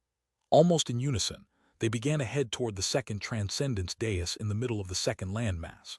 A: Almost in unison, they began to head toward the second Transcendence Dais in the middle of the second landmass.